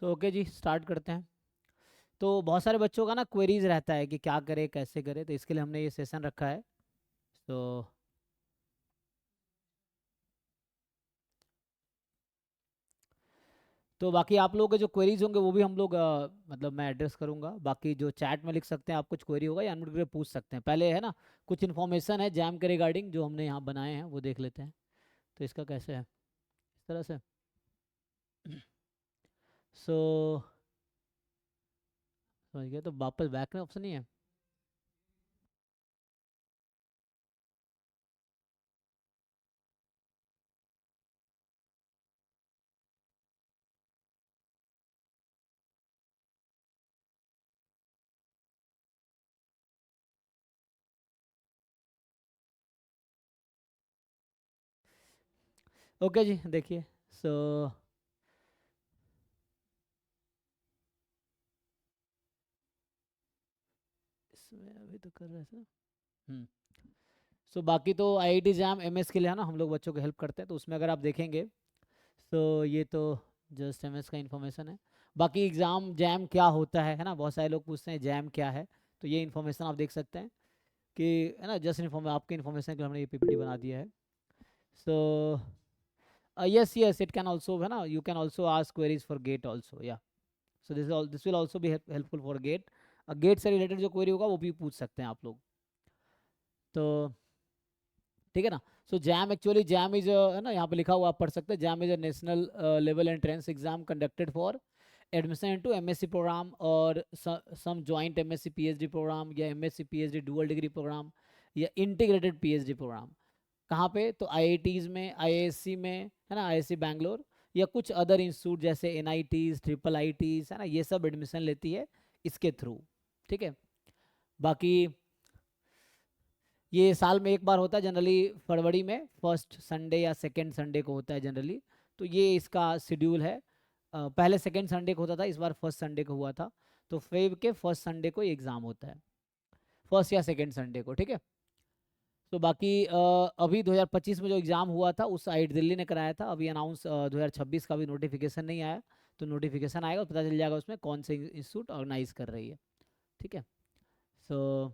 So okay जी, start करते हैं। तो बहुत सारे बच्चों का ना क्वेरीज रहता है कि क्या करे कैसे करे, तो इसके लिए हमने ये सेशन रखा है। तो बाकी आप लोगों के जो क्वेरीज होंगे वो भी हम लोग मतलब मैं एड्रेस करूंगा। बाकी जो चैट में लिख सकते हैं, आप कुछ क्वेरी होगा या अनम्यूट करके पूछ सकते हैं। पहले है ना, कुछ इन्फॉर्मेशन है जैम के रिगार्डिंग जो हमने यहाँ बनाए हैं वो देख लेते हैं। तो इसका कैसे है, इस तरह से। सो समझ गया, तो वापस बैक में ऑप्शन नहीं है। ओके जी, देखिए। सो इसमें अभी तो कर रहे थे। सो बाकी तो आईआईटी जैम एमएस के लिए है ना, हम लोग बच्चों को हेल्प करते हैं। तो उसमें अगर आप देखेंगे तो ये तो जस्ट एमएस का इन्फॉर्मेशन है। बाकी एग्ज़ाम जैम क्या होता है ना, बहुत सारे लोग पूछते हैं जैम क्या है। तो ये इन्फॉर्मेशन आप देख सकते हैं कि है ना, जस्ट इन्फॉर्म आपके इन्फॉर्मेशन के लिए हमने ये पीपीटी बना दिया है। So yes yes, it can also है ना, you can also ask queries for GATE also या। So this will also be helpful for GATE. GATE से रिलेटेड जो क्वेरी होगा वो भी पूछ सकते हैं आप लोग। तो ठीक है ना। सो जैम एक्चुअली जैम इज है ना, यहाँ पे लिखा हुआ आप पढ़ सकते हैं। JAM is a national level entrance exam conducted for admission into MSc programme और some joint MSc PhD programme या MSc PhD dual degree programme या इंटीग्रेटेड पीएचडी प्रोग्राम। कहाँ पे, तो आईआईटीज में, आईआईएससी में है ना, आईआईएससी बैंगलोर या कुछ अदर इंस्टीट्यूट जैसे एनआईटीज, ट्रिपल आईटीज है ना, ये सब एडमिशन लेती है इसके थ्रू। ठीक है। बाकी ये साल में एक बार होता है जनरली, फरवरी में फर्स्ट संडे या सेकेंड संडे को होता है जनरली। तो ये इसका शेड्यूल है। पहले सेकेंड संडे को होता था, इस बार फर्स्ट संडे को हुआ था। तो फेब के फर्स्ट संडे को एग्ज़ाम होता है, फर्स्ट या सेकेंड संडे को। ठीक है। तो बाकी अभी 2025 में जो एग्ज़ाम हुआ था उस आईआईटी दिल्ली ने कराया था। अभी अनाउंस 2026 का भी नोटिफिकेशन नहीं आया। तो नोटिफिकेशन आएगा तो पता चल जाएगा उसमें कौन से इंस्टीट्यूट ऑर्गेनाइज कर रही है। ठीक है। सो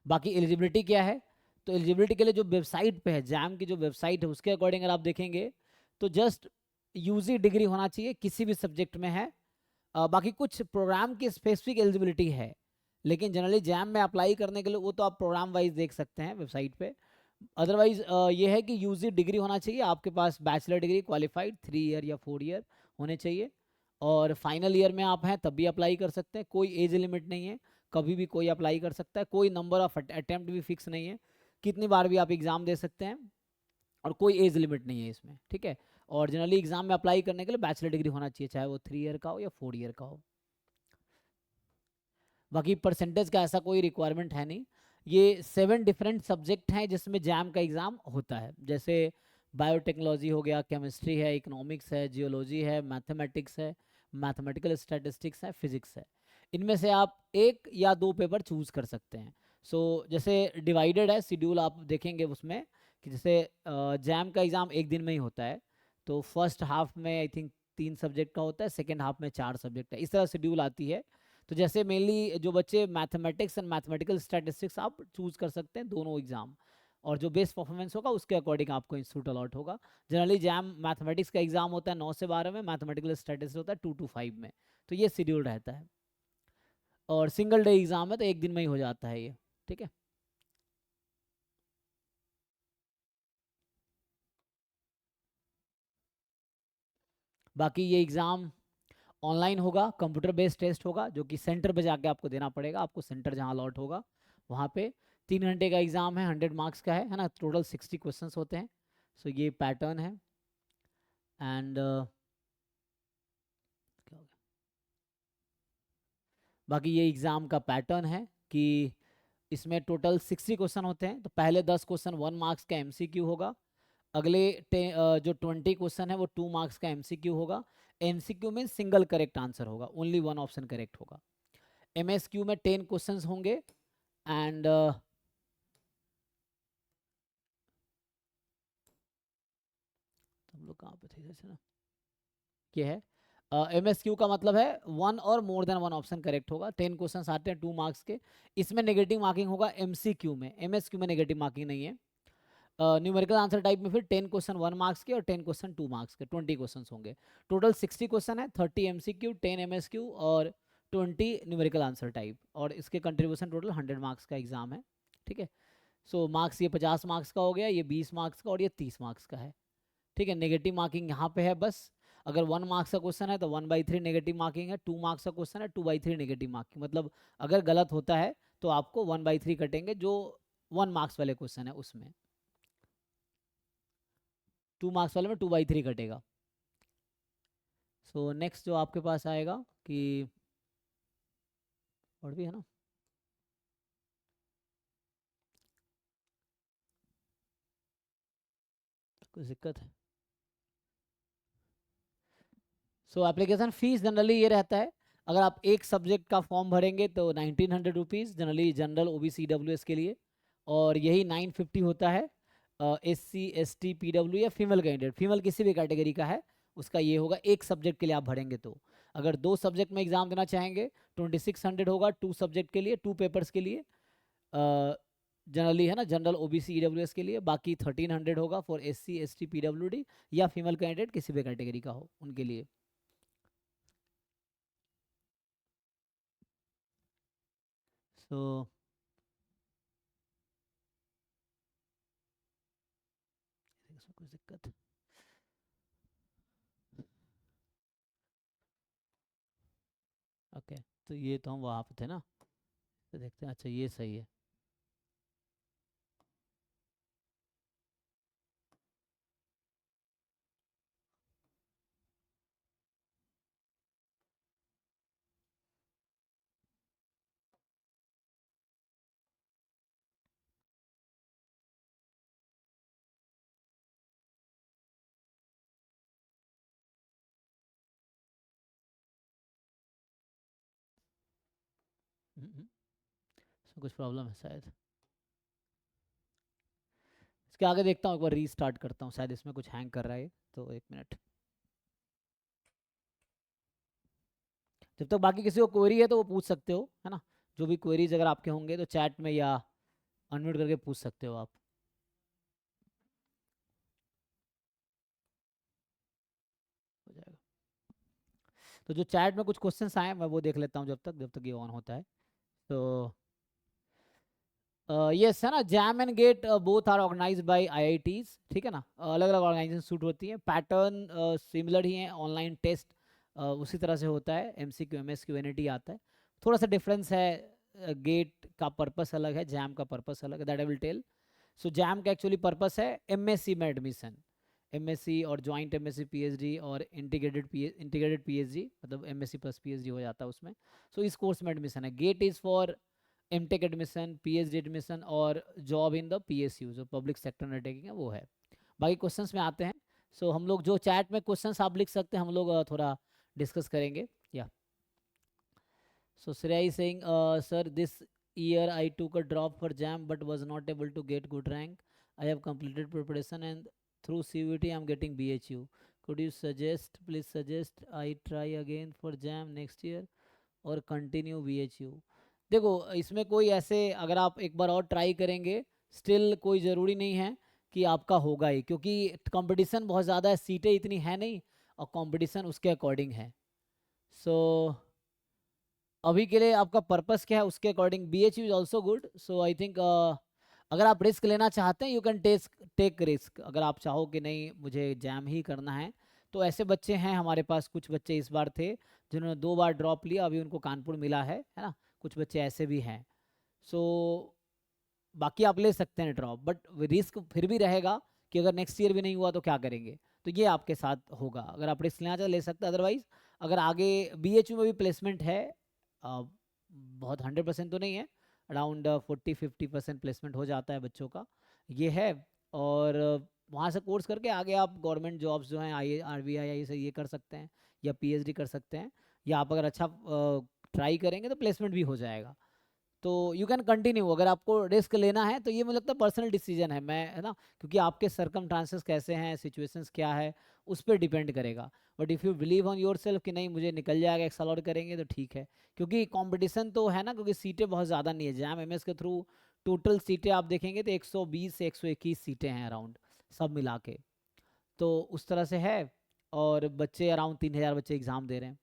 बाकी एलिजिबिलिटी क्या है, तो एलिजिबिलिटी के लिए जो वेबसाइट पे है, जैम की जो वेबसाइट है उसके अकॉर्डिंग अगर आप देखेंगे तो जस्ट यूजी डिग्री होना चाहिए, किसी भी सब्जेक्ट में है। बाकी कुछ प्रोग्राम की स्पेसिफिक एलिजिबिलिटी है, लेकिन जनरली जैम में अप्लाई करने के लिए वो तो आप प्रोग्राम वाइज देख सकते हैं वेबसाइट पे। अदरवाइज ये है कि यूजी डिग्री होना चाहिए आपके पास, बैचलर डिग्री क्वालिफाइड 3 ईयर या 4 ईयर होने चाहिए। और फाइनल ईयर में आप हैं तब भी अप्लाई कर सकते हैं, कोई एज लिमिट नहीं है, कभी भी कोई अप्लाई कर सकता है। कोई नंबर ऑफ अटेम्प्ट भी फिक्स नहीं है, कितनी बार भी आप एग्ज़ाम दे सकते हैं, और कोई एज लिमिट नहीं है इसमें। ठीक है। और जनरली एग्जाम में अप्लाई करने के लिए बैचलर डिग्री होना चाहिए, चाहे वो 3 ईयर का हो या 4 ईयर का हो। बाकी परसेंटेज का ऐसा कोई रिक्वायरमेंट है नहीं। ये 7 डिफरेंट सब्जेक्ट हैं जिसमें जैम का एग्ज़ाम होता है, जैसे बायोटेक्नोलॉजी हो गया, केमिस्ट्री है, इकोनॉमिक्स है, जियोलॉजी है, मैथमेटिक्स है, मैथमेटिकल स्टैटिस्टिक्स है, फिजिक्स है। इनमें से आप एक या दो पेपर चूज़ कर सकते हैं। सो जैसे डिवाइडेड है शेड्यूल, आप देखेंगे उसमें कि जैसे जैम का एग्ज़ाम एक दिन में ही होता है। तो फर्स्ट हाफ में आई थिंक 3 सब्जेक्ट का होता है, सेकेंड हाफ में 4 सब्जेक्ट है, इस तरह शेड्यूल आती है। तो जैसे मेनली जो बच्चे मैथमेटिक्स एंड मैथमेटिकल स्टैटिस्टिक्स आप चूज कर सकते हैं दोनों एग्जाम, और जो बेस्ट परफॉर्मेंस होगा उसके अकॉर्डिंग आपको इंस्टीट्यूट अलॉट होगा। जनरली जैम मैथमेटिक्स का एग्जाम होता है 9 से 12 में, मैथमेटिकल स्टैटिस्टिक्स होता है 2 to 5 में। तो ये शेड्यूल रहता है, और सिंगल डे एग्जाम है तो एक दिन में ही हो जाता है ये। ठीक है। बाकी ये एग्ज़ाम ऑनलाइन होगा, कंप्यूटर बेस्ड टेस्ट होगा, जो कि सेंटर पे जाके आपको देना पड़ेगा। आपको सेंटर जहाँ अलॉट होगा वहाँ पे 3 घंटे का एग्ज़ाम है, 100 मार्क्स का है ना, टोटल 60 क्वेश्चंस होते हैं। सो ये पैटर्न है। एंड बाकी ये एग्ज़ाम का पैटर्न है कि इसमें टोटल 60 क्वेश्चन होते हैं। तो पहले 10 क्वेश्चन 1 मार्क्स का एमसीक्यू होगा, अगले जो 20 क्वेश्चन है वो 2 मार्क्स का एमसीक्यू होगा। एमसीक्यू में सिंगल करेक्ट आंसर होगा, ओनली वन ऑप्शन करेक्ट होगा। एमएसक्यू में 10 क्वेश्चंस होंगे। एंड हम लोग कहाँ पे थे जैसे ना, ये है MSQ का मतलब है वन और more than one option correct होगा। 10 क्वेश्चन आते हैं 2 मार्क्स के। इसमें नेगेटिव मार्किंग होगा MCQ में, MSQ में नेगेटिव मार्किंग नहीं है। न्यूमेरिकल आंसर टाइप में फिर 10 क्वेश्चन 1 मार्क्स के और 10 क्वेश्चन 2 मार्क्स के, 20 क्वेश्चन होंगे। टोटल 60 क्वेश्चन है, 30 MCQ, 10 MSQ और 20 न्यूमेरिकल आंसर टाइप। और इसके कंट्रीब्यूशन टोटल 100 मार्क्स का एग्जाम है, ठीक है। सो मार्क्स ये 50 मार्क्स का हो गया, ये 20 मार्क्स का और ये 30 मार्क्स का है, ठीक है। नेगेटिव मार्किंग यहाँ पे है बस। अगर 1 मार्क्स का क्वेश्चन है तो 1/3 नेगेटिव मार्किंग है, 2 मार्क्स का क्वेश्चन है 2/3 नेगेटिव मार्किंग। मतलब अगर गलत होता है तो आपको 1/3 कटेंगे, जो 1 मार्क्स वाले क्वेश्चन है उसमें। 2 मार्क्स वाले में 2/3 कटेगा। सो नेक्स्ट जो आपके पास आएगा कि और भी है ना, कुछ दिक्कत है। सो एप्लीकेशन फीस जनरली ये रहता है, अगर आप एक सब्जेक्ट का फॉर्म भरेंगे तो 1900 rupees generally general OBC EWS के लिए, और यही 950 होता है SC ST PW या फीमेल कैंडिडेट, फीमेल किसी भी कैटेगरी का है उसका ये होगा एक सब्जेक्ट के लिए आप भरेंगे तो। अगर 2 सब्जेक्ट में एग्जाम देना चाहेंगे 2600 होगा 2 सब्जेक्ट के लिए, 2 पेपर्स के लिए जनरली, है ना, जनरल OBC EWS के लिए। बाकी 1300 होगा फॉर SC ST PWD या फीमेल कैंडिडेट किसी भी कैटेगरी का हो उनके लिए। सो इसमें कुछ दिक्कत, ओके। तो ये तो हम वहाँ पे थे ना, तो देखते हैं। अच्छा ये सही है। इसमें कुछ प्रॉब्लम है शायद। इसके आगे देखता हूँ, एक बार रीस्टार्ट करता हूँ, शायद इसमें कुछ हैंग कर रहा है, तो 1 मिनट। जब तक बाकी किसी को क्वेरी है तो वो पूछ सकते हो, है ना। जो भी क्वेरीज अगर आपके होंगे तो चैट में या अनम्यूट करके पूछ सकते हो आप। हो जाएगा। तो जो चैट में कुछ क्वेश्चंस आए मैं वो देख लेता हूँ जब तक ये ऑन होता है। तो यस, है ना, JAM and GATE both are organised by IITs, ठीक है ना। अलग अलग ऑर्गेनाइजेशन सूट होती है, पैटर्न सिमिलर ही है, ऑनलाइन टेस्ट उसी तरह से होता है, MCQ MSQ NET आता है। थोड़ा सा डिफरेंस है, गेट का पर्पस अलग है, जैम का पर्पस अलग है, that I will tell. So JAM का एक्चुअली पर्पस है MSc में एडमिशन, MSc और ज्वाइंट MSc PhD और इंटीग्रेटेड PhD, मतलब MSc प्लस PhD हो जाता है उसमें। सो इस कोर्स में एडमिशन है। GATE is for MTech admission, PhD admission और जॉब इन द PSU, जो पब्लिक सेक्टर अंडरटेकिंग है वो है। बाकी क्वेश्चंस में आते हैं। सो हम लोग जो चैट में क्वेश्चंस आप लिख सकते हैं, हम लोग थोड़ा डिस्कस करेंगे या। So Shreya is saying sir this year I took a drop for JAM but was not able to get good rank. I have completed preparation and through CVT I am getting BHU. Could you please suggest I try again for JAM next year और continue BHU? देखो इसमें कोई ऐसे, अगर आप एक बार और try करेंगे स्टिल कोई ज़रूरी नहीं है कि आपका होगा ही, क्योंकि कंपटीशन बहुत ज़्यादा है, सीटें इतनी है नहीं और कंपटीशन उसके अकॉर्डिंग है। सो अभी के लिए आपका पर्पस क्या है उसके according BHU is also good. So I think अगर आप रिस्क लेना चाहते हैं यू कैन टेक रिस्क। अगर आप चाहो कि नहीं मुझे जैम ही करना है, तो ऐसे बच्चे हैं हमारे पास, कुछ बच्चे इस बार थे जिन्होंने 2 बार ड्रॉप लिया, अभी उनको कानपुर मिला है ना। कुछ बच्चे ऐसे भी हैं। सो बाकी आप ले सकते हैं ड्रॉप, बट रिस्क फिर भी रहेगा कि अगर नेक्स्ट ईयर भी नहीं हुआ तो क्या करेंगे। तो ये आपके साथ होगा, अगर आप रिस्क लेना चाहे ले सकते हैं। अदरवाइज अगर आगे BHU में भी प्लेसमेंट है, बहुत 100% तो नहीं है, अराउंड 40-50% प्लेसमेंट हो जाता है बच्चों का, ये है। और वहाँ से कोर्स करके आगे आप गवर्नमेंट जॉब्स जो हैं RBI से ये कर सकते हैं या PhD कर सकते हैं, या आप अगर अच्छा ट्राई करेंगे तो प्लेसमेंट भी हो जाएगा। तो यू कैन कंटिन्यू। अगर आपको रिस्क लेना है तो ये मुझे लगता है पर्सनल डिसीजन है, मैं है ना, क्योंकि आपके सरकमस्टांसेस कैसे हैं, सिचुएशंस क्या है, उस पर डिपेंड करेगा। But if you believe on your self कि नहीं मुझे निकल जाएगा, एक साल और करेंगे तो ठीक है। क्योंकि कंपटीशन तो है ना, क्योंकि सीटें बहुत ज़्यादा नहीं है जैम एमएस के थ्रू। टोटल सीटें आप देखेंगे तो 120 से 121 सीटें हैं अराउंड, सब मिला के। तो उस तरह से है। और बच्चे अराउंड 3000 बच्चे एग्ज़ाम दे रहे हैं,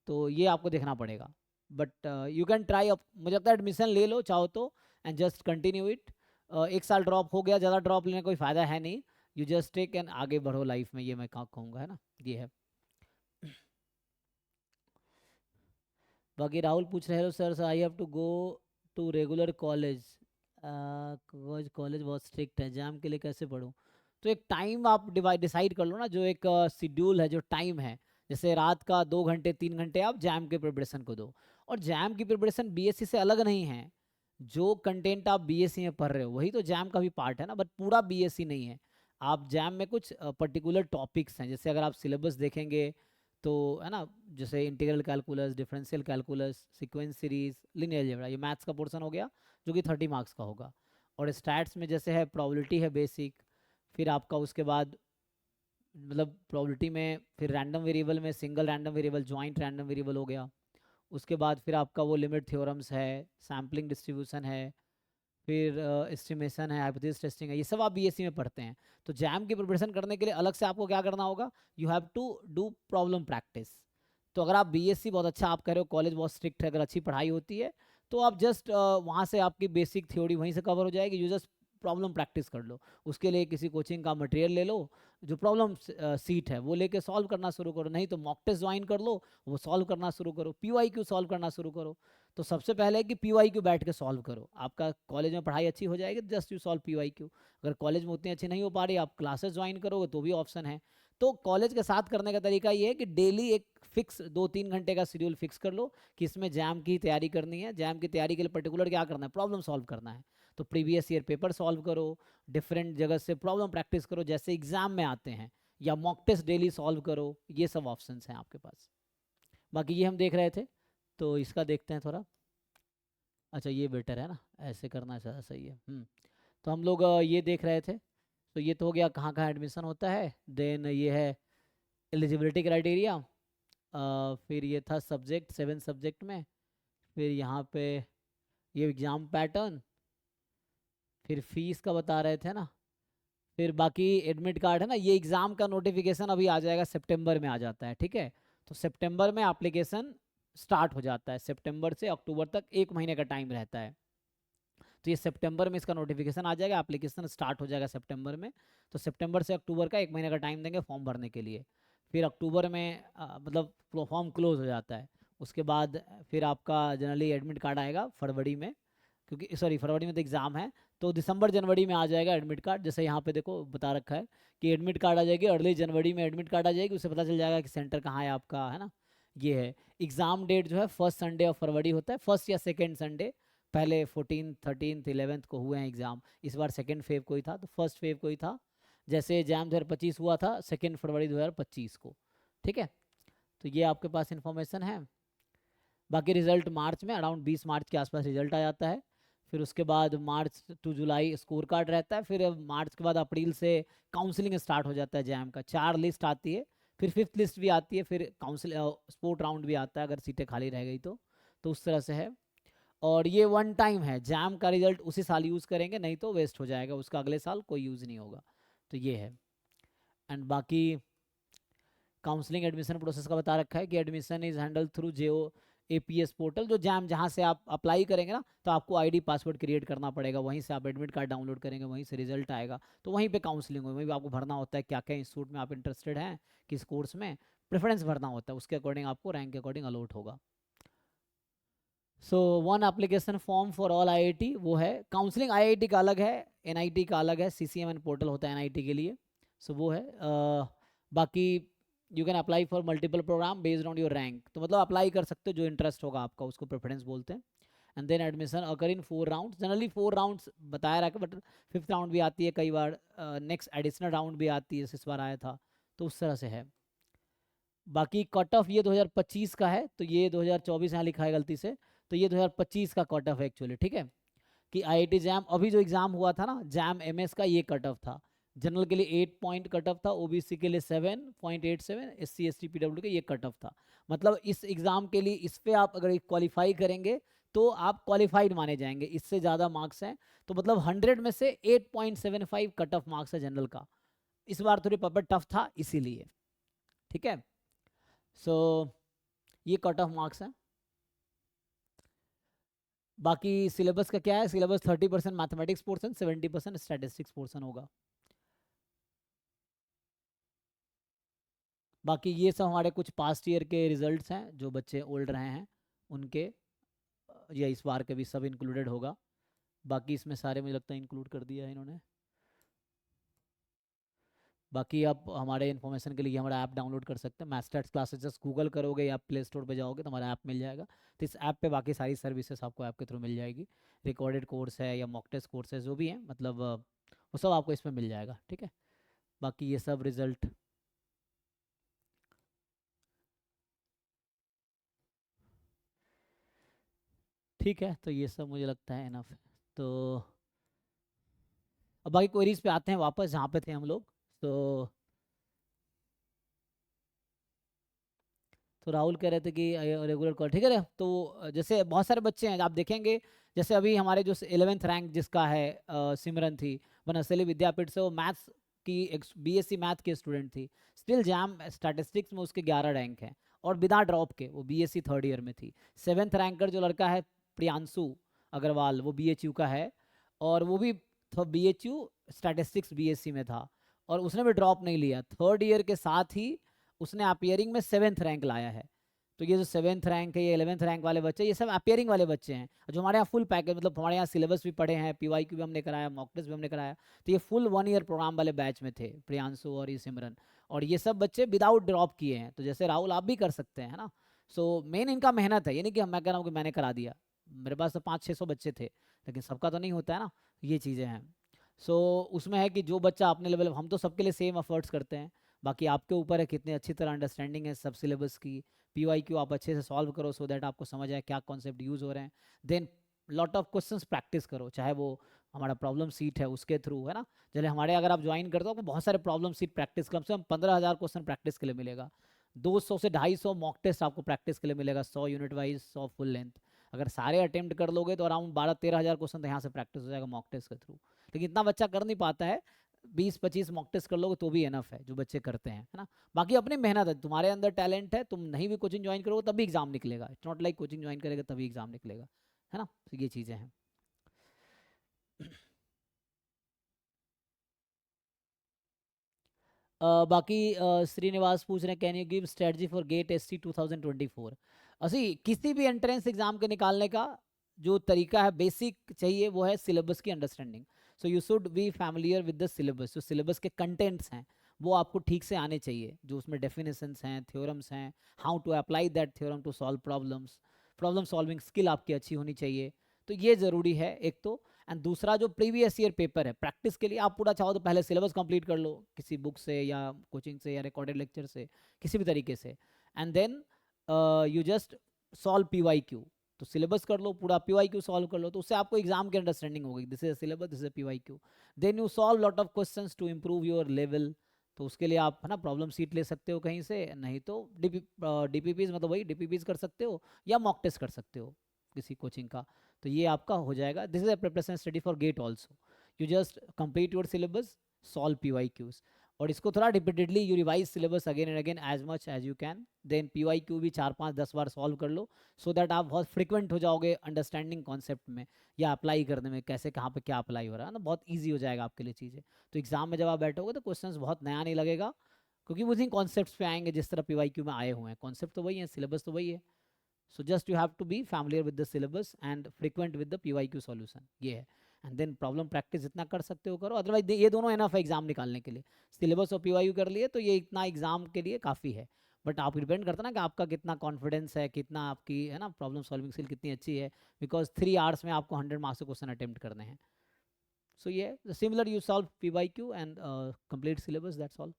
तो ये आपको देखना पड़ेगा। बट यू कैन ट्राई, मुझे लगता है एडमिशन ले लो चाहो तो, एंड जस्ट कंटिन्यू इट। एक साल ड्रॉप हो गया, ज़्यादा ड्रॉप लेने का कोई फ़ायदा है नहीं। यू जस्ट टेक एंड आगे बढ़ो लाइफ में, ये मैं कहूँगा, है ना, ये है। बाकी राहुल पूछ रहे हो sir I have to go to regular college, college बहुत स्ट्रिक्ट है, एग्जाम के लिए कैसे पढूं? तो एक टाइम आप डिसाइड कर लो ना, जो एक शेड्यूल है, जो टाइम है। जैसे रात का 2 घंटे 3 घंटे आप जैम के प्रिपरेशन को दो। और जैम की प्रिपरेशन बीएससी से अलग नहीं है। जो कंटेंट आप बीएससी में पढ़ रहे हो वही तो जैम का भी पार्ट है ना, बट पूरा बीएससी नहीं है। आप जैम में कुछ पर्टिकुलर टॉपिक्स हैं, जैसे अगर आप सिलेबस देखेंगे तो, है ना, जैसे integral calculus, differential calculus, sequence series, linear algebra, ये मैथ्स का पोर्शन हो गया जो कि 30 मार्क्स का होगा। और स्टैट्स में जैसे है प्रोबेबिलिटी है बेसिक, फिर आपका उसके बाद मतलब प्रोबेबिलिटी में फिर रैंडम वेरिएबल में single random variable, joint random variable हो गया। उसके बाद फिर आपका वो लिमिट थ्योरम्स है, सैम्पलिंग डिस्ट्रीब्यूशन है, फिर एस्टिमेशन है, हाइपोथेसिस टेस्टिंग है, ये सब आप बीएससी में पढ़ते हैं। तो जैम की प्रिपरेशन करने के लिए अलग से आपको क्या करना होगा, you have to do problem practice. तो अगर आप बीएससी बहुत अच्छा, आप कह रहे हो कॉलेज बहुत स्ट्रिक्ट है, अगर अच्छी पढ़ाई होती है तो आप जस्ट वहाँ से आपकी बेसिक थ्योरी वहीं से कवर हो जाएगी। यू जस्ट प्रॉब्लम प्रैक्टिस कर लो। उसके लिए किसी कोचिंग का मटेरियल ले लो, जो प्रॉब्लम सीट है वो लेके सॉल्व करना शुरू करो, नहीं तो मॉक टेस्ट ज्वाइन कर लो, वो सॉल्व करना शुरू करो, पीवाईक्यू सॉल्व करना शुरू करो। तो सबसे पहले है कि पीवाईक्यू बैठ के सॉल्व करो, आपका कॉलेज में पढ़ाई अच्छी हो जाएगी, जस्ट यू सॉल्व पीवाईक्यू। अगर कॉलेज में उतनी अच्छी नहीं हो पा रही, आप क्लासेस ज्वाइन करोगे तो भी ऑप्शन है। तो कॉलेज के साथ करने का तरीका ये है कि डेली एक फिक्स 2-3 घंटे का शेड्यूल फिक्स कर लो कि इसमें जैम की तैयारी करनी है। जैम की तैयारी के लिए पर्टिकुलर क्या करना है, प्रॉब्लम सॉल्व करना है। तो प्रीवियस ईयर पेपर सॉल्व करो, डिफरेंट जगह से प्रॉब्लम प्रैक्टिस करो जैसे एग्जाम में आते हैं, या मॉक टेस्ट डेली सॉल्व करो। ये सब ऑप्शंस हैं आपके पास। बाकी ये हम देख रहे थे, तो इसका देखते हैं थोड़ा। अच्छा ये बेटर है ना, ऐसे करना ज़्यादा सही है। तो हम लोग ये देख रहे थे। तो ये तो हो गया कहाँ कहाँ एडमिशन होता है। देन ये है एलिजिबिलिटी क्राइटेरिया। फिर ये था सब्जेक्ट, 7 सब्जेक्ट में। फिर यहाँ पे ये एग्ज़ाम पैटर्न। फिर फीस का बता रहे थे ना। फिर बाकी एडमिट कार्ड है ना, ये एग्ज़ाम का नोटिफिकेशन अभी आ जाएगा, सितंबर में आ जाता है, ठीक है। तो सितंबर में एप्लीकेशन स्टार्ट हो जाता है, सितंबर से अक्टूबर तक 1 महीने का टाइम रहता है। तो ये सितंबर में इसका नोटिफिकेशन आ जाएगा, एप्लीकेशन स्टार्ट हो जाएगा सितंबर में। तो सितंबर से अक्टूबर का 1 महीने का टाइम देंगे फॉर्म भरने के लिए। फिर अक्टूबर में मतलब फॉर्म क्लोज हो जाता है। उसके बाद फिर आपका जनरली एडमिट कार्ड आएगा फरवरी में, क्योंकि सॉरी फरवरी में तो एग्ज़ाम है। तो दिसंबर जनवरी में आ जाएगा एडमिट कार्ड। जैसे यहाँ पे देखो बता रखा है कि एडमिट कार्ड आ जाएगी अर्ली जनवरी में, एडमिट कार्ड आ जाएगी, उससे पता चल जाएगा कि सेंटर कहाँ है आपका, है ना। ये है एग्ज़ाम डेट जो है फर्स्ट संडे ऑफ फरवरी होता है, फर्स्ट या सेकेंड संडे। पहले 14, 13, 11 को हुए हैं एग्ज़ाम, इस बार 2 फेब को ही था, तो 1 फेब को ही था। जैसे एग्जाम 2025 हुआ था 2 फरवरी 2025 को, ठीक है। तो ये आपके पास इन्फॉर्मेशन है। बाकी रिजल्ट मार्च में, अराउंड 20 मार्च के आसपास रिजल्ट आ जाता है। फिर उसके बाद मार्च टू जुलाई स्कोर कार्ड रहता है। फिर मार्च के बाद अप्रैल से काउंसलिंग स्टार्ट हो जाता है जैम का। 4 लिस्ट आती है, फिर 5th लिस्ट भी आती है, फिर काउंसिल स्पोर्ट राउंड भी आता है अगर सीटें खाली रह गई तो उस तरह से है। और ये वन टाइम है, जैम का रिजल्ट उसी साल यूज़ करेंगे, नहीं तो वेस्ट हो जाएगा, उसका अगले साल कोई यूज़ नहीं होगा। तो ये है। एंड बाकी काउंसलिंग एडमिशन प्रोसेस का बता रखा है कि admission is handle through JO APS portal. जो जैम जहाँ से आप अप्लाई करेंगे ना, तो आपको आईडी पासवर्ड क्रिएट करना पड़ेगा, वहीं से आप एडमिट कार्ड डाउनलोड करेंगे, वहीं से रिजल्ट आएगा, तो वहीं पे काउंसलिंग होगी। वहीं पे आपको भरना होता है क्या क्या इंस्टीट्यूट में आप इंटरेस्टेड हैं, किस कोर्स में प्रेफरेंस भरना होता है, उसके अकॉर्डिंग आपको रैंक के अकॉर्डिंग अलॉट होगा। सो 1 application form for all IIT, वो है काउंसलिंग। आईआईटी का अलग है, एनआईटी का अलग है, सीसीएमएन पोर्टल होता है एनआईटी के लिए, सो वो है। बाकी you can apply for multiple programme based on your rank, तो मतलब अप्लाई कर सकते हो जो इंटरेस्ट होगा आपका, उसको प्रेफरेंस बोलते हैं। And then admission occur in 4 round, generally 4 rounds बताया रखा, बट 5th राउंड भी आती है कई बार, नेक्स्ट एडिशनल राउंड भी आती है, जैसे इस बार आया था, तो उस तरह से है। बाकी कट ऑफ ये 2025 का है, तो ये 2024 यहाँ लिखा है गलती से, तो ये 2025 का कट ऑफ है एक्चुअली, ठीक है, कि आईआईटी जैम अभी जो एग्जाम हुआ था ना जैम एमएस का, ये कट ऑफ था। जनरल के लिए 8 पॉइंट कट ऑफ था, ओबीसी के लिए 7.87, एससी एसटी पीडब्ल्यू के ये कट ऑफ था। मतलब इस एग्जाम के लिए इस पे आप अगर क्वालिफाई करेंगे तो आप क्वालिफाइड माने जाएंगे, इससे ज़्यादा मार्क्स हैं तो मतलब 100 में से 8.75 कट ऑफ मार्क्स है जनरल का। इस बार थोड़ी पेपर टफ था इसीलिए, ठीक है। सो ये कट ऑफ मार्क्स है। बाकी सिलेबस का क्या है, syllabus 30% mathematics portion, 70% statistics portion होगा। बाकी ये सब हमारे कुछ पास्ट ईयर के रिजल्ट्स हैं, जो बच्चे ओल्ड रहे हैं उनके, या इस बार के भी सब इंक्लूडेड होगा। बाकी इसमें सारे मुझे लगता है इंक्लूड कर दिया है इन्होंने। बाकी आप हमारे इन्फॉर्मेशन के लिए हमारा ऐप डाउनलोड कर सकते हैं, मैथस्टैट्स क्लासेस, जस्ट गूगल करोगे या प्ले स्टोर पे जाओगे तो हमारा ऐप मिल जाएगा। तो इस ऐप पे बाकी सारी सर्विसेज आपको ऐप के थ्रू मिल जाएगी, रिकॉर्डेड कोर्स है या मॉक टेस्ट कोर्स है जो भी है, मतलब वो सब आपको इसमें मिल जाएगा, ठीक है। बाकी ये सब रिजल्ट ठीक है, तो ये सब मुझे लगता है इनफ है। तो अब बाकी क्वेरीज पे आते हैं वापस जहाँ पे थे हम लोग। तो राहुल कह रहे थे कि रेगुलर कॉल, ठीक है। तो जैसे बहुत सारे बच्चे हैं आप देखेंगे, जैसे अभी हमारे जो 11th रैंक जिसका है सिमरन थी वनस्थली विद्यापीठ से, वो मैथ्स की बीएससी मैथ की स्टूडेंट थी, स्टिल जैम स्टैटिस्टिक्स में उसके 11 रैंक हैं और बिना ड्रॉप के वो बीएससी थर्ड ईयर में थी। 7th रैंकर जो लड़का है प्रियांशु अग्रवाल, वो बीएचयू का है और वो भी बीएचयू स्टैटिस्टिक्स बीएससी में था और उसने भी ड्रॉप नहीं लिया, थर्ड ईयर के साथ ही उसने अपियरिंग में 7th रैंक लाया है। तो ये जो 7th रैंक है, ये 11th रैंक वाले बच्चे, ये सब अपियरिंग वाले बच्चे हैं जो हमारे यहाँ फुल पैकेज, मतलब हमारे यहाँ सिलेबस भी पढ़े हैं, पीवाईक्यू भी हमने कराया, मॉक टेस्ट भी हमने कराया, तो ये फुल 1 ईयर प्रोग्राम वाले बैच में थे प्रियांशु और ये सिमरन, और ये सब बच्चे विदाउट ड्रॉप किए हैं। तो जैसे राहुल आप भी कर सकते हैं, है ना। सो मेन इनका मेहनत है, ये नहीं कि मैं कह रहा हूँ कि मैंने करा दिया, मेरे पास तो 500-600 बच्चे थे, लेकिन सबका तो नहीं होता है ना, ये चीज़ें हैं। सो उसमें है कि जो बच्चा अपने लेवल, हम तो सबके लिए सेम एफर्ट्स करते हैं, बाकी आपके ऊपर है कितने अच्छी तरह अंडरस्टैंडिंग है सब सिलेबस की, पीवाईक्यू आप अच्छे से सॉल्व करो सो दैट आपको समझ आए क्या कॉन्सेप्ट यूज़ हो रहे हैं। Then lot of questions practice करो, चाहे वो हमारा प्रॉब्लम सीट है उसके थ्रू, है ना। चले हमारे अगर आप ज्वाइन करते हो आपको बहुत सारे प्रॉब्लम सीट प्रैक्टिस, कम से कम 15,000 क्वेश्चन प्रैक्टिस के लिए मिलेगा, 200 से 250 मॉक टेस्ट आपको प्रैक्टिस के लिए मिलेगा, 100 यूनिट वाइज, 100 फुल लेंथ। अगर सारे अटेम्प्ट कर लोगे तो अराउंड 12-13 हज़ार क्वेश्चन तो यहाँ से प्रैक्टिस हो जाएगा मॉक टेस्ट के थ्रू। लेकिन इतना बच्चा कर नहीं पाता है, 20-25 मॉक टेस्ट कर लोगे तो भी एनफ है जो बच्चे करते हैं, है ना। बाकी अपनी मेहनत है, तुम्हारे अंदर टैलेंट है, तुम नहीं भी कोचिंग ज्वाइन करोगे तभी एग्जाम निकलेगा, it's not like coaching join करेगा तभी एग्जाम निकलेगा, है ना। तो ये चीज़ें हैं। बाकी श्रीनिवास पूछ रहे हैं can you give strategy for GATE ST 2024। असी किसी भी एंट्रेंस एग्जाम के निकालने का जो तरीका है बेसिक चाहिए वो है सिलेबस की understanding. So you should be familiar with the syllabus, जो सिलेबस के कंटेंट्स हैं वो आपको ठीक से आने चाहिए, जो उसमें डेफिनेशंस हैं, थ्योरम्स हैं, how to apply that theorem to solve problems, problem solving skill आपकी अच्छी होनी चाहिए। तो ये ज़रूरी है एक तो। एंड दूसरा जो प्रीवियस ईयर पेपर है प्रैक्टिस के लिए, आप पूरा चाहो तो पहले सिलेबस कंप्लीट कर लो किसी बुक से या कोचिंग से या रिकॉर्डेड लेक्चर से, किसी भी तरीके से, and then you just solve PYQ. तो सिलेबस कर लो पूरा, पीवाईक्यू सॉल्व कर लो, तो उससे आपको एग्जाम की अंडरस्टैंडिंग होगी, this is syllabus, this is PYQ. Then you solve lot of questions to improve your level. तो उसके लिए आप, है ना, प्रॉब्लम सीट ले सकते हो कहीं से, नहीं तो डीपीपीज, मतलब वही डीपीपीज कर सकते हो या मॉक टेस्ट कर सकते हो किसी कोचिंग का। तो ये आपका हो जाएगा, this is a preparation study for GATE also. You just complete your syllabus, solve PYQs, और इसको थोड़ा repeatedly you revise syllabus again and again as much as you can. Then PYQ भी 4-5-10 बार सॉल्व कर लो, सो दैट आप बहुत frequent हो जाओगे understanding concept में या अप्लाई करने में, कैसे कहाँ पे क्या अप्लाई हो रहा है ना, बहुत ईजी हो जाएगा आपके लिए चीज़ें। तो एग्जाम में जब आप बैठोगे तो क्वेश्चन बहुत नया नहीं लगेगा, क्योंकि उसी कॉन्सेप्ट पे आएंगे जिस तरह पीवाईक्यू में आए हुए हैं, कॉन्सेप्ट तो वही है, सिलेबस तो वही है। So just you have to be familiar with the syllabus and frequent with the PYQ solution, ये है। एंड देन प्रॉब्लम प्रैक्टिस जितना कर सकते हो करो, अदरवाइज ये दोनों एनफ है एग्जाम निकालने के लिए, सिलेबस और पीवाईक्यू कर लिए तो ये इतना एग्जाम के लिए काफ़ी है। बट आप डिपेंड करता ना कि आपका कितना कॉन्फिडेंस है, कितना आपकी, है ना, प्रॉब्लम सॉल्विंग स्किल कितनी अच्छी है, बिकॉज 3 आवर्स में आपको 100 मार्क्स के क्वेश्चन अटेम्प्ट करने हैं। सो ये similar, you solve PYQ and complete syllabus, that's all.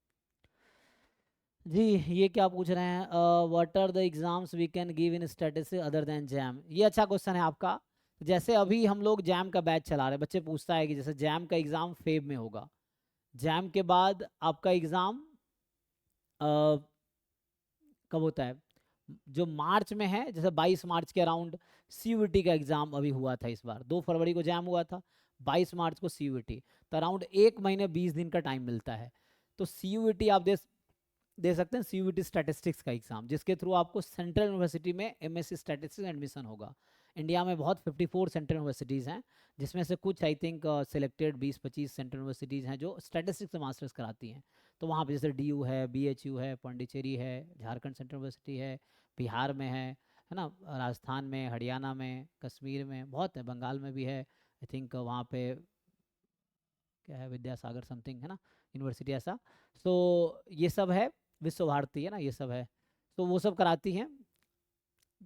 जी ये क्या पूछ रहे हैं, what are the exams we can give in statistics other than JAM. ये अच्छा क्वेश्चन है आपका। जैसे अभी हम लोग जैम का बैच चला रहे हैं, बच्चे पूछता है कि जैसे जैम का एग्ज़ाम फेब में होगा, जैम के बाद आपका एग्ज़ाम कब होता है, जो मार्च में है, जैसे 22 मार्च के अराउंड सीयूईटी का एग्ज़ाम अभी हुआ था इस बार, 2 फरवरी को जैम हुआ था, 22 मार्च को सीयूईटी, तो अराउंड 1 महीने 20 दिन का टाइम मिलता है। तो सीयूईटी आप दे सकते हैं, सीयूईटी स्टैटिस्टिक्स का एग्जाम, जिसके थ्रू आपको सेंट्रल यूनिवर्सिटी में एमएससी स्टैटिस्टिक्स एडमिशन होगा। इंडिया में बहुत 54 सेंट्रल यूनिवर्सिटीज़ हैं, जिसमें से कुछ I think selected 20-25 central universities हैं जो स्टैटिस्टिक्स में मास्टर्स कराती हैं। तो वहाँ पे जैसे डीयू है, बीएचयू है, पौंडीचेरी है, झारखंड सेंट्रल यूनिवर्सिटी है, बिहार में है ना, राजस्थान में, हरियाणा में, कश्मीर में बहुत है, बंगाल में भी है, आई थिंक वहाँ पे क्या है, विद्यासागर समथिंग है ना यूनिवर्सिटी ऐसा। सो ये सब है, विश्व भारती है ना, ये सब है, तो वो सब कराती हैं,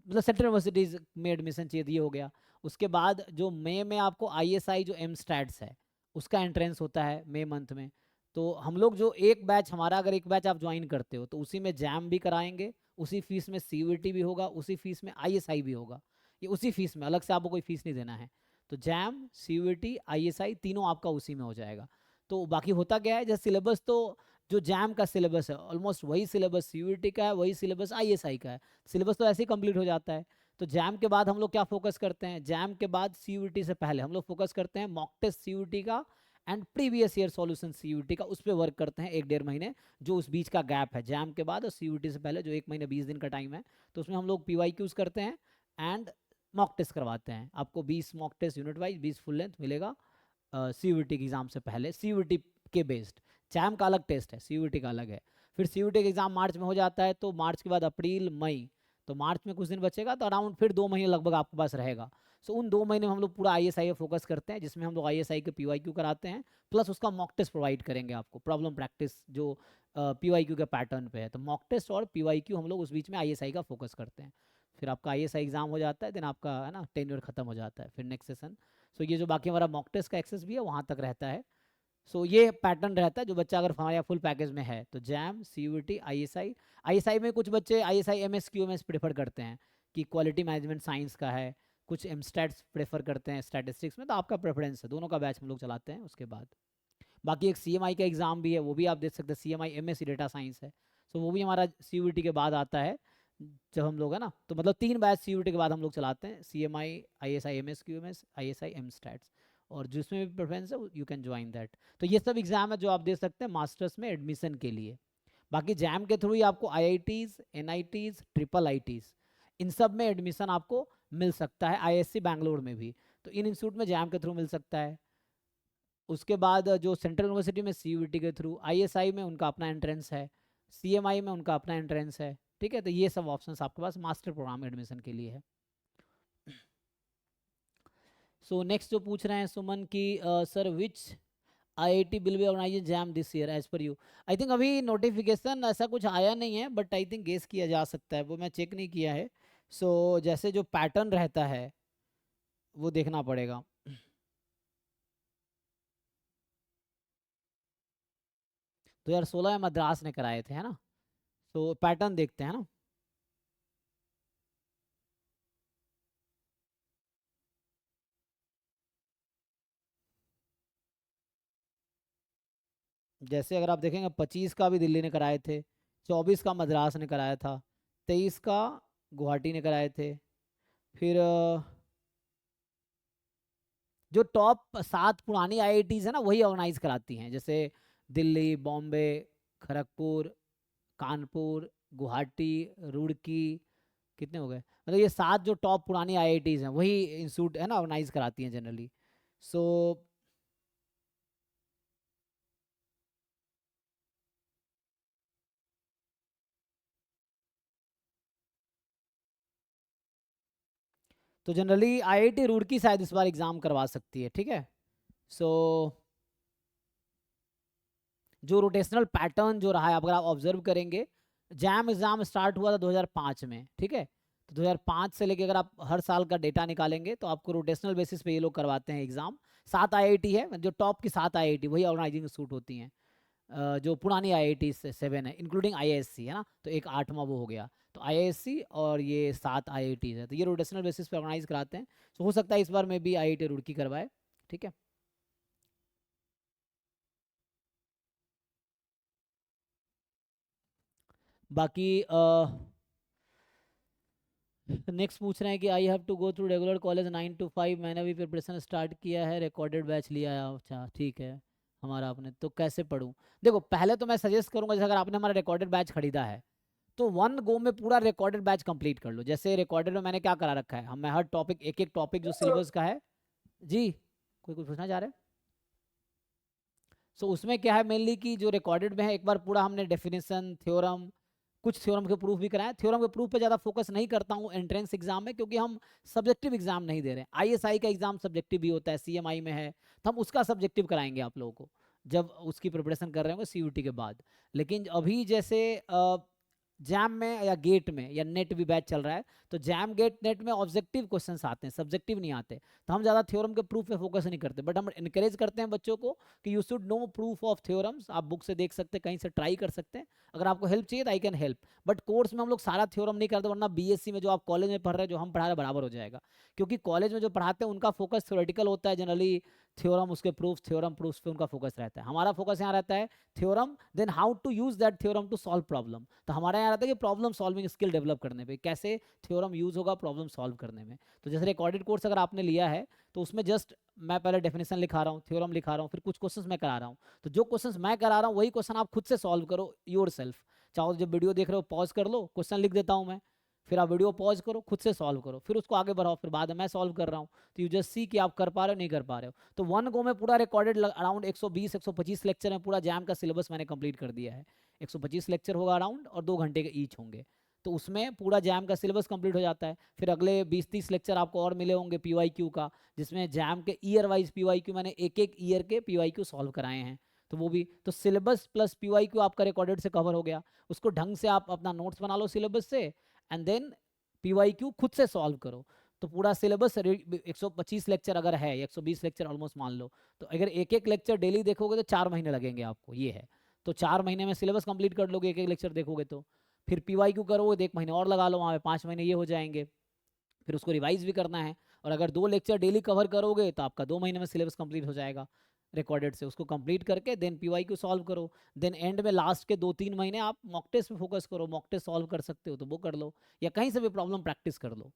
मतलब सेंट्रल यूनिवर्सिटीज़ में एडमिशन चाहिए, ये हो गया। उसके बाद जो मई में आपको आईएसआई जो एम स्टैट्स है उसका एंट्रेंस होता है मई मंथ में। तो हम लोग जो एक बैच हमारा, अगर एक बैच आप ज्वाइन करते हो तो उसी में जैम भी कराएंगे, उसी फीस में सीयूईटी भी होगा, उसी फीस में आईएसआई भी होगा, ये उसी फीस में, अलग से आपको कोई फीस नहीं देना है। तो जैम, सीयूईटी, आईएसआई तीनों आपका उसी में हो जाएगा। तो बाकी होता क्या है, जैसे सिलेबस तो जो जैम का सिलेबस है ऑलमोस्ट वही सिलेबस सीयूईटी का है, वही सिलेबस आईएसआई का है, सिलेबस तो ऐसे ही कंप्लीट हो जाता है। तो जैम के बाद हम लोग क्या फोकस करते हैं, जैम के बाद सीयूईटी से पहले हम लोग फोकस करते हैं मॉक टेस्ट सीयूईटी का and previous year solution CUET का, उस पर वर्क करते हैं 1-1.5 महीने, जो उस बीच का गैप है जैम के बाद और सीयूईटी से पहले, जो 1 महीने 20 दिन का टाइम है। तो उसमें हम लोग पीवाईक्यूज करते हैं एंड मॉक टेस्ट करवाते हैं। आपको 20 mock test unit wise 20 full length मिलेगा सीयूईटी के एग्जाम से पहले, सीयूईटी के बेस्ड। जैम का अलग टेस्ट है, सीयूईटी का अलग है। फिर सीयूईटी का एग्जाम मार्च में हो जाता है, तो मार्च के बाद अप्रैल मई, तो मार्च में कुछ दिन बचेगा, तो अराउंड फिर 2 महीने लगभग आपके पास रहेगा। सो उन 2 महीने में हम लोग पूरा आईएसआई पे फोकस करते हैं, जिसमें हम लोग आईएसआई के पीवाईक्यू कराते हैं, प्लस उसका मॉक टेस्ट प्रोवाइड करेंगे आपको, प्रॉब्लम प्रैक्टिस जो पीवाईक्यू के पैटर्न पे है। तो मॉक टेस्ट और पीवाईक्यू हम लोग उस बीच में आईएसआई का फोकस करते हैं। फिर आपका आईएसआई एग्जाम हो जाता है, देन आपका है ना टेन्योर खत्म हो जाता है, फिर नेक्स्ट सेशन। सो ये जो बाकी हमारा मॉक टेस्ट का एक्सेस भी है वहाँ तक रहता है। सो ये पैटर्न रहता है, जो बच्चा अगर हमारे यहाँ फुल पैकेज में है तो जैम, सीयूईटी, आईएसआई। आईएसआई में कुछ बच्चे आईएसआई एमएस क्यूएमएस प्रेफर करते हैं कि क्वालिटी मैनेजमेंट साइंस का है, कुछ एमस्टैट्स प्रेफर करते हैं स्टैटिस्टिक्स में, तो आपका प्रेफरेंस है, दोनों का बैच हम लोग चलाते हैं। उसके बाद बाकी एक सीएमआई का एग्ज़ाम भी है, वो भी आप देख सकते हैं, सीएमआई एमएससी डेटा साइंस है। सो वो भी हमारा सीयूईटी के बाद आता है, जब हम लोग है ना, तो मतलब 3 बैच सीयूईटी के बाद हम लोग चलाते हैं, CMI, ISI MS QMS, ISI MStats, और जिसमें भी प्रेफरेंस है यू कैन ज्वाइन दैट। तो ये सब एग्जाम है जो आप दे सकते हैं मास्टर्स में एडमिशन के लिए। बाकी जैम के थ्रू ही आपको आईआईटीज, एनआईटीज, ट्रिपल आईटीज, इन सब में एडमिशन आपको मिल सकता है, आईएससी बैंगलोर में भी, तो इन इंस्टीट्यूट में जैम के थ्रू मिल सकता है। उसके बाद जो सेंट्रल यूनिवर्सिटी में सीयूईटी के थ्रू, आईएसआई में उनका अपना एंट्रेंस है, सीएमआई में उनका अपना एंट्रेंस है, ठीक है। तो ये सब ऑप्शंस आपके पास मास्टर प्रोग्राम एडमिशन के लिए है। सो नेक्स्ट जो पूछ रहे हैं सुमन की, sir which IIT will be organising JAM this year as per you. I think अभी नोटिफिकेशन ऐसा कुछ आया नहीं है, बट आई थिंक गेस किया जा सकता है, वो मैं चेक नहीं किया है। सो जैसे जो पैटर्न रहता है वो देखना पड़ेगा। 2016 में मद्रास ने कराए थे है ना, तो पैटर्न देखते हैं ना। जैसे अगर आप देखेंगे 25 का भी दिल्ली ने कराए थे, 24 का मद्रास ने कराया था, 23 का गुवाहाटी ने कराए थे। फिर जो टॉप 7 पुरानी आईआईटीज है ना वही ऑर्गेनाइज कराती हैं, जैसे दिल्ली, बॉम्बे, खड़गपुर, कानपुर, गुवाहाटी, रुड़की, कितने हो गए, मतलब ये 7 जो टॉप पुरानी आईआईटीज हैं वही इंस्टीट्यूट है ना ऑर्गेनाइज कराती हैं जनरली। सो तो जनरली आईआईटी रुड़की शायद इस बार एग्जाम करवा सकती है, ठीक है। सो जो रोटेशनल पैटर्न जो रहा है, अगर आप ऑब्जर्व करेंगे, जैम एग्जाम स्टार्ट हुआ था 2005 में, ठीक है। तो 2005 से लेके अगर आप हर साल का डेटा निकालेंगे तो आपको रोटेशनल बेसिस पे ये लोग करवाते हैं एग्जाम। 7 आईआईटी है, जो टॉप की 7 आईआईटी वही ऑर्गेनाइजिंग इंस्टीट्यूट होती हैं। जो पुरानी IIT 7 है इंक्लूडिंग IISc है ना, तो एक 8वां वो हो गया। तो IISc और ये 7 IITs है, तो ये रोटेशनल बेसिस पे ऑर्गेनाइज कराते हैं। तो हो सकता है इस बार में भी IIT रुड़की करवाए, ठीक है। बाकी नेक्स्ट पूछ रहे हैं कि I have to go through regular college 9 to 5, मैंने अभी प्रिपरेशन स्टार्ट किया है, रिकॉर्डेड बैच लिया है। अच्छा ठीक है, हमारा आपने तो कैसे पढ़ूँ? देखो पहले तो मैं सजेस्ट करूंगा, जैसे अगर आपने हमारा रिकॉर्डेड बैच खरीदा है तो वन गो में पूरा रिकॉर्डेड बैच कंप्लीट कर लो। जैसे रिकॉर्डेड में मैंने क्या करा रखा है, हम मैं हर टॉपिक एक एक टॉपिक जो सिलेबस का है जी, कोई कुछ पूछना चाह रहे हैं? सो उसमें क्या है मेनली कि जो रिकॉर्डेड में है एक बार पूरा हमने डेफिनेशन, थ्योरम, कुछ थ्योरम के प्रूफ भी कराए। थ्योरम के प्रूफ पे ज़्यादा फोकस नहीं करता हूँ एंट्रेंस एग्जाम में, क्योंकि हम सब्जेक्टिव एग्जाम नहीं दे रहे हैं। ISI का एग्जाम सब्जेक्टिव भी होता है, CMI में है, तो हम उसका सब्जेक्टिव कराएंगे आप लोगों को जब उसकी प्रिपरेशन कर रहे होंगे CUT के बाद। लेकिन अभी जैसे जैम में या गेट में या नेट भी बैच चल रहा है, तो जैम गेट नेट में ऑब्जेक्टिव क्वेश्चंस आते हैं, सब्जेक्टिव नहीं आते। तो हम ज़्यादा थ्योरम के प्रूफ पे फोकस नहीं करते, बट हम इनकरेज करते हैं बच्चों को कि you should know proof of theorems. आप बुक से देख सकते हैं, कहीं से ट्राई कर सकते हैं। अगर आपको हेल्प चाहिए तो I can help, but course में हम लोग सारा थ्योरम नहीं करते, वरना BSc में जो आप कॉलेज में पढ़ रहे हैं जो हम पढ़ा रहे बराबर हो जाएगा। क्योंकि कॉलेज में जो पढ़ाते हैं उनका फोकस थ्योरेटिकल होता है जनरली, थ्योरम उसके प्रूफ, थ्योरम प्रूफ पे उनका फोकस रहता है। हमारा फोकस यहाँ रहता है theorem, then how to use that theorem to solve problem. तो हमारा यहाँ रहता है कि प्रॉब्लम सॉल्विंग स्किल डेवलप करने पे, कैसे थ्योरम यूज होगा प्रॉब्लम सॉल्व करने में। तो जैसे रिकॉर्डेड कोर्स अगर आपने लिया है तो उसमें जस्ट मैं पहले डेफिनेशन लिखा रहा हूँ, थ्योरम लिखा रहा हूँ, फिर कुछ क्वेश्चंस मैं करा रहा हूँ। तो जो क्वेश्चंस मैं करा रहा हूँ वही क्वेश्चन आप खुद से सॉल्व करो योर सेल्फ। चाहो जब वीडियो देख रहे हो पॉज कर लो, क्वेश्चन लिख देता हूँ मैं, फिर आप वीडियो पॉज करो, खुद से सॉल्व करो, फिर उसको आगे बढ़ाओ, फिर बाद में मैं सॉल्व कर रहा हूँ। तो यू जस्ट सी कि आप कर पा रहे हो नहीं कर पा रहे हो। तो वन गो में पूरा रिकॉर्डेड अराउंड 120-125 लेक्चर में पूरा जैम का सिलेबस मैंने कंप्लीट कर दिया है। 125 लेक्चर होगा अराउंड और 2 घंटे के ईच होंगे, तो उसमें पूरा जैम का सिलेबस कंप्लीट हो जाता है। फिर अगले 20-30 लेक्चर आपको और मिले होंगे PYQ का, जिसमें जैम के ईयर वाइज PYQ मैंने एक एक ईयर के PYQ सॉल्व कराए हैं। तो वो भी तो सिलेबस प्लस PYQ आपका रिकॉर्डेड से कवर हो गया। उसको ढंग से आप अपना नोट्स बना लो सिलेबस से, एंड देन PYQ खुद से सॉल्व करो। तो पूरा सिलेबस 125 लेक्चर अगर है, 120 लेक्चर ऑलमोस्ट मान लो, तो अगर एक एक लेक्चर डेली देखोगे तो 4 महीने लगेंगे आपको, ये है। तो 4 महीने में सिलेबस कंप्लीट कर लोगे एक एक लेक्चर देखोगे तो। फिर PYQ करोगे तो 1 महीने और लगा लो, वहाँ पे 5 महीने ये हो जाएंगे। फिर उसको रिवाइज भी करना है, और अगर 2 लेक्चर डेली कवर करोगे तो आपका 2 महीने में सिलेबस कंप्लीट हो जाएगा रिकॉर्डेड से। उसको कंप्लीट करके देन PYQ सॉल्व करो, देन एंड में लास्ट के 2-3 महीने आप मॉक टेस्ट पे फोकस करो। मॉक टेस्ट सॉल्व कर सकते हो तो वो कर लो, या कहीं से भी प्रॉब्लम प्रैक्टिस कर लो।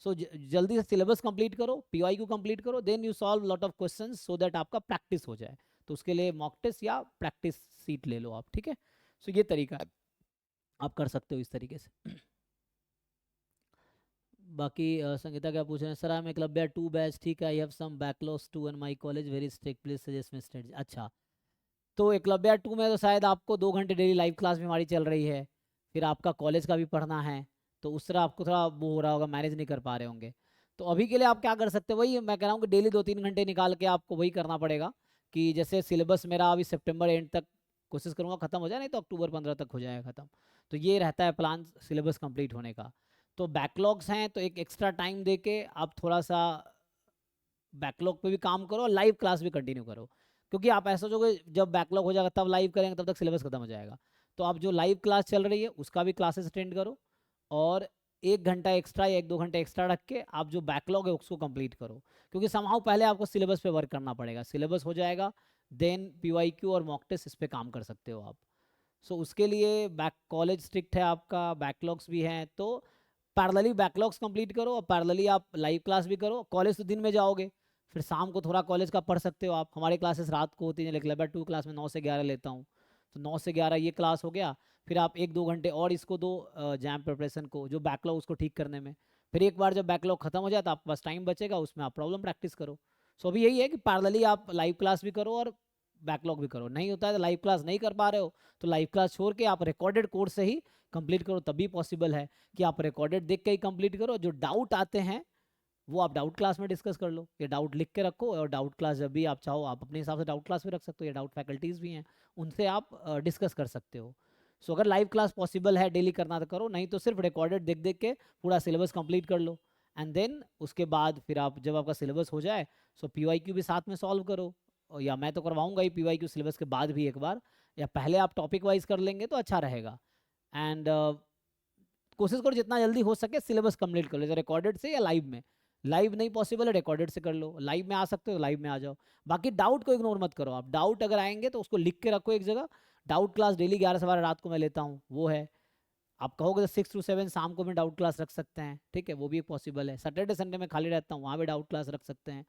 सो जल्दी से सिलेबस कंप्लीट करो, PYQ कंप्लीट करो, then you solve lot of question so that आपका प्रैक्टिस हो जाए। तो उसके लिए मॉक टेस्ट या प्रैक्टिस सीट ले लो आप, ठीक है। सो ये तरीका है, आप कर सकते हो इस तरीके से। बाकी संगीता क्या पूछ रहे हैं, सर आई एम एकलव्या 2 बैच, ठीक है, I have some backlogs too and my college very strict, please suggest me study. अच्छा, तो एकलव्या 2 में तो शायद आपको 2 घंटे डेली लाइव क्लास भी हमारी चल रही है, फिर आपका कॉलेज का भी पढ़ना है, तो उस तरह आपको थोड़ा वो हो रहा होगा, मैनेज नहीं कर पा रहे होंगे। तो अभी के लिए आप क्या कर सकते हैं, वही मैं कह रहा हूँ कि डेली 2-3 घंटे निकाल के आपको वही करना पड़ेगा। कि जैसे सिलेबस मेरा अभी सितंबर एंड तक कोशिश करूँगा ख़त्म हो जाए, नहीं तो अक्टूबर 15 तक हो जाएगा ख़त्म। तो ये रहता है प्लान सिलेबस कंप्लीट होने का। तो बैकलॉग्स हैं तो एक एक्स्ट्रा टाइम दे के आप थोड़ा सा बैकलॉग पे भी काम करो और लाइव क्लास भी कंटिन्यू करो। क्योंकि आप ऐसा सोचोगे जब बैकलॉग हो जाएगा तब लाइव करेंगे, तब तक सिलेबस खत्म हो जाएगा। तो आप जो लाइव क्लास चल रही है उसका भी क्लासेस अटेंड करो, और 1 घंटा एक्स्ट्रा या 1-2 घंटे एक्स्ट्रा रख के आप जो बैकलॉग है उसको कंप्लीट करो। क्योंकि समहाउ पहले आपको सिलेबस पे वर्क करना पड़ेगा, सिलेबस हो जाएगा देन PYQ और मॉक टेस्ट इस पे काम कर सकते हो आप। सो उसके लिए बैक कॉलेज स्ट्रिक्ट है आपका, बैकलॉग्स भी हैं, तो पैरेलली बैकलॉग्स कंप्लीट करो और पैरेलली आप लाइव क्लास भी करो। कॉलेज तो दिन में जाओगे, फिर शाम को थोड़ा कॉलेज का पढ़ सकते हो आप। हमारी क्लासेस रात को होती हैं, लेकिन लेवल 2 क्लास में 9 से 11 लेता हूँ, तो 9 से 11 ये क्लास हो गया। फिर आप 1-2 घंटे और इसको दो जैम प्रिपरेशन को, जो बैकलॉग उसको ठीक करने में। फिर एक बार जब बैकलॉग खत्म हो जाए तो आपके पास टाइम बचेगा, उसमें आप प्रॉब्लम प्रैक्टिस करो। सो अभी यही है कि पैरेलली आप लाइव क्लास भी करो और बैकलॉग भी करो। नहीं होता है तो लाइव क्लास नहीं कर पा रहे हो तो लाइव क्लास छोड़ के आप रिकॉर्डेड कोर्स से ही कंप्लीट करो, तभी पॉसिबल है कि आप रिकॉर्डेड देख के ही कंप्लीट करो। जो डाउट आते हैं वो आप डाउट क्लास में डिस्कस कर लो, ये डाउट लिख के रखो, और डाउट क्लास जब भी आप चाहो आप अपने हिसाब से डाउट क्लास भी रख सकते हो, या डाउट फैकल्टीज भी हैं उनसे आप डिस्कस कर सकते हो। सो अगर लाइव क्लास पॉसिबल है डेली करना तो करो, नहीं तो सिर्फ रिकॉर्डेड देख देख के पूरा सिलेबस कंप्लीट कर लो। एंड देन उसके बाद फिर आप जब आपका सिलेबस हो जाए सो PYQ भी साथ में सॉल्व करो, या मैं तो करवाऊंगा ही PYQ सिलेबस के बाद भी एक बार, या पहले आप टॉपिक वाइज कर लेंगे तो अच्छा रहेगा। एंड कोशिश करो जितना जल्दी हो सके सिलेबस कंप्लीट कर लो, रिकॉर्डेड से या लाइव में। लाइव नहीं पॉसिबल है, रिकॉर्डेड से कर लो। लाइव में आ सकते हो लाइव में आ जाओ। बाकी डाउट को इग्नोर मत करो आप। डाउट अगर आएंगे तो उसको लिख के रखो एक जगह। डाउट क्लास डेली 11 से 12 रात को मैं लेता हूँ, वो है। आप कहोगे तो 6 to 7 शाम को मैं डाउट क्लास रख सकते हैं, ठीक है, वो भी पॉसिबल है। सैटरडे संडे में खाली रहता हूँ, वहाँ भी डाउट क्लास रख सकते हैं।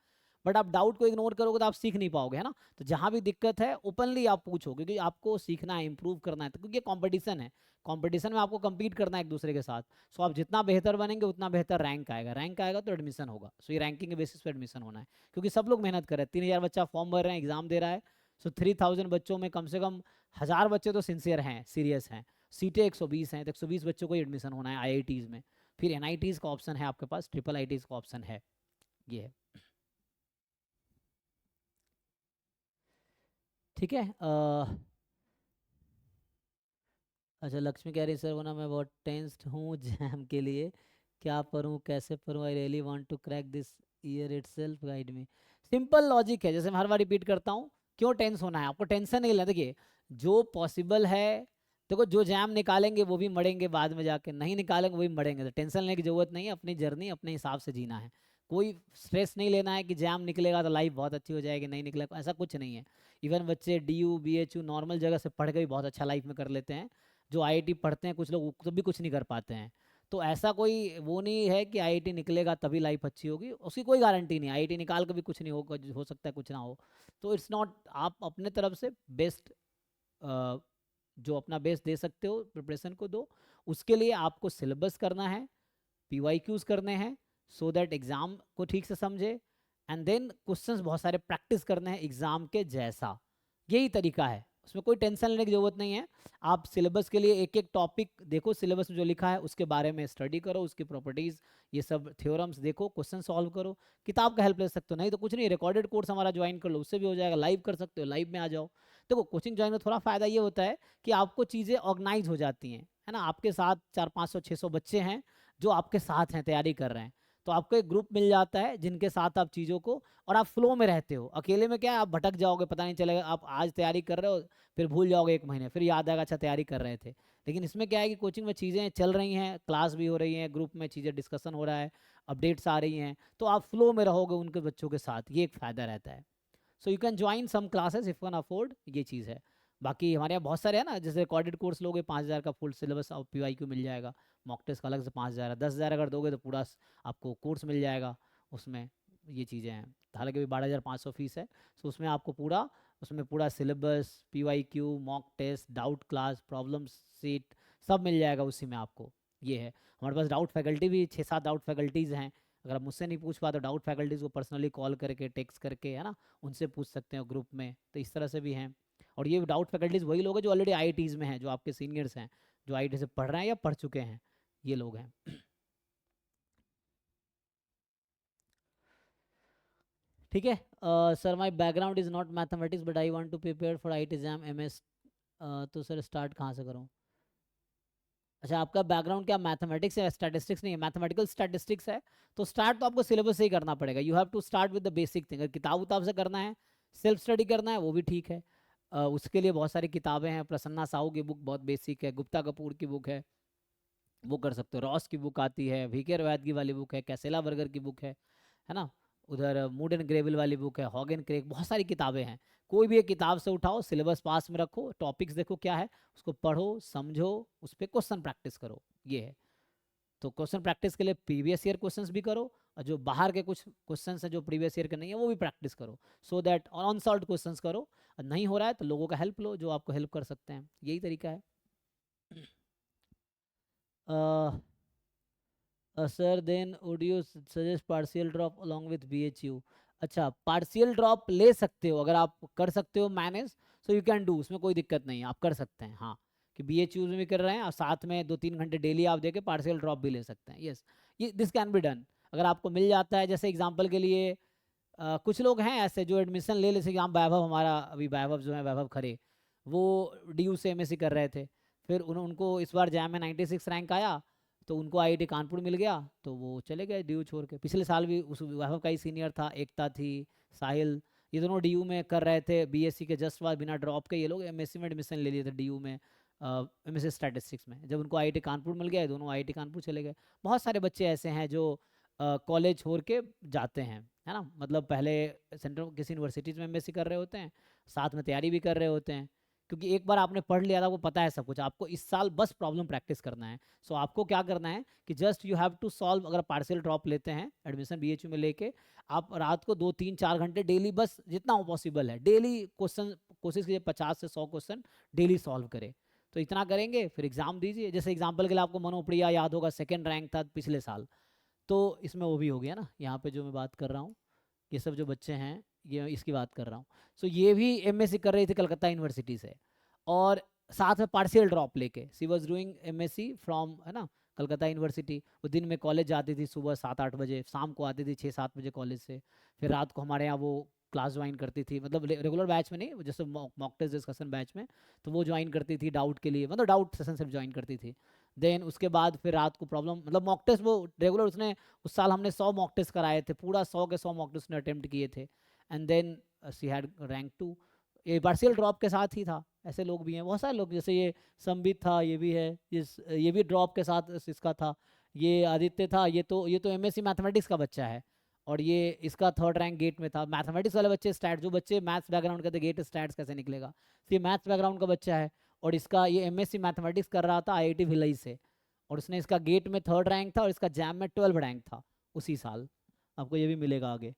बट आप डाउट को इग्नोर करोगे तो आप सीख नहीं पाओगे, है ना। तो जहाँ भी दिक्कत है ओपनली आप पूछो, क्योंकि आपको सीखना है, इंप्रूव करना है, तो क्योंकि कंपटीशन है। कंपटीशन में आपको compete करना है एक दूसरे के साथ। सो आप जितना बेहतर बनेंगे उतना बेहतर रैंक आएगा। रैंक आएगा तो एडमिशन होगा। सो ये रैंकिंग के बेसिस पे एडमिशन होना है, क्योंकि सब लोग मेहनत कर रहे हैं। 3000 बच्चा फॉर्म भर रहे हैं, एग्जाम दे रहा है। सो 3000 बच्चों में कम से कम 1000 बच्चे तो सिंसियर हैं, सीरियस हैं। सीटें 120 हैं, तो 120 बच्चों को ही एडमिशन होना है आईआईटीज़ में। फिर एनआईटीज़ का ऑप्शन है आपके पास, ट्रिपल आईटीज़ का ऑप्शन है। ये है, ठीक है। अच्छा, लक्ष्मी कह रही सर वो ना मैं बहुत टेंस्ड हूँ जैम के लिए, क्या पढूं कैसे पढूं, I really want to crack this year itself, guide me. Simple logic है, जैसे मैं हर बार रिपीट करता हूँ। क्यों टेंस होना है आपको, टेंशन नहीं लेना। देखिए जो पॉसिबल है, देखो जो जैम निकालेंगे वो भी मरेंगे बाद में जाके, नहीं निकालेंगे वो भी मरेंगे, तो टेंशन लेने की जरूरत नहीं है। अपनी जर्नी अपने हिसाब से जीना है। कोई स्ट्रेस नहीं लेना है कि जैम निकलेगा तो लाइफ बहुत अच्छी हो जाएगी, नहीं निकलेगा, ऐसा कुछ नहीं है। इवन बच्चे DU BHU नॉर्मल जगह से पढ़ के भी बहुत अच्छा लाइफ में कर लेते हैं। जो IIT पढ़ते हैं कुछ लोग तो भी कुछ नहीं कर पाते हैं। तो ऐसा कोई वो नहीं है कि IIT निकलेगा तभी लाइफ अच्छी होगी, उसकी कोई गारंटी नहीं। IIT निकाल के भी कुछ नहीं होगा, हो सकता है कुछ ना हो। तो इट्स नॉट, आप अपने तरफ से बेस्ट, जो अपना बेस्ट दे सकते हो प्रिपरेशन को दो। उसके लिए आपको सिलेबस करना है, PYQs करने हैं, सो दैट एग्ज़ाम को ठीक से समझे। एंड देन क्वेश्चंस बहुत सारे प्रैक्टिस करने हैं एग्ज़ाम के जैसा। यही तरीका है, उसमें कोई टेंशन लेने की ज़रूरत नहीं है। आप सिलेबस के लिए एक एक टॉपिक देखो, सिलेबस में जो लिखा है उसके बारे में स्टडी करो, उसकी प्रॉपर्टीज़, ये सब थ्योरम्स देखो, क्वेश्चन सॉल्व करो। किताब का हेल्प ले सकते हो, नहीं तो कुछ नहीं, रिकॉर्डेड कोर्स हमारा ज्वाइन कर लो, उससे भी हो जाएगा। लाइव कर सकते हो, लाइव में आ जाओ। देखो कोचिंग ज्वाइन में थोड़ा फ़ायदा ये होता है कि आपको चीज़ें ऑर्गेनाइज हो जाती हैं, है ना। आपके साथ 400-500-600 बच्चे हैं जो आपके साथ हैं, तैयारी कर रहे हैं। तो आपको एक ग्रुप मिल जाता है जिनके साथ आप चीज़ों को, और आप फ्लो में रहते हो। अकेले में क्या है, आप भटक जाओगे, पता नहीं चलेगा। आप आज तैयारी कर रहे हो, फिर भूल जाओगे 1 महीने, फिर याद आएगा अच्छा तैयारी कर रहे थे। लेकिन इसमें क्या है कि कोचिंग में चीज़ें चल रही हैं, क्लास भी हो रही है, ग्रुप में चीज़ें डिस्कशन हो रहा है, अपडेट्स आ रही हैं, तो आप फ्लो में रहोगे उनके बच्चों के साथ, ये एक फ़ायदा रहता है। So you can join some classes if can afford, ये चीज़ है। बाकी हमारे यहाँ बहुत सारे हैं ना, जैसे रिकॉर्डेड कोर्स लोगे 5000 का फुल सिलेबस और PYQ मिल जाएगा। मॉक टेस्ट का अलग से 5000 है। 10,000 अगर दोगे तो पूरा आपको कोर्स मिल जाएगा उसमें। ये चीज़ें हैं, हालांकि अभी 12,500 फीस है। सो उसमें आपको पूरा, उसमें पूरा syllabus, PYQ, mock test, doubt class, problem sheet, सब मिल जाएगा उसी में आपको। ये है, हमारे पास डाउट फैकल्टी भी 6-7 डाउट फैकल्टीज़ हैं। अगर आप मुझसे नहीं पूछ पाते तो डाउट फैकल्टीज़ को पर्सनली कॉल करके, टेक्स्ट करके, है ना, उनसे पूछ सकते हो ग्रुप में। तो इस तरह से भी हैं। और ये डाउट फैकल्टीज़ वही लोग हैं जो ऑलरेडी IITs में हैं, जो आपके सीनियर्स हैं, जो IIT से पढ़ रहे हैं या पढ़ चुके हैं, ये लोग हैं। ठीक है। Sir my background is not mathematics but I want to prepare for IIT exam MS। तो सर स्टार्ट कहाँ से करूँ। अच्छा, आपका बैकग्राउंड क्या मैथमेटिक्स है, स्टैटिस्टिक्स नहीं है, मैथमेटिकल स्टैटिस्टिक्स है। तो स्टार्ट तो आपको सिलेबस से ही करना पड़ेगा। You have to start with the basic thing. अगर किताब उताब से करना है, सेल्फ स्टडी करना है, वो भी ठीक है। उसके लिए बहुत सारी किताबें हैं। प्रसन्ना साहू की बुक बहुत बेसिक है, गुप्ता कपूर की बुक है, वो कर सकते हो। रॉस की बुक आती है, VK रवायत वाली बुक है, कैसेला बर्गर की बुक है ना। उधर मूड एंड ग्रेविल वाली बुक है, हॉग एंड क्रेक, बहुत सारी किताबें हैं। कोई भी एक किताब से उठाओ, सिलेबस पास में रखो, टॉपिक्स देखो क्या है, उसको पढ़ो, समझो, उस पर क्वेश्चन प्रैक्टिस करो, ये है। तो क्वेश्चन प्रैक्टिस के लिए प्रीवियस ईयर क्वेश्चंस भी करो, और जो बाहर के कुछ क्वेश्चंस हैं जो प्रीवियस ईयर के नहीं है वो भी प्रैक्टिस करो, सो दैट अनसॉल्व क्वेश्चंस करो। और नहीं हो रहा है तो लोगों का हेल्प लो जो आपको हेल्प कर सकते हैं, यही तरीका है। Sir then would you suggest partial drop along with BHU। अच्छा, पार्शियल ड्रॉप ले सकते हो, अगर आप कर सकते हो manage, so you can do, उसमें कोई दिक्कत नहीं है, आप कर सकते हैं। हाँ, कि BHU में भी कर रहे हैं और साथ में 2-3 घंटे डेली आप देके पार्शियल ड्रॉप भी ले सकते हैं। यस, ये दिस कैन बी डन। अगर आपको मिल जाता है, जैसे एग्जाम्पल के लिए कुछ लोग हैं ऐसे जो एडमिशन ले ले, जैसे वैभव, हमारा अभी वैभव जो है, वैभव खरे, वो DU से MSc कर रहे थे। फिर उनको इस बार जैम में 96 रैंक आया, तो उनको IIT कानपुर मिल गया, तो वो चले गए DU छोड़ के। पिछले साल भी उस वैभव का ही सीनियर था, एकता थी, साहिल, ये दोनों डीयू में कर रहे थे बीएससी के जस्ट बाद, बिना ड्रॉप के ये लोग एमएससी में एडमिशन ले लिए थे डीयू में, एमएससी स्टैटिस्टिक्स में। जब उनको आईआईटी कानपुर मिल गया, दोनों आईआईटी कानपुर चले गए। बहुत सारे बच्चे ऐसे हैं जो कॉलेज छोड़ के जाते हैं, है ना, मतलब पहले सेंट्रल किसी यूनिवर्सिटीज़ में एमएससी कर रहे होते हैं, साथ में तैयारी भी कर रहे होते हैं, क्योंकि एक बार आपने पढ़ लिया था, वो पता है सब कुछ, आपको इस साल बस प्रॉब्लम प्रैक्टिस करना है। सो आपको क्या करना है कि just you have to solve, अगर पार्शियल ड्रॉप लेते हैं एडमिशन बीएचयू में लेके, आप रात को 2 3 4 घंटे डेली, बस जितना हो पॉसिबल है डेली क्वेश्चन कोशिश कीजिए 50 से 100 क्वेश्चन डेली सॉल्व करें। तो इतना करेंगे फिर एग्जाम दीजिए। जैसे एग्जाम्पल के लिए आपको मनोप्रिया याद होगा, सेकेंड रैंक था पिछले साल, तो इसमें वो भी हो गया ना, यहाँ पे जो मैं बात कर रहा हूँ, ये सब जो बच्चे हैं, ये इसकी बात कर रहा हूँ। सो ये भी एमएससी कर रही थी कलकत्ता यूनिवर्सिटी से, और साथ में पार्शियल ड्रॉप लेके, सी वॉज डूइंग एमएससी फ्रॉम, है ना, कलकत्ता यूनिवर्सिटी। वो दिन में कॉलेज जाती थी सुबह 7 8 बजे, शाम को आती थी 6 7 बजे कॉलेज से, फिर रात को हमारे यहाँ वो क्लास ज्वाइन करती थी, मतलब रेगुलर बैच में नहीं, जैसे मॉक टेस्ट डिस्कशन बैच में, तो वो ज्वाइन करती थी डाउट के लिए, मतलब डाउट सेशन सिर्फ ज्वाइन करती थी। देन उसके बाद फिर रात को प्रॉब्लम, मतलब मॉक टेस्ट वो रेगुलर, उसने उस साल हमने 100 मॉक टेस्ट कराए थे, पूरा 100 के 100 मॉक टेस्ट उसने अटेम्प्ट किए थे, and then she had rank 2। ये पार्शियल ड्रॉप के साथ ही था। ऐसे लोग भी हैं बहुत सारे लोग, जैसे ये संबित था, ये भी है, ये भी ड्रॉप के साथ इसका था। ये आदित्य था, ये तो एमएससी मैथमेटिक्स का बच्चा है, और ये इसका 3rd रैंक गेट में था। मैथमेटिक्स वाले बच्चे स्टैट, जो बच्चे मैथ्स बैकग्राउंड के थे, गेट स्टैट्स कैसे निकलेगा, तो ये मैथ्स बैकग्राउंड का बच्चा है, और इसका ये एमएससी मैथमेटिक्स कर रहा था आईआईटी भिलाई से, और उसने इसका गेट में 3rd रैंक था, और इसका जैम में 12 रैंक था उसी साल। आपको ये भी मिलेगा आगे।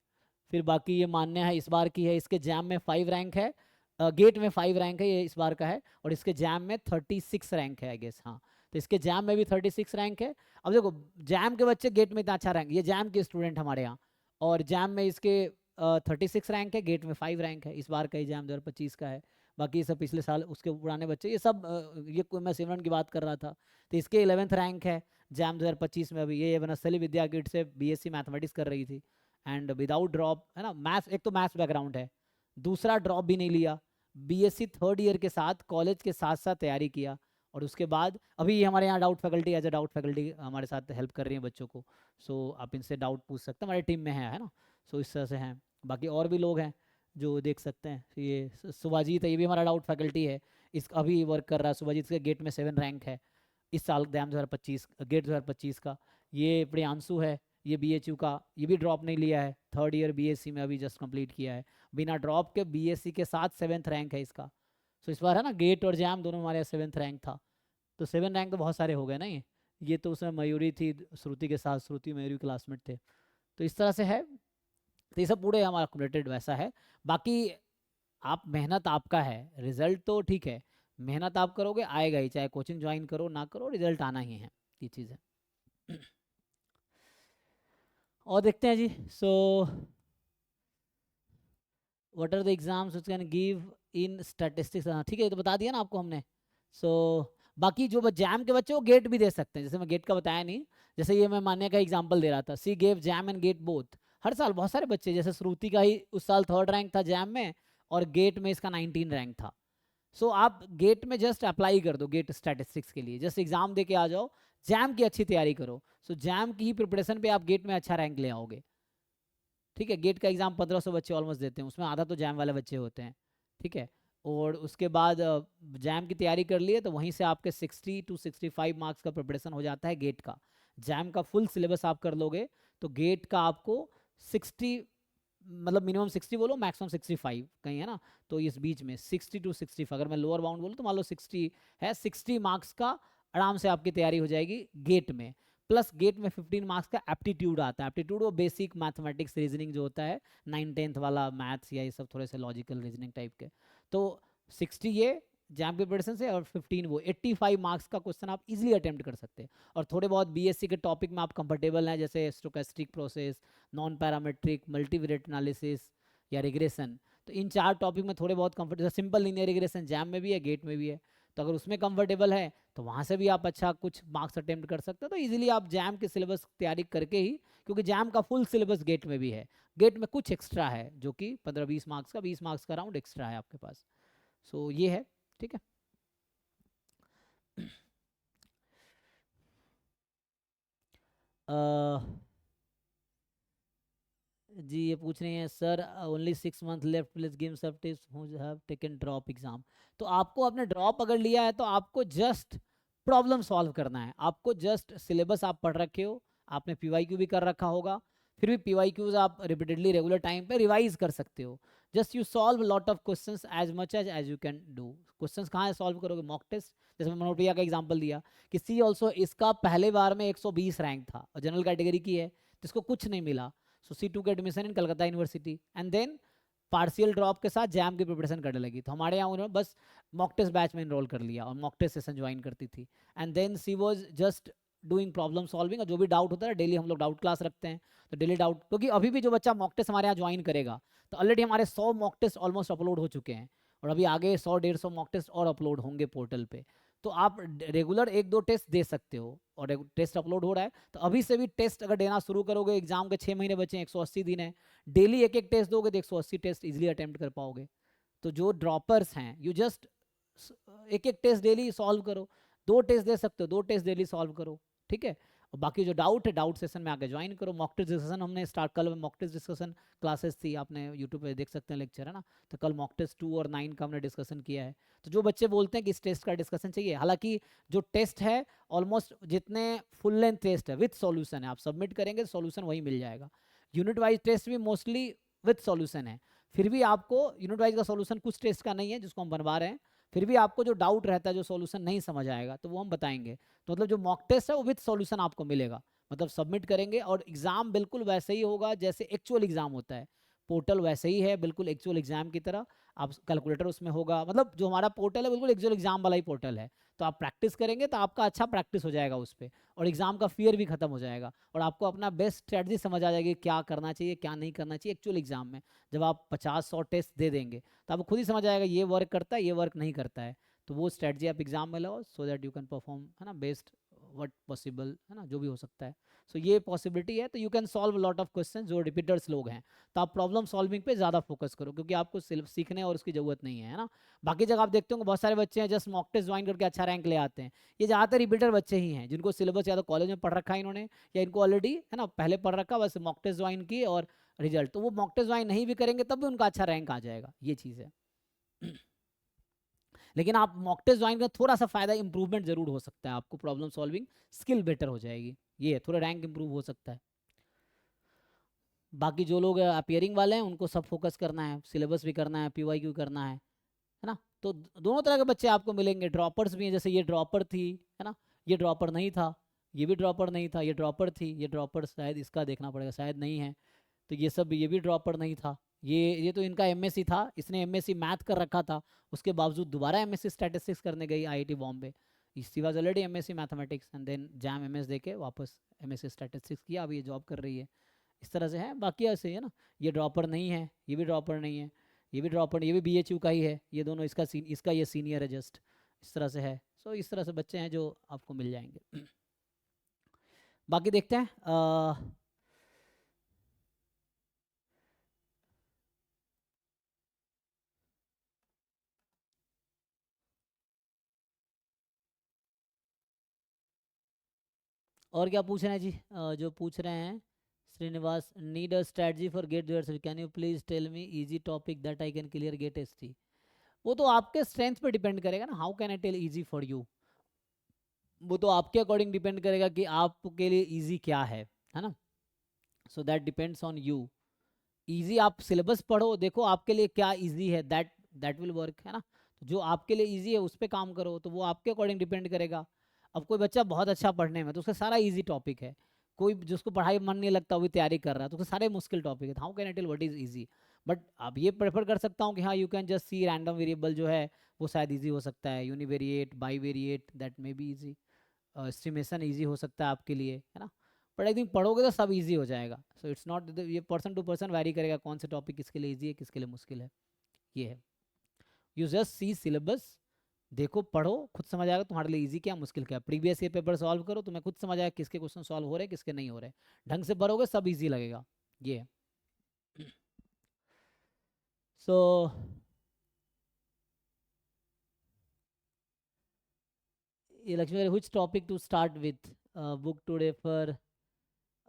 फिर बाकी ये मान्य है इस बार की है, इसके जैम में 5 रैंक है, गेट में 5 रैंक है, ये इस बार का है, और इसके जैम में 36 रैंक है आई गेस, हाँ। तो इसके जैम में भी 36 रैंक है। अब देखो, जैम के बच्चे गेट में इतना अच्छा रैंक, ये जैम के स्टूडेंट हमारे यहाँ, और जैम में इसके 36 रैंक है, गेट में 5 रैंक है। इस बार का ही जैम 2025 का है। बाकी सब पिछले साल उसके पुराने बच्चे, ये सब ये मैं सिमरन की बात कर रहा था, तो इसके 11th रैंक है जैम 2025 में। अभी ये वनस्थली विद्यापीठ से बीएससी मैथमेटिक्स कर रही थी, एंड विदाउट ड्रॉप, है ना, मैथ्स, एक तो मैथ्स बैकग्राउंड है, दूसरा ड्रॉप भी नहीं लिया, बीएससी 3rd ईयर के साथ कॉलेज के साथ साथ तैयारी किया, और उसके बाद अभी ये हमारे यहाँ doubt faculty, as a doubt faculty हमारे साथ हेल्प कर रही है बच्चों को। सो आप इनसे डाउट पूछ सकते हैं, हमारे टीम में है ना। सो इस तरह से हैं, बाकी और भी लोग हैं जो देख सकते हैं। ये सुभाजीत है, ये भी हमारा डाउट फैकल्टी है, इस अभी वर्क कर रहा है सुभाजीत के, गेट में 7 रैंक है इस साल दैम 2025 गेट 2025 का। ये प्रियांशु है, ये बीएचयू का, ये भी ड्रॉप नहीं लिया है, 3rd ईयर बीएससी में अभी जस्ट कंप्लीट किया है, बिना ड्रॉप के बीएससी के साथ 7th रैंक है इसका। सो इस बार है ना, गेट और जैम दोनों हमारे 7th रैंक था। तो 7 रैंक तो बहुत सारे हो गए ना ये तो उसमें मयूरी थी, श्रुति के साथ, श्रुति मयूरी क्लासमेट थे। तो इस तरह से है, तो ये सब पूरे हमारा कम्युलेटेड वैसा है। बाकी आप, मेहनत आपका है, रिजल्ट तो ठीक है, मेहनत आप करोगे आएगा ही, चाहे कोचिंग ज्वाइन करो ना करो, रिजल्ट आना ही है, ये चीज़ है। और देखते हैं जी। So what are the exams which can give in statistics, ठीक है, ये तो बता दिया ना आपको हमने। सो बाकी जो जैम के बच्चे वो गेट भी दे सकते हैं, जैसे मैं गेट का बताया नहीं, जैसे ये मैं मान्य का एग्जांपल दे रहा था, she gave JAM and GATE both. हर साल बहुत सारे बच्चे, जैसे श्रुति का ही उस साल 3rd रैंक था जैम में, और गेट में इसका 19 रैंक था। सो आप गेट में जस्ट अप्लाई कर दो, गेट स्टैटिस्टिक्स के लिए जस्ट एग्जाम दे के आ जाओ, जैम की अच्छी तैयारी करो। सो जैम की ही प्रिपरेशन पे आप गेट में अच्छा रैंक ले आओगे। ठीक है, गेट का एग्जाम 1500 बच्चे ऑलमोस्ट देते हैं, उसमें आधा तो जैम वाले बच्चे होते हैं। ठीक है, और उसके बाद जैम की तैयारी कर लिए, तो वहीं से आपके 60 to 65 मार्क्स का प्रिपरेशन हो जाता है गेट का। जैम का फुल सिलेबस आप कर लोगे, तो गेट का आपको 60, मतलब मिनिमम 60 बोलो, मैक्सिमम 65 कहीं, है ना। तो इस बीच में 60 to 65, अगर मैं लोअर बाउंड बोलूँ तो मान लो 60 है, 60 मार्क्स का आराम से आपकी तैयारी हो जाएगी गेट में। प्लस गेट में 15 मार्क्स का एप्टीट्यूड आता है। एप्टीट्यूड वो बेसिक मैथमेटिक्स रीजनिंग जो होता है, 9th 10th वाला मैथ्स या ये सब थोड़े से लॉजिकल रीजनिंग टाइप के। तो 60 ये जैम प्रिपरेशन से, और 15 वो 85 मार्क्स का क्वेश्चन आप इजीली अटेम्प्ट कर सकते हैं। और थोड़े बहुत बीएससी के टॉपिक में आप कंफर्टेबल हैं, जैसे stochastic process, non parametric, multivariate analysis या रिग्रेशन, तो इन 4 टॉपिक में थोड़े बहुत comfortable, simple linear regression jam में भी है, गेट में भी है, तो अगर उसमें कंफर्टेबल है तो वहाँ से भी आप अच्छा कुछ मार्क्स अटेम्प्ट कर सकते हो। तो इजीली आप जैम के सिलेबस तैयारी करके ही, क्योंकि जैम का फुल सिलेबस गेट में भी है, गेट में कुछ एक्स्ट्रा है जो कि 15-20 मार्क्स का, 20 मार्क्स का राउंड एक्स्ट्रा है आपके पास। सो ये है, ठीक है। जी ये पूछ रहे हैं sir only 6 month left, please give some tips who have taken drop exam. तो आपको आपने ड्रॉप अगर लिया है तो आपको जस्ट प्रॉब्लम सॉल्व करना है। आपको जस्ट सिलेबस आप पढ़ रखे हो, आपने पीवाईक्यू भी कर रखा होगा, फिर भी पीवाईक्यूज आप रिपीटेडली रेगुलर टाइम पे रिवाइज कर सकते हो। Just you solve lot of questions as much as you can do. Questions कहाँ सॉल्व करोगे? Mock test. जैसे मैं मनोज भैया का एग्जांपल दिया कि सी ऑल्सो इसका पहले बार में 120 रैंक था और जनरल कैटेगरी की है तो इसको कुछ नहीं मिला। सो C2 के admission in Calcutta university and then partial drop के साथ जैम की प्रिपरेशन करने लगी। तो हमारे यहाँ उन्होंने बस मॉक टेस्ट बैच में इनरोल कर लिया और मॉक टेस्ट सेशन ज्वाइन करती थी and then she was just doing problem solving. और जो भी डाउट होता है डेली हम लोग डाउट क्लास रखते हैं तो डेली डाउट, क्योंकि अभी भी जो बच्चा मॉक टेस्ट हमारे यहाँ ज्वाइन करेगा तो ऑलरेडी हमारे 100 मॉक टेस्ट ऑलमोस्ट अपलोड हो चुके हैं और अभी आगे 100-150 मॉक टेस्ट और अपलोड होंगे पोर्टल पे। तो आप रेगुलर 1-2 टेस्ट दे सकते हो और टेस्ट अपलोड हो रहा है तो अभी से भी टेस्ट अगर देना शुरू करोगे, एग्जाम के 6 महीने बचे हैं, 180 दिन है, डेली एक एक टेस्ट दोगे तो 180 टेस्ट इजीली अटेम्प्ट कर पाओगे। तो जो ड्रॉपर्स हैं यू जस्ट एक एक टेस्ट डेली सॉल्व करो, 2 टेस्ट दे सकते हो, 2 टेस्ट डेली सॉल्व करो, ठीक है। और बाकी जो डाउट है डाउट सेशन में आके ज्वाइन करो। मॉक टेस्ट डिस्कशन हमने स्टार्ट, कल मॉक टेस्ट डिस्कशन क्लासेस थी, आपने यूट्यूब पे देख सकते हैं लेक्चर है ना। तो कल मॉक टेस्ट 2 और 9 का हमने डिस्कशन किया है। तो जो बच्चे बोलते हैं कि इस टेस्ट का डिस्कशन चाहिए, हालांकि जो टेस्ट है ऑलमोस्ट जितने फुल लेंथ टेस्ट है विथ सॉल्यूशन है, आप सबमिट करेंगे तो सॉल्यूशन वही मिल जाएगा। यूनिट वाइज टेस्ट भी मोस्टली विथ सॉल्यूशन है, फिर भी आपको यूनिट वाइज का सॉल्यूशन कुछ टेस्ट का नहीं है जिसको हम बनवा रहे हैं, फिर भी आपको जो डाउट रहता है, जो सॉल्यूशन नहीं समझ आएगा तो वो हम बताएंगे। तो मतलब जो मॉक टेस्ट है वो विथ सॉल्यूशन आपको मिलेगा, मतलब सबमिट करेंगे और एग्जाम बिल्कुल वैसे ही होगा जैसे एक्चुअल एग्जाम होता है। पोर्टल वैसे ही है बिल्कुल एक्चुअल एग्जाम की तरह, आप कैलकुलेटर उसमें होगा, मतलब जो हमारा पोर्टल है बिल्कुल एक्चुअल एग्जाम वाला ही पोर्टल है। तो आप प्रैक्टिस करेंगे तो आपका अच्छा प्रैक्टिस हो जाएगा उस पर और एग्जाम का फियर भी खत्म हो जाएगा और आपको अपना बेस्ट स्ट्रेटजी समझ आ जाएगी क्या करना चाहिए क्या नहीं करना चाहिए एक्चुअल एग्जाम में। जब आप 50-100 टेस्ट दे देंगे तो आपको खुद ही समझ आएगा ये वर्क करता है ये वर्क नहीं करता है। तो वो स्ट्रेटजी आप एग्जाम में लो so that you can perform, है ना, बेस्ट व्हाट पॉसिबल, है ना, जो भी हो सकता है। सो ये पॉसिबिलिटी है। तो you can solve lot of question जो रिपीटर्स लोग हैं, तो आप प्रॉब्लम सॉल्विंग पे ज़्यादा फोकस करो क्योंकि आपको सिर्फ सीखने और उसकी ज़रूरत नहीं है ना। बाकी जगह आप देखते हो बहुत सारे बच्चे हैं जस्ट मॉक टेस्ट ज्वाइन करके अच्छा रैंक ले आते हैं, ये ज़्यादातर रिपीटर बच्चे ही हैं जिनको सिलेबस या तो कॉलेज में पढ़ रखा है इन्होंने या इनको ऑलरेडी, है ना, पहले पढ़ रखा, बस मॉक टेस्ट ज्वाइन किए और रिजल्ट, तो वो मॉक टेस्ट ज्वाइन नहीं भी करेंगे तब भी उनका अच्छा रैंक आ जाएगा, ये चीज़ है। लेकिन आप मॉक टेस्ट ज्वाइन कर थोड़ा सा फायदा इंप्रूवमेंट जरूर हो सकता है, आपको प्रॉब्लम सॉल्विंग स्किल बेटर हो जाएगी, ये थोड़ा रैंक इंप्रूव हो सकता है। बाकी जो लोग अपियरिंग वाले हैं उनको सब फोकस करना है, सिलेबस भी करना है, पीवाईक्यू करना है ना। तो दोनों तरह के बच्चे आपको मिलेंगे, ड्रॉपर्स भी हैं, जैसे ये ड्रॉपर थी, है ना, ये ड्रॉपर नहीं था, ये भी ड्रॉपर नहीं था, ये ड्रॉपर थी, ये ड्रॉपर शायद इसका देखना पड़ेगा शायद नहीं है, तो ये सब, ये भी ड्रॉपर नहीं था, ये तो इनका एमएससी था, इसने एमएससी मैथ कर रखा था, उसके बावजूद दोबारा एमएससी स्टैटिस्टिक्स करने गई IIT Bombay. She was already MSc mathematics and then JAM MS देके वापस एमएससी स्टैटिस्टिक्स किया, अब ये जॉब कर रही है। इस तरह से है, बाकी ऐसे ही है ना। ये ड्रॉपर नहीं है, ये भी ड्रॉपर नहीं है, ये भी ड्रॉपर, ये भी बीएचयू का ही है, ये दोनों इसका ये सीनियर है जस्ट, इस तरह से है। सो इस तरह से बच्चे हैं जो आपको मिल जाएंगे। बाकी देखते हैं और क्या पूछ रहे हैं जी। जो पूछ रहे हैं Srinivas, need a strategy for GATE your, can you please tell me easy topic that I can clear GATE ST. वो तो आपके स्ट्रेंथ पे डिपेंड करेगा ना, how can I tell easy for you, वो तो आपके अकॉर्डिंग डिपेंड करेगा कि आपके लिए इजी क्या है ना। So that depends on you. Easy आप सिलेबस पढ़ो, देखो आपके लिए क्या इजी है, दैट दैट विल वर्क, है ना। तो जो आपके लिए इजी है उस पर काम करो, तो वो आपके अकॉर्डिंग डिपेंड करेगा। अब कोई बच्चा बहुत अच्छा पढ़ने में तो उसका सारा इजी टॉपिक है, कोई जिसको पढ़ाई मन नहीं लगता वो भी तैयारी कर रहा है तो उसके सारे मुश्किल टॉपिक है, how can I tell what is easy. But अब ये प्रेफर कर सकता हूँ कि हाँ you can just see random variable जो है वो शायद इजी हो सकता है, univariate bivariate that may be easy, estimation easy हो सकता है आपके लिए, है ना। बट आई थिंक पढ़ोगे तो सब इजी हो जाएगा। सो इट्स नॉट, ये पर्सन टू पर्सन वैरी करेगा कौन से टॉपिक किसके लिए इजी है किसके लिए मुश्किल है, ये है। यू जस्ट सी सिलेबस, देखो पढ़ो, खुद समझ आएगा तुम्हारे लिए इजी क्या मुश्किल क्या, प्रीवियस ईयर पेपर सॉल्व करो, तुम्हें खुद समझ आएगा किसके क्वेश्चन सॉल्व हो रहे हैं किसके नहीं हो रहे, ढंग से भरोगे सब इजी लगेगा, ये है। सो ये Lakshmi, which topic to start with, book to refer,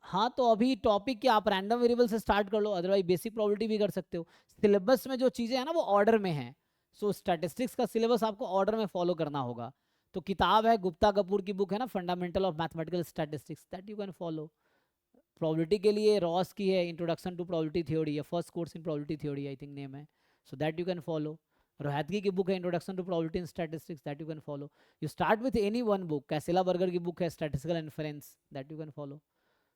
हाँ तो अभी टॉपिक क्या, आप रैंडम वेरिएबल से स्टार्ट कर लो, अदरवाइज बेसिक प्रोबेबिलिटी भी कर सकते हो। सिलेबस में जो चीज़ें हैं ना वो ऑर्डर में हैं। सो स्टैटिस्टिक्स का सिलेबस आपको ऑर्डर में फॉलो करना होगा। तो किताब है, गुप्ता कपूर की बुक है ना, fundamental of mathematical statistics, that you can follow. Probability के लिए रॉस की है इंट्रोडक्शन टू प्रोबेबिलिटी थ्योरी, या first course in probability theory I think name है, so that you can follow. Rohatgi की बुक है introduction to probability in statistics, that you can follow. You start with any one book, Casella Berger की book है statistical inference, that you can follow.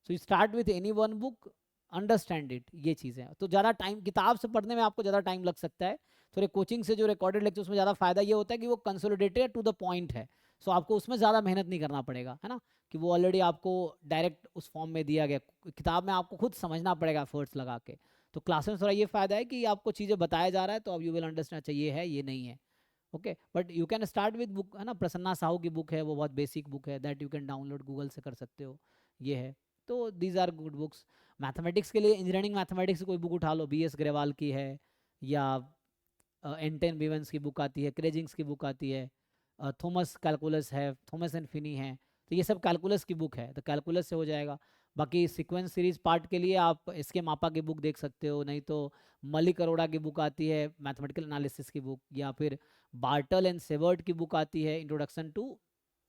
So you start with any one book, understand it, ये चीज़ें। तो ज़्यादा time किताब से पढ़ने में आपको ज़्यादा टाइम लग सकता है, थोड़े कोचिंग से जो रिकॉर्डेड लेक्चर्स में ज़्यादा फायदा ये होता है कि वो कंसोलिडेटेड टू द पॉइंट है। सो आपको उसमें ज़्यादा मेहनत नहीं करना पड़ेगा, है ना, कि वो ऑलरेडी आपको डायरेक्ट उस फॉर्म में दिया गया। किताब में आपको खुद समझना पड़ेगा एफर्ट्स लगा के। तो क्लास में थोड़ा ये फ़ायदा है कि आपको चीज़ें बताया जा रहा है, तो अब यू विल अंडरस्टैंड, चाहिए है ये नहीं है, okay. But you can start with book, है ना, प्रसन्ना साहू की बुक है, वो बहुत बेसिक बुक है, that you can download, Google से कर सकते हो, ये है। तो these are good books. Mathematics के लिए इंजीनियरिंग मैथमेटिक्स की कोई बुक उठा लो, बी एस ग्रेवाल की है, या एंटन बिवेंस की बुक आती है, क्रेजिंग्स की बुक आती है, थॉमस कैलकुलस है, थॉमस एंड फिनी है, तो ये सब कैलकुलस की बुक है, तो कैलकुलस से हो जाएगा। बाकी सीक्वेंस सीरीज पार्ट के लिए आप इसके मापा की बुक देख सकते हो, नहीं तो मलिक अरोड़ा की बुक आती है मैथमेटिकल एनालिसिस की बुक, या फिर बार्टल एंड सेवर्ट की बुक आती है इंट्रोडक्शन टू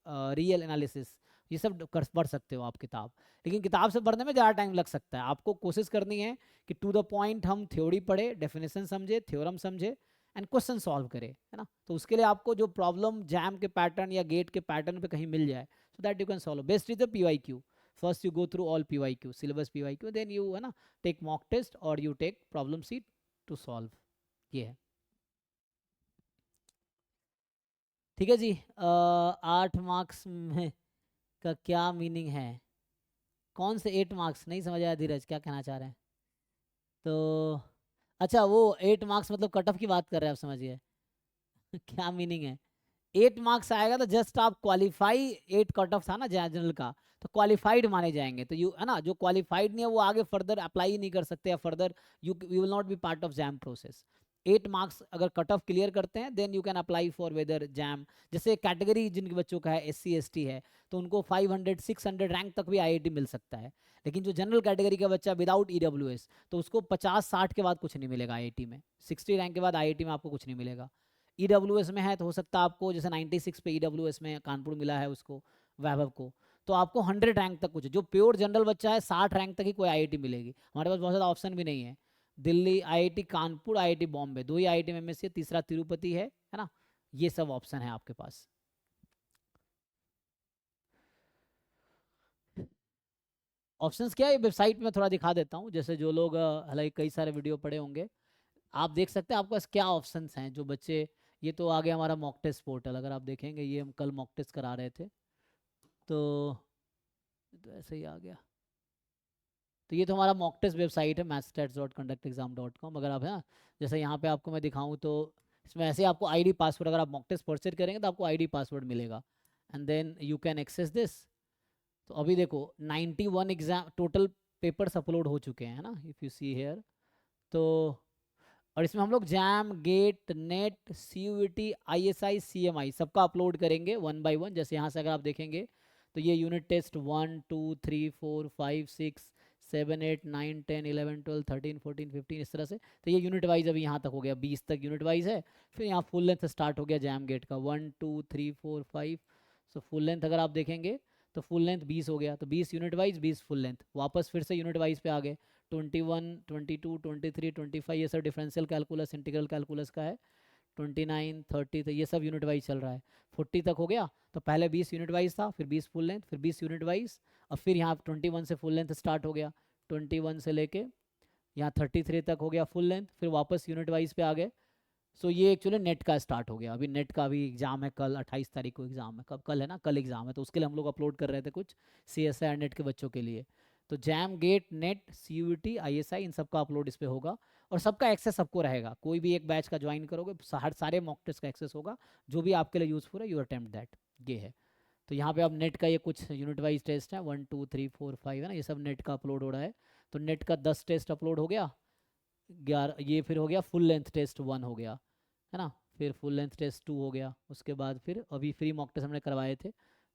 रियल एनालिसिस, ये सब पढ़ सकते हो आप किताब। लेकिन किताब से पढ़ने में ज़्यादा टाइम लग सकता है, आपको कोशिश करनी है कि टू द पॉइंट हम थ्योरी पढ़े, डेफिनेशन समझे, थ्योरम समझे, एंड क्वेश्चन सॉल्व करे, है ना। तो उसके लिए आपको जो प्रॉब्लम जैम के पैटर्न या गेट के पैटर्न पे कहीं मिल जाए, so that you can solve. Best is the PYQ, first you go through all PYQ, syllabus PYQ, then you, है ना, टेक मॉक टेस्ट और you take problem sheet to solve, ये है। ठीक है जी। 8 मार्क्स में का क्या मीनिंग है, कौन से 8 मार्क्स, नहीं समझ आया धीरज, क्या कहना चाह रहे हैं? तो अच्छा, वो 8 मार्क्स मतलब कट ऑफ की बात कर रहे हैं आप, समझिए। क्या मीनिंग है? 8 मार्क्स आएगा तो जस्ट आप क्वालिफाई, 8 कट ऑफ था ना जनरल का, तो क्वालिफाइड माने जाएंगे। तो यू, है ना, जो क्वालिफाइड नहीं है वो आगे फर्दर अप्लाई नहीं कर सकते, या further you will not be part of JAM process. 8 marks अगर कट ऑफ क्लियर करते हैं, then you can apply for whether JAM. जैसे कैटेगरी जिनके बच्चों का है SC ST है, तो उनको 500 600 रैंक तक भी IIT मिल सकता है। लेकिन जो जनरल कैटेगरी का बच्चा विदाउट EWS, तो उसको 50 60 के बाद कुछ नहीं मिलेगा IIT में, 60 रैंक के बाद IIT में आपको कुछ नहीं मिलेगा। EWS में है तो हो सकता है आपको, जैसे 96 पे EWS में कानपुर मिला है उसको, वैभव को, तो आपको 100 रैंक तक कुछ, जो प्योर जनरल बच्चा है 60 रैंक तक ही कोई IIT मिलेगी। हमारे पास बहुत ज़्यादा ऑप्शन भी नहीं है। दिल्ली IIT कानपुर, IIT बॉम्बे, 2 ही IIT में से, तीसरा तिरुपति है ना, ये सब ऑप्शन है आपके पास। ऑप्शंस क्या है, वेबसाइट में थोड़ा दिखा देता हूँ, जैसे जो लोग हालांकि कई सारे वीडियो पढ़े होंगे, आप देख सकते हैं आपके पास क्या ऑप्शंस हैं जो बच्चे। ये तो आगे हमारा मॉक टेस्ट पोर्टल, अगर आप देखेंगे, ये हम कल मॉक टेस्ट करा रहे थे, तो ऐसे ही आ गया। तो ये तो हमारा मॉक टेस्ट वेबसाइट है, mathstats.conductexam.com। अगर आप, है ना, जैसे यहाँ पे आपको मैं दिखाऊँ तो इसमें ऐसे आपको ID पासवर्ड, अगर आप मॉक टेस्ट परचेज करेंगे तो आपको ID पासवर्ड मिलेगा, and then you can access this. तो अभी देखो 91 एग्जाम टोटल पेपर्स अपलोड हो चुके हैं, है ना, इफ़ यू सी हेयर। तो और इसमें हम लोग JAM, GATE, NET, CUET, ISI, CMI सबका अपलोड करेंगे 1 बाय 1। जैसे यहाँ से अगर आप देखेंगे तो ये यूनिट टेस्ट 1 2 3 4 5 6 7 8 9 10 11 12 13 14 15 इस तरह से। तो ये यूनिट वाइज अभी यहाँ तक हो गया, 20 तक यूनिट वाइज है। फिर यहाँ फुल लेंथ स्टार्ट हो गया जैम गेट का 1 2 3 4 5। सो फुल लेंथ अगर आप देखेंगे तो फुल लेंथ 20 हो गया, तो 20 यूनिट वाइज, 20 फुल लेंथ। वापस फिर से यूनिट वाइज पे आ गए, 21 22 23 25, ये सब डिफरेंशियल कैलकुलस, इंटीग्रल कैलकुलस का है। 29 30, तो ये सब यूनिट वाइज चल रहा है। 40 तक हो गया, तो पहले 20 यूनिट वाइज था, फिर 20 फुल लेंथ, फिर 20 यूनिट वाइज, और फिर यहाँ 21 से फुल लेंथ स्टार्ट हो गया, 21 से लेके यहाँ 33 तक हो गया फुल लेंथ, फिर वापस यूनिट वाइज पे आ गए। सो ये एक्चुअली नेट का स्टार्ट हो गया। अभी नेट का भी एग्जाम है कल, 28 तारीख को एग्जाम है। कब? कल है ना, कल एग्जाम है, तो उसके लिए हम लोग अपलोड कर रहे थे कुछ CSI नेट के बच्चों के लिए। तो JAM, GATE, NET, CUET, ISI, इन सब का अपलोड इस पर होगा, और सबका एक्सेस सबको रहेगा। कोई भी एक बैच का ज्वाइन करोगे, हर सारे मॉक टेस्ट का एक्सेस होगा, जो भी आपके लिए यूजफुल है, यू अटेम्प्ट दैट, ये है। तो यहाँ पे अब नेट का ये कुछ यूनिट वाइज टेस्ट है, 1 2 3 4 5, है ना, ये सब नेट का अपलोड हो रहा है। तो नेट का 10 टेस्ट अपलोड हो गया, 11 ये फिर हो गया फुल लेंथ टेस्ट 1 हो गया, है ना, फिर फुल लेंथ टेस्ट 2 हो गया। उसके बाद फिर अभी फ्री मॉक टेस्ट हमने करवाए थे,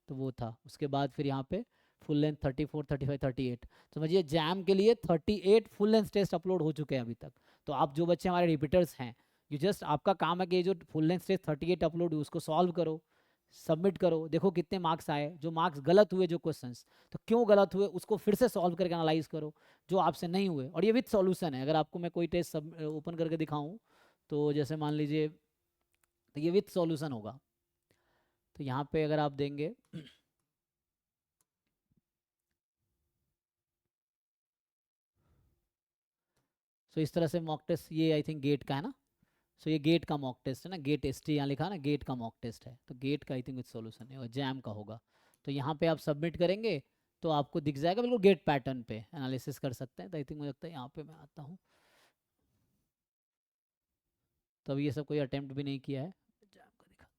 तो वो था। उसके बाद फिर यहाँ पे फुल लेंथ 34, 35, 38। समझिए जैम के लिए 38 फुल लेंथ टेस्ट अपलोड हो चुके हैं अभी तक। तो आप जो बच्चे हमारे रिपीटर्स हैं, यू जस्ट आपका काम है कि जो फुल लेंथ टेस्ट 38 अपलोड हुए उसको सॉल्व करो, सबमिट करो, देखो कितने मार्क्स आए। जो मार्क्स गलत हुए, जो क्वेश्चंस तो क्यों गलत हुए उसको फिर से सॉल्व करके एनालाइज करो, जो आपसे नहीं हुए। और ये विथ सॉल्यूशन है। अगर आपको मैं कोई टेस्ट सब ओपन करके दिखाऊं, तो जैसे मान लीजिए, तो ये विथ सॉल्यूशन होगा। तो यहाँ पे अगर आप देंगे सो इस तरह से मॉक टेस्ट, ये आई थिंक गेट का है ना। सो ये गेट का मॉक टेस्ट है ना, गेट एस टी यहाँ लिखा है ना, गेट का मॉक टेस्ट है। तो गेट का आई थिंक विथ सॉल्यूशन है और जैम का होगा। तो यहाँ पे आप सबमिट करेंगे तो आपको दिख जाएगा बिल्कुल गेट पैटर्न पे, एनालिसिस कर सकते हैं। तो आई थिंक मुझे लगता है यहाँ पे मैं आता हूँ, तो अभी ये सब कोई अटेम्प्ट भी नहीं किया है। जैम का दिखाता है।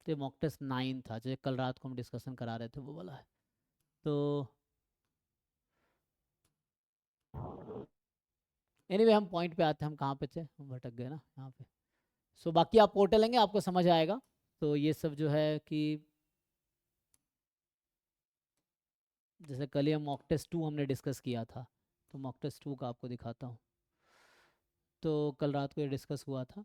तो मॉक टेस्ट 9 था, जो कल रात को हम डिस्कशन करा रहे थे, वो वाला है। तो एनीवे हम पॉइंट पे आते हैं, हम कहाँ पे थे, हम भटक गए ना यहाँ पे। सो बाकी आप पोर्टल लेंगे आपको समझ आएगा। तो ये सब जो है कि जैसे कल ही हम मॉक टेस्ट 2 हमने डिस्कस किया था, तो मॉक टेस्ट 2 का आपको दिखाता हूँ। तो कल रात को ये डिस्कस हुआ था।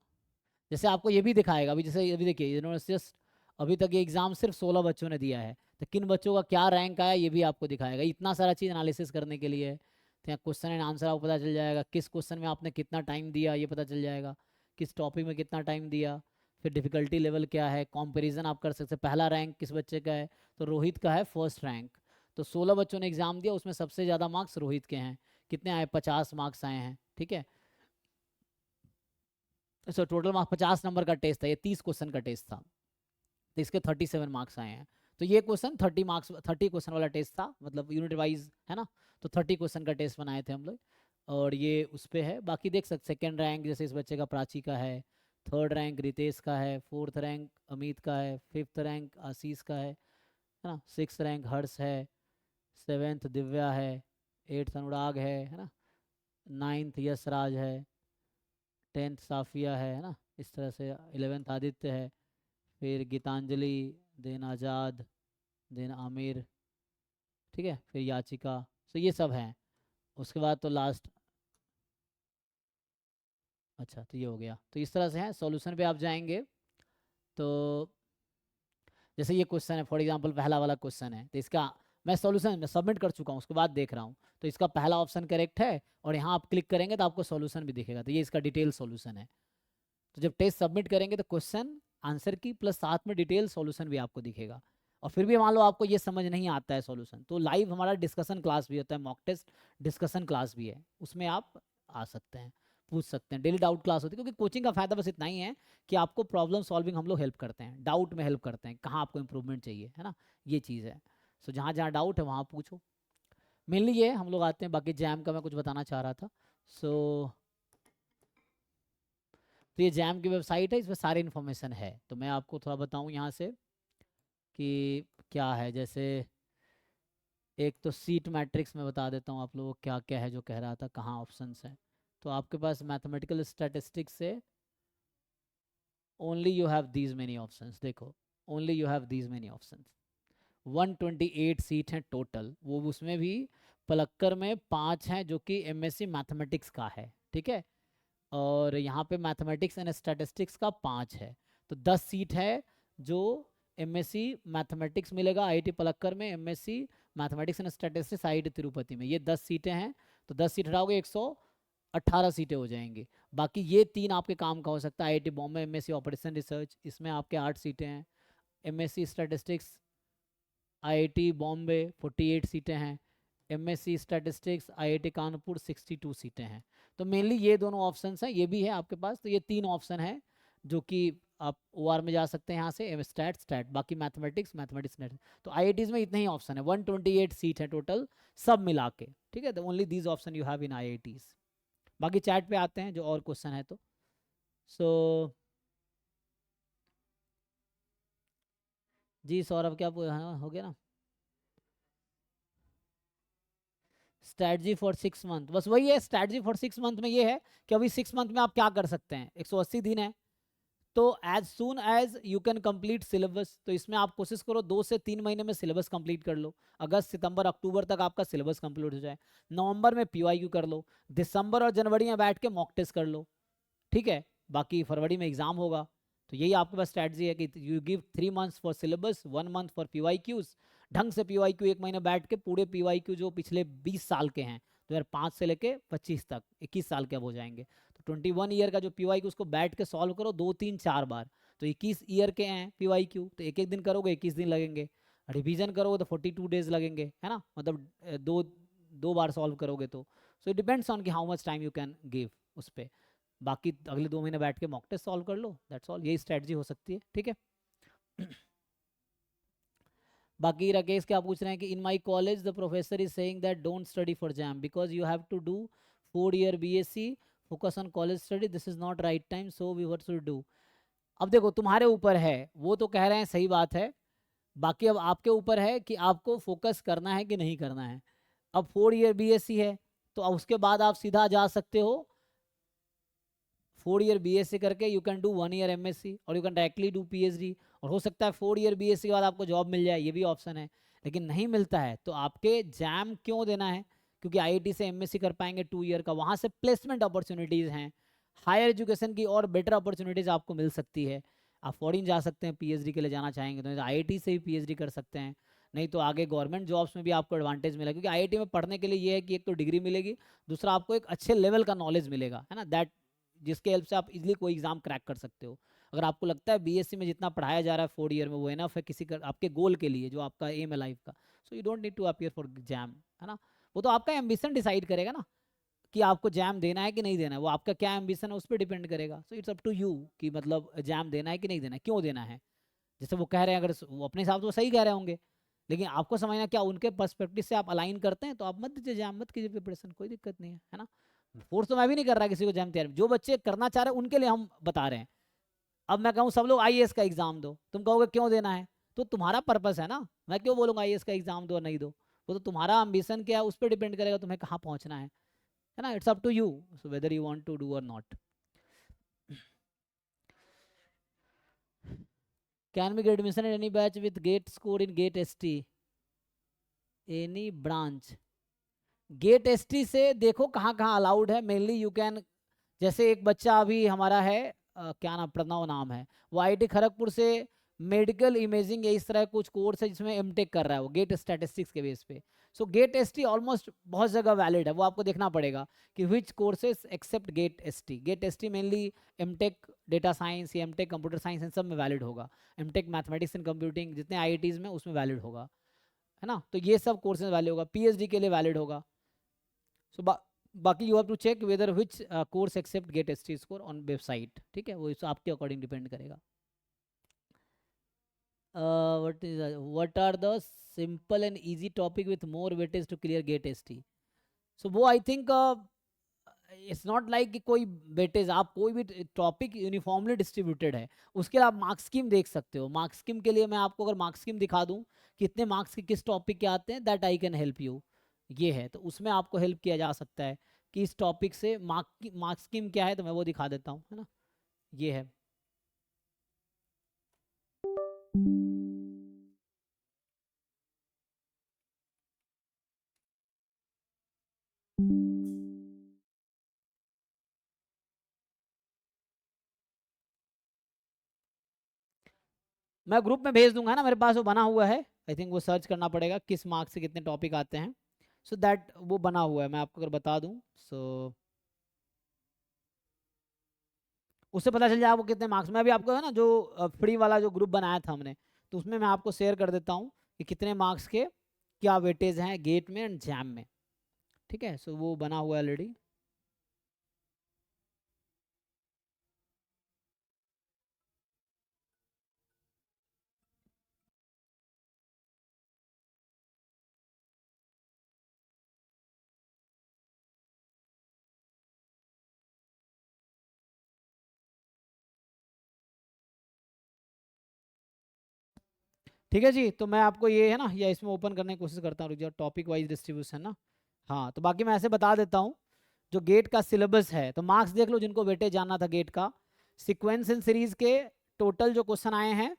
जैसे आपको ये भी दिखाएगा, अभी जैसे अभी देखिए यूनिवर्सिटी जस्ट अभी तक ये एग्ज़ाम सिर्फ 16 बच्चों ने दिया है, तो किन बच्चों का क्या रैंक आया ये भी आपको दिखाएगा। इतना सारा चीज़ एनालिसिस करने के लिए, तो यहाँ क्वेश्चन एंड आंसर आपको पता चल जाएगा, किस क्वेश्चन में आपने कितना टाइम दिया ये पता चल जाएगा, किस टॉपिक में कितना टाइम दिया, फिर डिफ़िकल्टी लेवल क्या है, कंपैरिजन आप कर सकते हैं, पहला रैंक किस बच्चे का है। तो रोहित का है फर्स्ट रैंक। तो 16 बच्चों ने एग्ज़ाम दिया, उसमें सबसे ज़्यादा मार्क्स रोहित के हैं। कितने आए, 50 मार्क्स आए हैं, ठीक है। सो टोटल मार्क्स 50 नंबर का टेस्ट था, ये 30 क्वेश्चन का टेस्ट था, तो इसके 37 मार्क्स आए हैं। तो ये क्वेश्चन 30 मार्क्स 30 क्वेश्चन वाला टेस्ट था, मतलब यूनिट वाइज है ना। तो 30 क्वेश्चन का टेस्ट बनाए थे हम लोग, और ये उस पर है। बाकी देख सकते सेकेंड रैंक जैसे इस बच्चे का प्राची का है, थर्ड रैंक रितेश का है, फोर्थ रैंक अमित का है, फिफ्थ रैंक आशीष का है ना, सिक्स रैंक हर्ष है, सेवेंथ दिव्या है, एट्थ अनुराग है ना, नाइन्थ यशराज है, 10th साफिया है ना, इस तरह से 11th आदित्य है, फिर गीतांजलि, देन आज़ाद, देन आमिर, ठीक है, फिर याचिका। तो ये सब हैं। उसके बाद तो लास्ट, अच्छा तो ये हो गया। तो इस तरह से है, सॉल्यूशन पे आप जाएंगे तो जैसे ये क्वेश्चन है फॉर एग्जांपल, पहला वाला क्वेश्चन है, तो इसका मैं सॉल्यूशन में सबमिट कर चुका हूँ, उसके बाद देख रहा हूँ। तो इसका पहला ऑप्शन करेक्ट है, और यहाँ आप क्लिक करेंगे तो आपको सॉल्यूशन भी दिखेगा। तो ये इसका डिटेल सॉल्यूशन है। तो जब टेस्ट सबमिट करेंगे तो क्वेश्चन आंसर की प्लस साथ में डिटेल सॉल्यूशन भी आपको दिखेगा। और फिर भी मान लो आपको ये समझ नहीं आता है सॉल्यूशन, तो लाइव हमारा डिस्कशन क्लास भी होता है, मॉक टेस्ट डिस्कशन क्लास भी है, उसमें आप आ सकते हैं, पूछ सकते हैं। डेली डाउट क्लास होती है, क्योंकि कोचिंग का फायदा बस इतना ही है कि आपको प्रॉब्लम सॉल्विंग हम लोग हेल्प करते हैं, डाउट में हेल्प करते हैं, कहाँ आपको इंप्रूवमेंट चाहिए, है ना, ये चीज़ है। सो जहाँ जहाँ डाउट है वहाँ पूछो, मेनली ये हम लोग आते हैं। बाकी जैम का मैं कुछ बताना चाह रहा था। सो तो ये जैम की वेबसाइट है, इसमें सारी इन्फॉर्मेशन है। तो मैं आपको थोड़ा बताऊँ यहाँ से कि क्या है। जैसे एक तो सीट मैट्रिक्स में बता देता हूँ आप लोगों को क्या क्या है, जो कह रहा था कहाँ ऑप्शंस हैं। तो आपके पास मैथमेटिकल स्टैटिस्टिक्स से only you have these many options, देखो only you have these many options. 128 seat हैं टोटल, वो उसमें भी पलक्कर में 5 हैं जो कि एमएससी मैथमेटिक्स का है, ठीक है। और यहाँ पे मैथमेटिक्स एंड स्टैटिस्टिक्स का 5 है, तो 10 सीट है जो एमएससी मैथमेटिक्स मिलेगा आईआईटी पलक्कर में, MSc mathematics and statistics IIT Tirupati में, ये 10 सीटें हैं। तो 10 सीट हटाओगे 118 सीटें हो जाएंगी। बाकी ये 3 आपके काम का हो सकता है, IIT Bombay MSc operation research, इसमें आपके 8 सीटें हैं। एमएससी स्टैटिस्टिक्स आईआईटी बॉम्बे 48 सीटें हैं। एमएससी स्टैटिस्टिक्स आईआईटी कानपुर 62 सीटें हैं। तो मेनली ये दोनों ऑप्शंस हैं, ये भी है आपके पास। तो ये 3 ऑप्शन है जो कि आप ओआर में जा सकते हैं यहाँ से, स्टैट स्टैट, बाकी मैथमेटिक्स मैथमेटिक्स नेट। तो आईआईटीज में इतने ही ऑप्शन है, 128 सीट है टोटल सब मिला के, ठीक है। तो only these option you have in IITs. बाकी चैट पे आते हैं जो और क्वेश्चन है तो। सो जी सौरभ क्या हाँ, हो गया ना। स्ट्रैटेजी फॉर 6 मंथ, बस वही है स्ट्रैटेजी फॉर 6 मंथ में ये है कि अभी 6 मंथ में आप क्या कर सकते हैं। 180 दिन है, तो as soon as you can complete syllabus, तो इसमें आप कोशिश करो 2 से 3 महीने में सिलेबस कंप्लीट कर लो। अगस्त सितंबर अक्टूबर तक आपका सिलेबस कंप्लीट हो जाए। नवंबर में पीवाईक्यू कर लो, दिसंबर और जनवरी में बैठ के मॉक टेस्ट कर लो, ठीक है। बाकी फरवरी में एग्जाम होगा। तो यही आपके पास स्ट्रैटेजी है कि you give 3 months for syllabus, 1 month for PYQs. ढंग से पीवाईक्यू 1 महीना बैठ के पूरे पीवाईक्यू जो पिछले 20 साल के हैं 2005 से लेके 25 तक, 21 साल के अब हो जाएंगे, तो 21 ईयर का जो पीवाईक्यू उसको बैठ के सॉल्व करो 2 3 4 बार। तो 21 ईयर के हैं पीवाईक्यू, तो एक एक दिन करोगे 21 दिन लगेंगे। रिवीजन करोगे तो 42 डेज लगेंगे, है ना, मतलब दो दो बार सॉल्व करोगे तो। सो इट डिपेंड्स ऑन कि how much time you can give उस पर। बाकी अगले 2 महीने बैठ के मॉक टेस्ट सॉल्व कर लो, दैट्स ऑल। यही स्ट्रेटजी हो सकती है, ठीक है। बाकी राकेश क्या पूछ रहे हैं कि in my college the professor is saying that don't study for JAM because you have to do 4 year BSc, focus on college study, this is not right time, so we what should do. अब देखो तुम्हारे ऊपर है, वो तो कह रहे हैं सही बात है, बाकी अब आपके ऊपर है कि आपको फोकस करना है कि नहीं करना है। अब 4 year बीएससी है, तो अब उसके बाद आप सीधा जा सकते हो 4 year बीएससी करके you can do 1 year MSc और you can directly do PhD, और हो सकता है 4 year बीएससी के बाद आपको जॉब मिल जाए, ये भी ऑप्शन है। लेकिन नहीं मिलता है तो आपके जैम क्यों देना है, क्योंकि आईआईटी से एमएससी कर पाएंगे 2 year का, वहाँ से प्लेसमेंट अपॉर्चुनिटीज़ हैं, हायर एजुकेशन की और बेटर अपॉर्चुनिटीज़ आपको मिल सकती है। आप फॉरेन जा सकते हैं पीएचडी के लिए जाना चाहेंगे तो आईआईटी से ही पीएचडी कर सकते हैं, नहीं तो आगे गवर्नमेंट जॉब्स में भी आपको एडवांटेज मिलेगा, क्योंकि आईआईटी में पढ़ने के लिए ये है कि एक तो डिग्री मिलेगी, दूसरा आपको एक अच्छे लेवल का नॉलेज मिलेगा, है ना, दैट जिसके हेल्प से आप इजीली कोई एग्जाम क्रैक कर सकते हो। अगर आपको लगता है बीएससी में जितना पढ़ाया जा रहा है 4 year में वो इनफ है किसी आपके गोल के लिए जो आपका एम है लाइफ का, so you don't need to appear for JAM, है ना। वो तो आपका एम्बिशन डिसाइड करेगा ना कि आपको जैम देना है कि नहीं देना है, वो आपका क्या एम्बिशन है उस पर डिपेंड करेगा। So it's up to you कि मतलब जैम देना है कि नहीं देना है, क्यों देना है। जैसे वो कह रहे हैं, अगर वो अपने हिसाब से वो सही कह रहे होंगे, लेकिन आपको समझना क्या उनके पर्सपेक्टिव से आप अलाइन करते हैं, तो आप मत दीजिए जैम, मत कीजिए प्रिपरेशन, कोई दिक्कत नहीं है ना। फोर्स तो मैं भी नहीं कर रहा किसी को जैम तैयारी, जो बच्चे करना चाह रहे हैं उनके लिए हम बता रहे हैं। अब मैं कहूँ सब लोग आईएएस का एग्जाम दो, तुम कहोगे क्यों देना है, तो तुम्हारा पर्पस है ना, मैं क्यों बोलूँगा आईएएस का एग्जाम दो और नहीं दो, वो तो तुम्हारा एम्बिशन क्या है उस पर डिपेंड करेगा तुम्हें कहाँ पहुँचना है ना। It's up to you, so whether you want to do और not. Can be GATE admission in any batch with GATE score in GATE ST any branch. GATE ST से देखो कहाँ कहाँ अलाउड है, मेनली यू कैन, जैसे एक बच्चा अभी हमारा है क्या नाम, प्रणव नाम है, वो आईआईटी खड़गपुर से मेडिकल इमेजिंग या इस तरह कुछ कोर्स है जिसमें एमटेक कर रहा है वो गेट स्टैटिस्टिक्स के बेस पे। सो गेट एसटी ऑलमोस्ट बहुत जगह वैलिड है, वो आपको देखना पड़ेगा कि which courses accept GATE ST. GATE ST mainly MTech data science या एमटेक कंप्यूटर साइंस इन सब में वैलिड होगा, एमटेक मैथमेटिक्स एंड कंप्यूटिंग जितने आईआईटीज में उसमें वैलिड होगा, है ना। तो ये सब कोर्सेज वैलिड होगा, पीएचडी के लिए वैलिड होगा। सो बाकी you have to check whether which course accept GATE ST score on website, ठीक है, वो इस आपके अकॉर्डिंग डिपेंड करेगा। What are the simple and easy topic with more weightage to clear GATE ST. So वो I think it's not like कि कोई weightage, आप कोई भी टॉपिक यूनिफॉर्मली डिस्ट्रीब्यूटेड है, उसके लिए आप मार्क्स स्कीम देख सकते हो। मार्क्स स्कीम के लिए मैं आपको अगर मार्क्स स्कीम दिखा दूं कितने मार्क्स के किस टॉपिक के आते हैं, that I can help you, ये है, तो उसमें आपको हेल्प किया जा सकता है कि इस टॉपिक से मार्क्स स्कीम क्या है, तो मैं वो दिखा देता हूँ, है ना, ये है। मैं ग्रुप में भेज दूंगा ना, मेरे पास वो बना हुआ है, आई थिंक वो सर्च करना पड़ेगा किस मार्क्स से कितने टॉपिक आते हैं, सो दैट वो बना हुआ है, मैं आपको अगर बता दूं सो उससे पता चल जाए आपको कितने मार्क्स। मैं अभी आपको है ना जो फ्री वाला जो ग्रुप बनाया था हमने, तो उसमें मैं आपको शेयर कर देता हूँ कि कितने मार्क्स के क्या वेटेज हैं गेट में एंड जैम में, ठीक है। सो वो बना हुआ है ऑलरेडी। ठीक है जी, तो मैं आपको ये है ना या इसमें ओपन करने की कोशिश करता हूँ, जो टॉपिक वाइज डिस्ट्रीब्यूशन ना, हाँ, तो बाकी मैं ऐसे बता देता हूँ। जो गेट का सिलेबस है, तो मार्क्स देख लो जिनको वेटेज जानना था गेट का। सीक्वेंस इन सीरीज के टोटल जो क्वेश्चन आए हैं,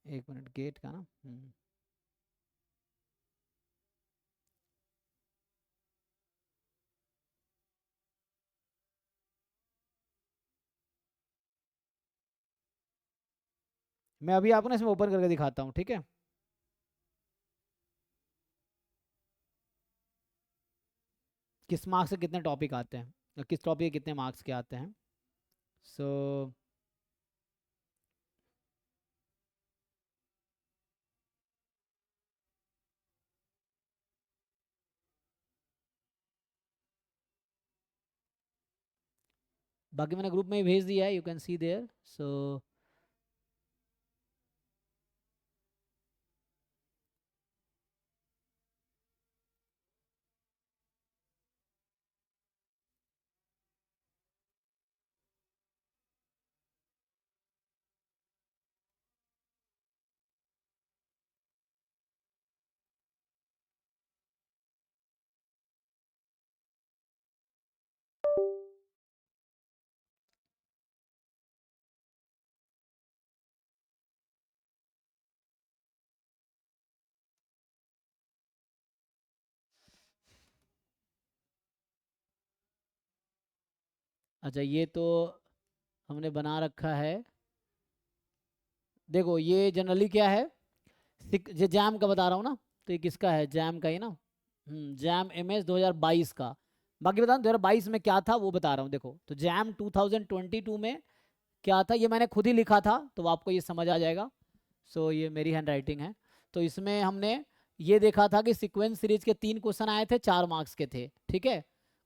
एक मिनट, गेट का ना, मैं अभी आपको ना इसमें ओपन करके दिखाता हूँ, ठीक है। किस मार्क्स से कितने टॉपिक आते हैं, और किस टॉपिक के कितने मार्क्स के आते हैं। सो बाकी मैंने ग्रुप में ही भेज दिया है, यू कैन सी देयर। सो अच्छा, ये तो हमने बना रखा है। देखो ये जनरली क्या है, ये जैम का बता रहा हूँ ना, तो ये किसका है, जैम का ही ना। जैम एमएस 2022 का। बाकी बता 2022 में क्या था वो बता रहा हूँ। देखो तो जैम 2022 में क्या था, ये मैंने खुद ही लिखा था, तो आपको ये समझ आ जाएगा। सो ये मेरी हैंड राइटिंग है। तो इसमें हमने ये देखा था कि सीक्वेंस सीरीज के 3 क्वेश्चन आए थे, 4 मार्क्स के थे, ठीक है,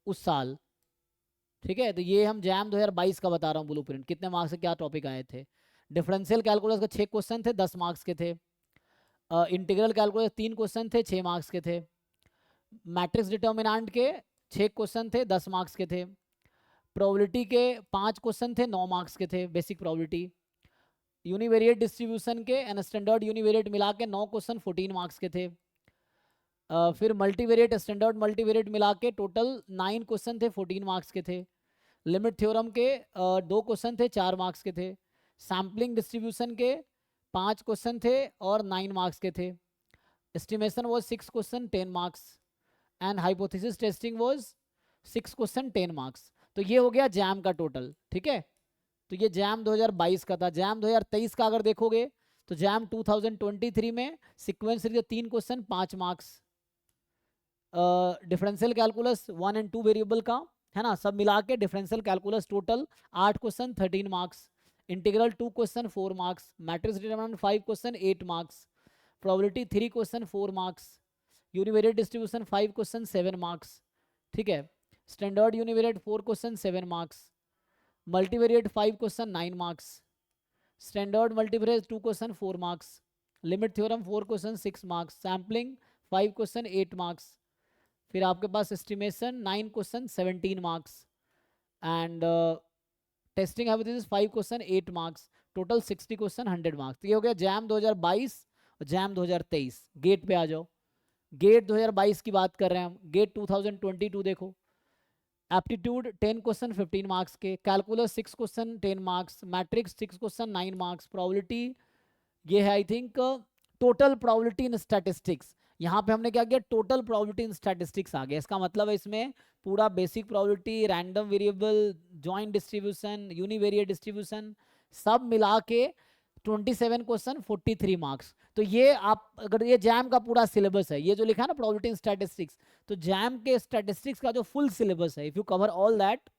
उस साल। ठीक है, तो ये हम जैम 2022 का बता रहा हूँ ब्लूप्रिंट, कितने मार्क्स से क्या टॉपिक आए थे। डिफरेंशियल कैलकुलस के 6 क्वेश्चन थे, 10 मार्क्स के थे। इंटीग्रल कैलकुलस 3 क्वेश्चन थे, 6 मार्क्स के थे। मैट्रिक्स डिटर्मिनेंट के 6 क्वेश्चन थे, 10 मार्क्स के थे। प्रोबेबिलिटी के 5 क्वेश्चन थे, 9 मार्क्स के थे, बेसिक प्रोबेबिलिटी। यूनिवेरिएट डिस्ट्रीब्यूशन के एंड स्टैंडर्ड यूनिवेरिएट मिला के 9 क्वेश्चन, 14 मार्क्स के थे। फिर मल्टीवेरिएट स्टैंडर्ड मल्टीवेरिएट मिला के टोटल 9 क्वेश्चन थे, 14 मार्क्स के थे। लिमिट थ्योरम के 2 क्वेश्चन थे, 4 मार्क्स के थे। सैम्पलिंग डिस्ट्रीब्यूशन के 5 क्वेश्चन थे और 9 मार्क्स के थे। Estimation was 6 question, 10 marks. And hypothesis testing was 6 question, 10 marks. तो ये हो गया जैम का टोटल, ठीक है। तो ये जैम 2022 का था। जैम 2023 का अगर देखोगे तो जैम 2023 में sequence series 3 question, 5 marks. Differential calculus 1 and 2 variable का है ना, सब मिला के differential calculus total 8 question, 13 marks. Integral 2 question, 4 marks. Matrix determinant 5 question, 8 marks. Probability 3 question, 4 marks. Univariate distribution 5 question, 7 marks, ठीक है। Standard univariate 4 question, 7 marks. Multivariate 5 question, 9 marks. Standard multivariate 2 question, 4 marks. Limit theorem 4 question, 6 marks. Sampling 5 question, 8 marks. फिर आपके पास estimation 9 question, 17 marks. And testing hypothesis 5 question, 8 marks. Total 60 question, 100 marks. तो ये हो गया jam 2022 और जैम 2023। गेट पे आ जाओ। गेट 2022 की बात कर रहे हैं हम। गेट 2022 देखो। एप्टीट्यूड 10 क्वेश्चन, 15 मार्क्स के। Calculus 6 question, 10 marks. Matrix 6 question, 9 marks. Probability ये है I think total probability in statistics. यहाँ पे हमने क्या किया, टोटल प्रोबेबिलिटी इन स्टैटिस्टिक्स आ गया। इसका मतलब है इसमें पूरा basic probability, random variable, joint distribution, univariate distribution, सब मिला के 27 क्वेश्चन, 43 मार्क्स। तो ये आप अगर ये जैम का पूरा सिलेबस है, ये जो लिखा है ना प्रोबेबिलिटी इन स्टैटिस्टिक्स, तो जैम के स्टैटिस्टिक्स का जो फुल सिलेबस है, if you cover all that,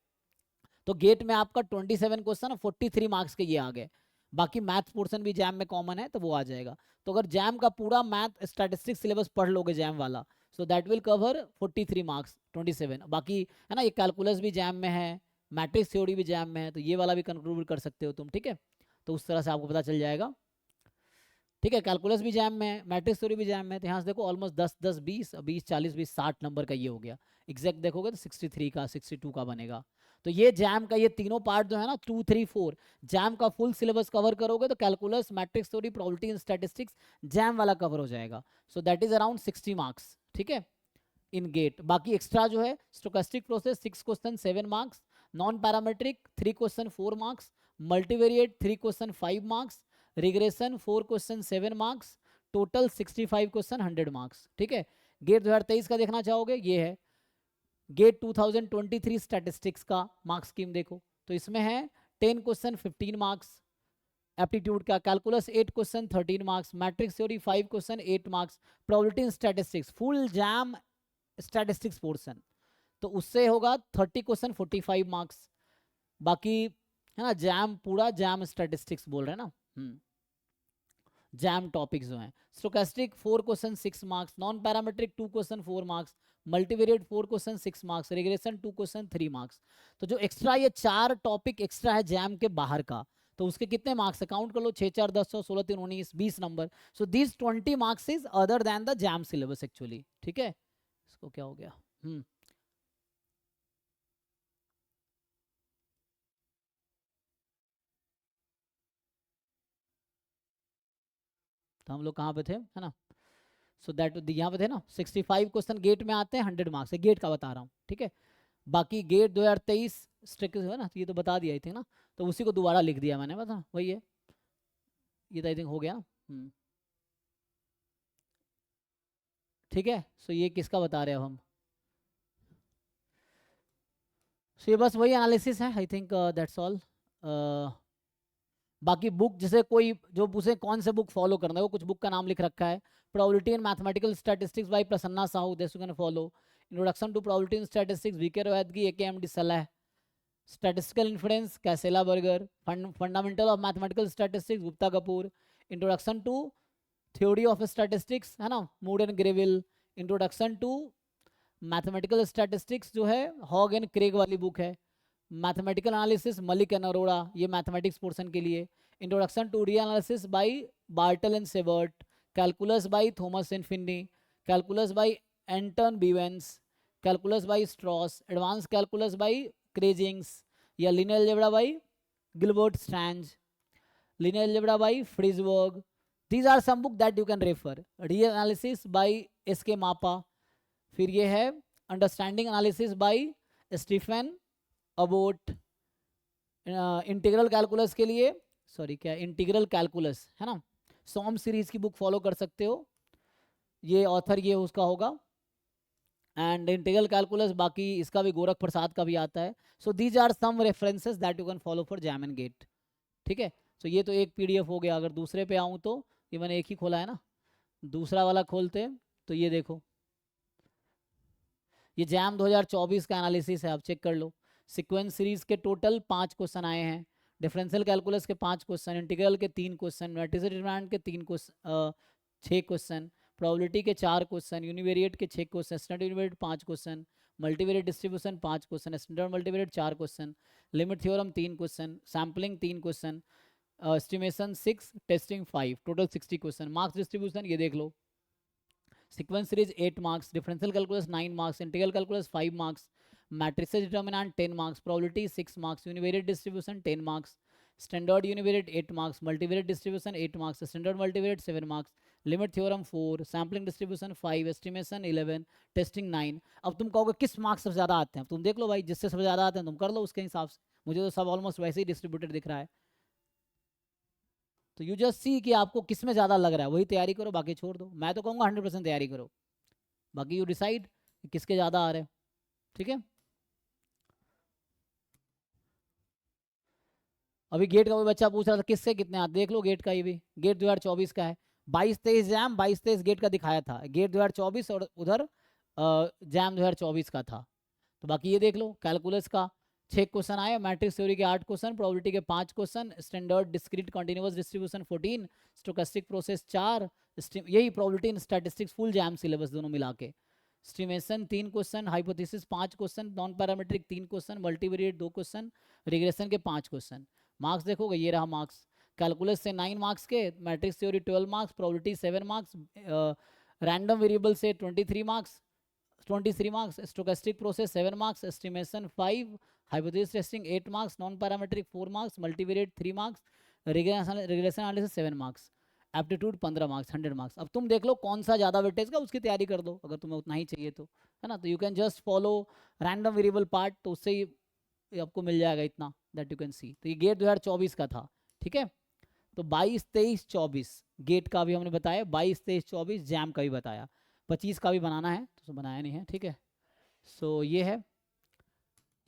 तो गेट में आपका 27 क्वेश्चन और 43 मार्क्स के ये आ गए। बाकी मैथ पोर्शन भी जैम में कॉमन है, तो वो आ जाएगा। तो अगर जैम का पूरा मैथ स्टैटिस्टिक्स सिलेबस पढ़ लोगे जैम वाला, so that will cover 43 marks, 27। बाकी है ना, ये कैलकुलस भी जैम में है, मैट्रिक्स थ्योरी भी जैम में है, तो ये वाला भी कंक्लूड कर सकते हो तुम, ठीक है। तो उस तरह से आपको पता चल जाएगा। ठीक है, कैलकुलस भी जैम में है, मैट्रिक्स थ्योरी भी जैम में है, तो यहाँ से देखो ऑलमोस्ट 10 10 20 20 40 20 60 नंबर का ये हो गया। एग्जैक्ट देखोगे तो 63 का 62 का बनेगा। तो ये जैम का ये तीनों पार्ट जो है ना 2 3 4 जैम का फुल सिलेबस कवर करोगे तो calculus, matrix theory, probability and statistics jam वाला कवर हो जाएगा। So that is around 60 marks. ठीक है, इन गेट। बाकी एक्स्ट्रा जो है stochastic process 6 question 7 marks, non parametric 3 question 4 marks, multivariate 3 question 5 marks, regression 4 question 7 marks, total 65 question 100 marks. ठीक है, गेट 2023 का देखना चाहोगे, ये है गेट 2023 स्टैटिस्टिक्स का मार्क्स स्कीम देखो, तो इसमें है 10 क्वेश्चन 15 मार्क्स, एप्टीट्यूड का calculus 8 question 13 marks, matrix theory 5 question 8 marks, probability and statistics full jam statistics portion, तो उससे होगा 30 क्वेश्चन 45 मार्क्स। बाकी है ना जैम, पूरा जैम स्टैटिस्टिक्स बोल रहे हैं ना, जैम टॉपिक्स जो हैं, stochastic 4 question 6 marks, non parametric 2 question 4 marks, multivariate 4 question 6 marks, regression 2 question 3 marks. तो जो एक्स्ट्रा ये 4 टॉपिक एक्स्ट्रा है जैम के बाहर का, तो उसके कितने मार्क्स काउंट कर लो, 6 4 10 16 3 19 20 number. So these 20 marks is other than the jam syllabus actually. ठीक है, इसको क्या हो गया, तो हम लोग कहाँ पे थे, है ना। सो दैट यहाँ पे थे ना 65 क्वेश्चन गेट में आते हैं, 100 मार्क्स है, गेट का बता रहा हूँ। ठीक है, बाकी गेट 2023 स्ट्रिक्ट है ना, ये तो बता दिया थी ना, तो उसी को दोबारा लिख दिया मैंने, बता वही है, ये तो आई थिंक हो गया। ठीक है, सो ये किसका बता रहे हो हम, सो ये बस वही एनालिसिस है, आई थिंक दैट्स ऑल। बाकी बुक जैसे कोई जो पूछे कौन से बुक फॉलो करना है, वो कुछ बुक का नाम लिख रखा है, probability and mathematical statistics by Prasanna Sahu, this you can follow, introduction to probability and statistics VK Rohatgi AKMD Saleh, statistical influence Casella Berger, fundamental of mathematical statistics Gupta Kapoor, introduction to theory of statistics है ना Mood and Graybill, introduction to mathematical statistics जो है Hogg and Craig वाली book है, mathematical analysis Malik and Arora, ये mathematics portion के लिए, introduction to real analysis bye Bartle and Sherbert, calculus by Thomas and Finney, calculus by Anton Bivens, calculus by Strauss, advance calculus by Kreyszig, या linear algebra by Gilbert Strang, linear algebra by Friesberg. These are some book that you can refer. Real analysis by S.K. Mapa. फिर ये है understanding analysis by Stephen Abbott, integral calculus के लिए, sorry क्या integral calculus है ना, Schaum series की book follow कर सकते हो, ये ऑथर ये उसका होगा, एंड इंटीग्रल कैलकुलस बाकी इसका भी गोरख प्रसाद का भी आता है। So these are some references that you can follow for JAM and GATE. ठीक है, तो ये तो एक पीडीएफ हो गया। अगर दूसरे पे आऊँ तो ये मैंने एक ही खोला है ना, दूसरा वाला खोलते हैं तो ये देखो, ये जैम 2024 का एनालिसिस है, आप चेक कर लो। सीक्वेंस सीरीज के टोटल 5 क्वेश्चन आए हैं, डिफरेंशियल कैलकुलस के 5 क्वेश्चन, इंटीग्रल के 3 क्वेश्चन, मैट्रिक्स डिटरमिनेंट के 3 क्वेश्चन 6 क्वेश्चन, प्रोबेबिलिटी के 4 क्वेश्चन, यूनिवेरिएट के 6 question, standard univariate 5 question, multivariate distribution 5 question, standard multivariate 4 question, limit theorem 3 question, sampling 3 question, estimation 6, testing 5, total 60 question. Marks distribution ये देख लो, sequence series 8 marks, differential calculus 9 marks, integral calculus 5 marks, matrices determinant 10 marks, probability 6 marks, univariate distribution 10 marks, standard univariate 8 marks, multivariate distribution 8 marks, standard multivariate 7 marks, limit theorem 4, sampling distribution 5, estimation 11, testing 9। अब तुम कहोगे किस marks सबसे ज़्यादा आते हैं, तुम देख लो भाई, जिससे सबसे ज़्यादा आते हैं तुम कर लो उसके हिसाब से, मुझे तो सब ऑलमोस्ट वैसे ही डिस्ट्रीब्यूटेड दिख रहा है। तो यू जस्ट सी कि आपको किस में ज़्यादा लग रहा है, वही तैयारी करो, बाकी छोड़ दो। मैं तो कहूँगा 100% तैयारी करो, बाकी यू डिसाइड किसके ज़्यादा आ रहे हैं। ठीक है, अभी गेट का कोई बच्चा पूछ रहा था किससे कितने आते, देख लो गेट का, ये भी गेट 2024 का है, 22-23 जैम 22-23 गेट का दिखाया था, गेट 2024 और उधर जैम 2024 का था। तो बाकी ये देख लो, कैलकुलस का 6 क्वेश्चन आए, मैट्रिक्स थ्योरी के 8 क्वेश्चन, प्रोबेबिलिटी के 5 question, standard discrete continuous distribution 14, stochastic process 4, यही probability in statistics full jam syllabus दोनों मिला के, estimation 3 question, hypothesis 5 question, non parametric 3 question, multivariate 2 question, regression के 5 क्वेश्चन। मार्क्स देखोगे ये रहा मार्क्स, कैलकुलस से 9 मार्क्स के, matrix theory 12 marks, probability 7 marks, random variable से 23 marks, stochastic process 7 marks, estimation 5, hypothesis testing 8 marks, non parametric 4 marks, multivariate 3 marks, regression analysis 7 marks, aptitude 15 marks, 100 marks. अब तुम देख लो कौन सा ज़्यादा वेटेज का, उसकी तैयारी कर दो अगर तुम्हें उतना ही चाहिए तो, है ना। तो you can just follow random variable part, तो उससे ही आपको मिल जाएगा इतना, दैट यू कैन सी। तो ये गेट 2024 का था, ठीक है। तो 22, 23, 24 गेट का भी हमने बताया, 22, 23, 24 जैम का भी बताया, 25 का भी बनाना है तो बनाया नहीं है, ठीक है। सो ये है,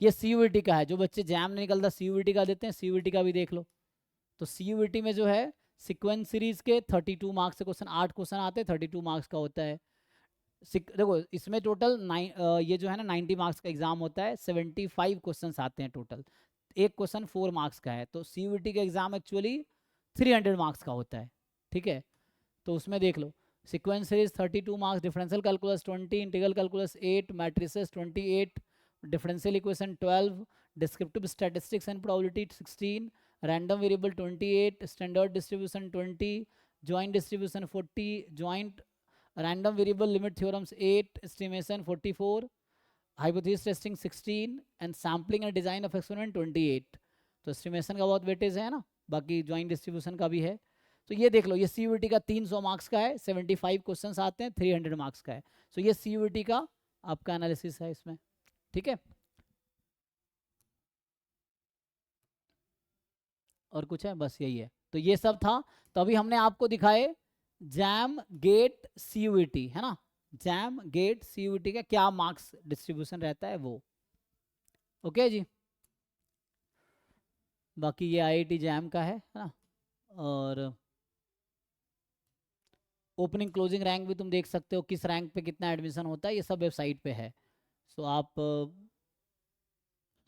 ये CUET का है। जो बच्चे जैम नहीं निकलता CUET का देते हैं, CUET का भी देख लो। तो CUET में जो है सीक्वेंस सीरीज के 32 मार्क्स से क्वेश्चन, 8 क्वेश्चन आते हैं, 32 मार्क्स का होता है। देखो इसमें टोटल ये जो है ना 90 मार्क्स का एग्जाम होता है, 75 क्वेश्चन आते हैं टोटल, एक क्वेश्चन 4 मार्क्स का है। तो CUET का एग्जाम एक्चुअली 300 मार्क्स का होता है, ठीक है। तो उसमें देख लो sequence series 32 marks, differential calculus 20, integral calculus 8, matrices 28, differential equation 12, descriptive statistics and probability 16, random variable 28, standard distribution 20, joint distribution 40, joint random variable limit theorems 8, estimation 44, hypothesis testing 16 and sampling and design of experiment 28। तो estimation का बहुत weightage है ना, बाकी joint distribution का भी है। तो ये देख लो, ये CUET का 300 मार्क्स का है, 75 क्वेश्चंस आते हैं, 300 मार्क्स का है। सो ये CUET का आपका एनालिसिस है इसमें, ठीक है। और कुछ है? बस यही है। तो ये सब था, तो अभी हमने आपको दिखाए जैम, गेट, CUET, है ना। जैम, गेट, CUET का क्या मार्क्स डिस्ट्रीब्यूशन रहता है वो, ओके जी। बाकी ये IIT जैम का है ना। और ओपनिंग क्लोजिंग रैंक भी तुम देख सकते हो, किस रैंक पे कितना एडमिशन होता है, ये सब वेबसाइट पे है। सो आप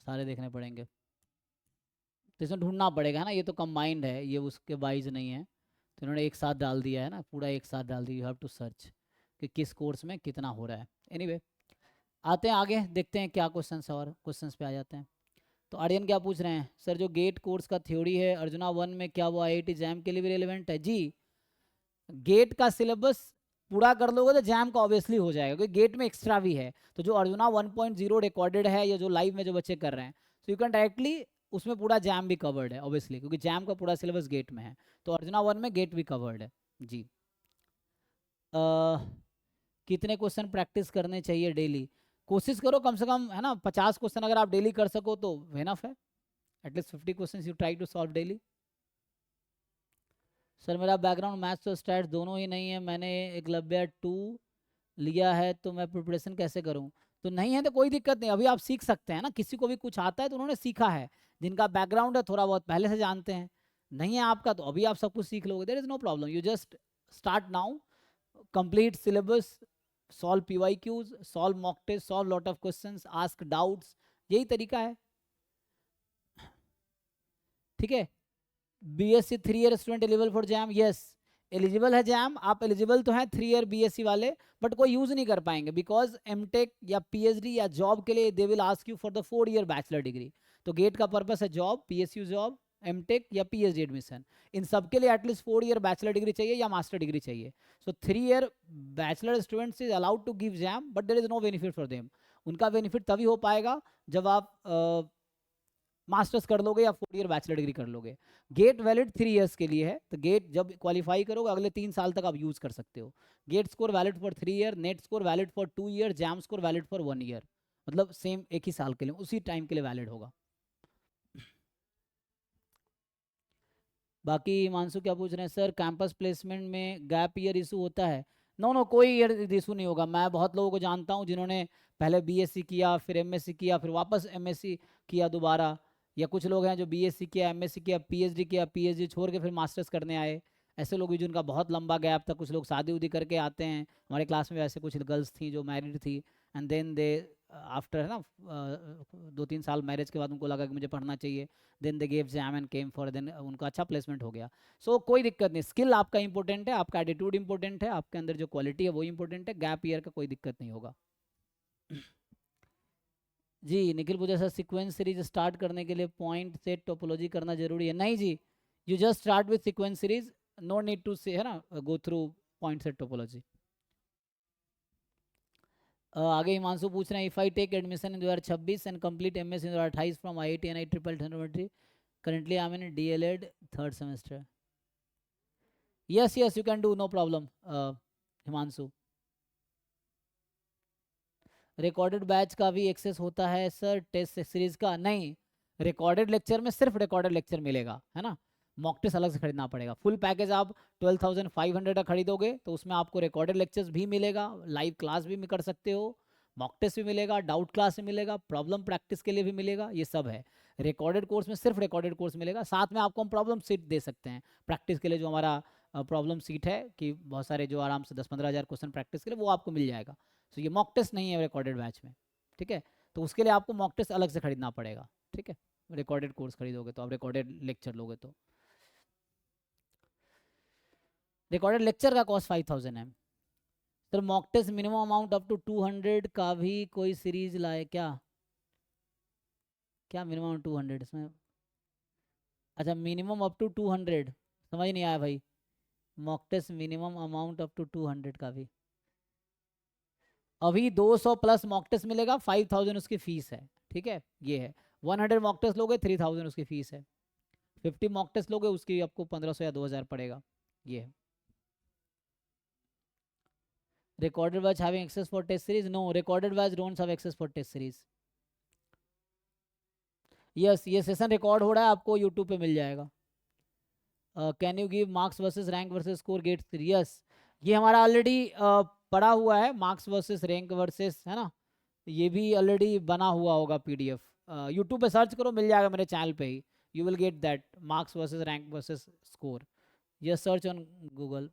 सारे देखने पड़ेंगे, तो इसमें ढूंढना पड़ेगा, है ना। ये तो कंबाइंड है, ये उसके वाइज नहीं है, तो इन्होंने एक साथ डाल दिया है ना, पूरा एक साथ डाल दिया। यू हैव टू सर्च कि किस कोर्स में कितना हो रहा है। एनीवे आते हैं आगे, देखते हैं क्या क्वेश्चंस, और क्वेश्चंस पे आ जाते हैं। तो आर्यन क्या पूछ रहे हैं, सर जो गेट कोर्स का थ्योरी है अर्जुना 1 में, क्या वो IIT जैम के लिए भी रेलिवेंट है? जी, गेट का सिलेबस पूरा कर लोगे तो जैम का ऑब्वियसली हो जाएगा, क्योंकि गेट में एक्स्ट्रा भी है। तो जो अर्जुना 1.0 रिकॉर्डेड है, या जो लाइव में जो बच्चे कर रहे हैं, तो यू कैन डायरेक्टली उसमें पूरा जैम भी कवर्ड है ऑब्वियसली, क्योंकि जैम का पूरा सिलेबस गेट में है। तो अर्जुना 1 में गेट भी कवर्ड है जी। कितने क्वेश्चन प्रैक्टिस करने चाहिए डेली? कोशिश करो कम से कम, है ना, 50 क्वेश्चन अगर आप डेली कर सको तो इनफ है। At least 50 question you try to solve daily. Sir मेरा बैकग्राउंड मैथ्स और स्टैट्स दोनों ही नहीं है, मैंने एकलव्य 2 लिया है, तो मैं प्रिपरेशन कैसे करूं? तो नहीं है तो कोई दिक्कत नहीं, अभी आप सीख सकते हैं ना। किसी को भी कुछ आता है तो उन्होंने सीखा है, जिनका बैकग्राउंड है थोड़ा बहुत पहले से जानते हैं। नहीं है आपका तो अभी आप सब कुछ सीख लोगे, there is no problem. You just start now, complete syllabus, solve PYQs, solve mock test, solve lot of questions, ask doubts, यही तरीका है, ठीक है। BSc 3 year student eligible for JAM? Yes, eligible है जैम, आप एलिजिबल तो हैं 3 year BSc वाले, बट कोई यूज नहीं कर पाएंगे, बिकॉज MTech या PhD या जॉब के लिए they will ask you for the 4 year bachelor degree. तो गेट का पर्पस है जॉब, PSU जॉब, MTech या PhD एडमिशन, इन सब के लिए एटलीस्ट 4 ईयर बैचलर डिग्री चाहिए या मास्टर डिग्री चाहिए। So 3 year bachelor students is allowed to give JAM, but there is no benefit for them. उनका बेनिफिट तभी हो पाएगा जब आप मास्टर्स कर लोगे या 4 ईयर बैचलर डिग्री कर लोगे। गेट वैलिड 3 ईयर्स के लिए है, तो गेट जब क्वालिफाई करोगे अगले 3 साल तक आप यूज कर सकते हो। GATE score valid for 3 year, NET score valid for 2 year, JAM score valid for 1 year, मतलब सेम एक ही साल के लिए, उसी टाइम के लिए वैलिड होगा। बाकी मानसू क्या पूछ रहे हैं, सर कैंपस प्लेसमेंट में गैप ईयर इशू होता है? नो नो, कोई ईयर इशू नहीं होगा। मैं बहुत लोगों को जानता हूँ जिन्होंने पहले BSc किया, फिर MSc किया, फिर वापस MSc किया दोबारा, या कुछ लोग हैं जो BSc किया, MSc किया, PhD किया, PhD छोड़ के फिर मास्टर्स करने आए। ऐसे लोग भी जिनका बहुत लंबा गैप था, कुछ लोग शादी उदी करके आते हैं। हमारे क्लास में ऐसे कुछ गर्ल्स थी जो मैरिड थी, एंड देन दे आफ्टर, है ना, 2-3 साल मैरिज के बाद उनको लगा कि मुझे पढ़ना चाहिए, then they gave JAM and came for, then उनका अच्छा प्लेसमेंट हो गया। सो कोई दिक्कत नहीं, स्किल आपका इंपॉर्टेंट है, आपका एटीट्यूड इंपॉर्टेंट है, आपके अंदर जो क्वालिटी है वो इंपॉर्टेंट है, गैप ईयर का कोई दिक्कत नहीं होगा। जी निखिल पूजा, सर सीक्वेंस सीरीज स्टार्ट करने के लिए पॉइंट से टोपोलॉजी करना जरूरी है? नहीं जी, You just start with sequence series, no need to say, है ना, go through point set topology. आगे हिमांशु पूछ रहे हैं, if I take admission in 2026 and complete MS in 2028 from IIT NI triple technology, currently I am in DElEd third semester. Yes yes you can do, no problem Himanshu. Recorded batch का भी access होता है sir test series का? नहीं, recorded lecture में सिर्फ recorded lecture मिलेगा, है ना, मॉक टेस्ट अलग से खरीदना पड़ेगा. फुल पैकेज आप 12,500 का खरीदोगे तो उसमें आपको रिकॉर्डेड लेक्चर्स भी मिलेगा, लाइव क्लास भी कर सकते हो, मॉक टेस्ट भी मिलेगा, डाउट क्लास भी मिलेगा, प्रॉब्लम प्रैक्टिस के लिए भी मिलेगा, ये सब है. रिकॉर्डेड कोर्स में सिर्फ रिकॉर्डेड कोर्स मिलेगा, साथ में आपको हम प्रॉब्लम सीट दे सकते हैं प्रैक्टिस के लिए, जो हमारा प्रॉब्लम सीट है कि बहुत सारे जो आराम से 10-15 हज़ार क्वेश्चन प्रैक्टिस के लिए वो आपको मिल जाएगा. तो ये मॉक टेस्ट नहीं है रिकॉर्डेड बैच में, ठीक है, तो उसके लिए आपको मॉक टेस्ट अलग से खरीदना पड़ेगा, ठीक है. रिकॉर्डेड कोर्स खरीदोगे तो, आप रिकॉर्डेड लेक्चर लोगे तो. रिकॉर्डेड लेक्चर का कॉस्ट 5,000 है sir. Mock test minimum amount up to 200 का भी कोई सीरीज लाए क्या? क्या मिनिमम 200 इसमें? अच्छा, मिनिमम अप टू 200, समझ नहीं आया भाई. Mock test minimum amount up to 200 का भी, अभी 200 प्लस मॉक टेस्ट मिलेगा, 5,000 उसकी फीस है, ठीक है. ये है 100 मॉक टेस्ट लोगे 3,000 उसकी फीस है, 50 मॉक टेस्ट लोगे उसकी आपको 1,500 या 2,000 पड़ेगा. ये है. Recorded batch having access for test series? No, recorded batch don't have access for test series. Yes, ये सेशन रिकॉर्ड हो रहा है, आपको यूट्यूब पे मिल जाएगा. Can you give marks versus rank versus score GATE? Yes, ये हमारा ऑलरेडी पड़ा हुआ है, मार्क्स वर्सेस रैंक वर्सेस, है ना, ये भी ऑलरेडी बना हुआ होगा पीडीएफ. यूट्यूब पे सर्च करो, मिल जाएगा मेरे चैनल पे ही, you will get that marks versus rank versus score. Yes, search on Google.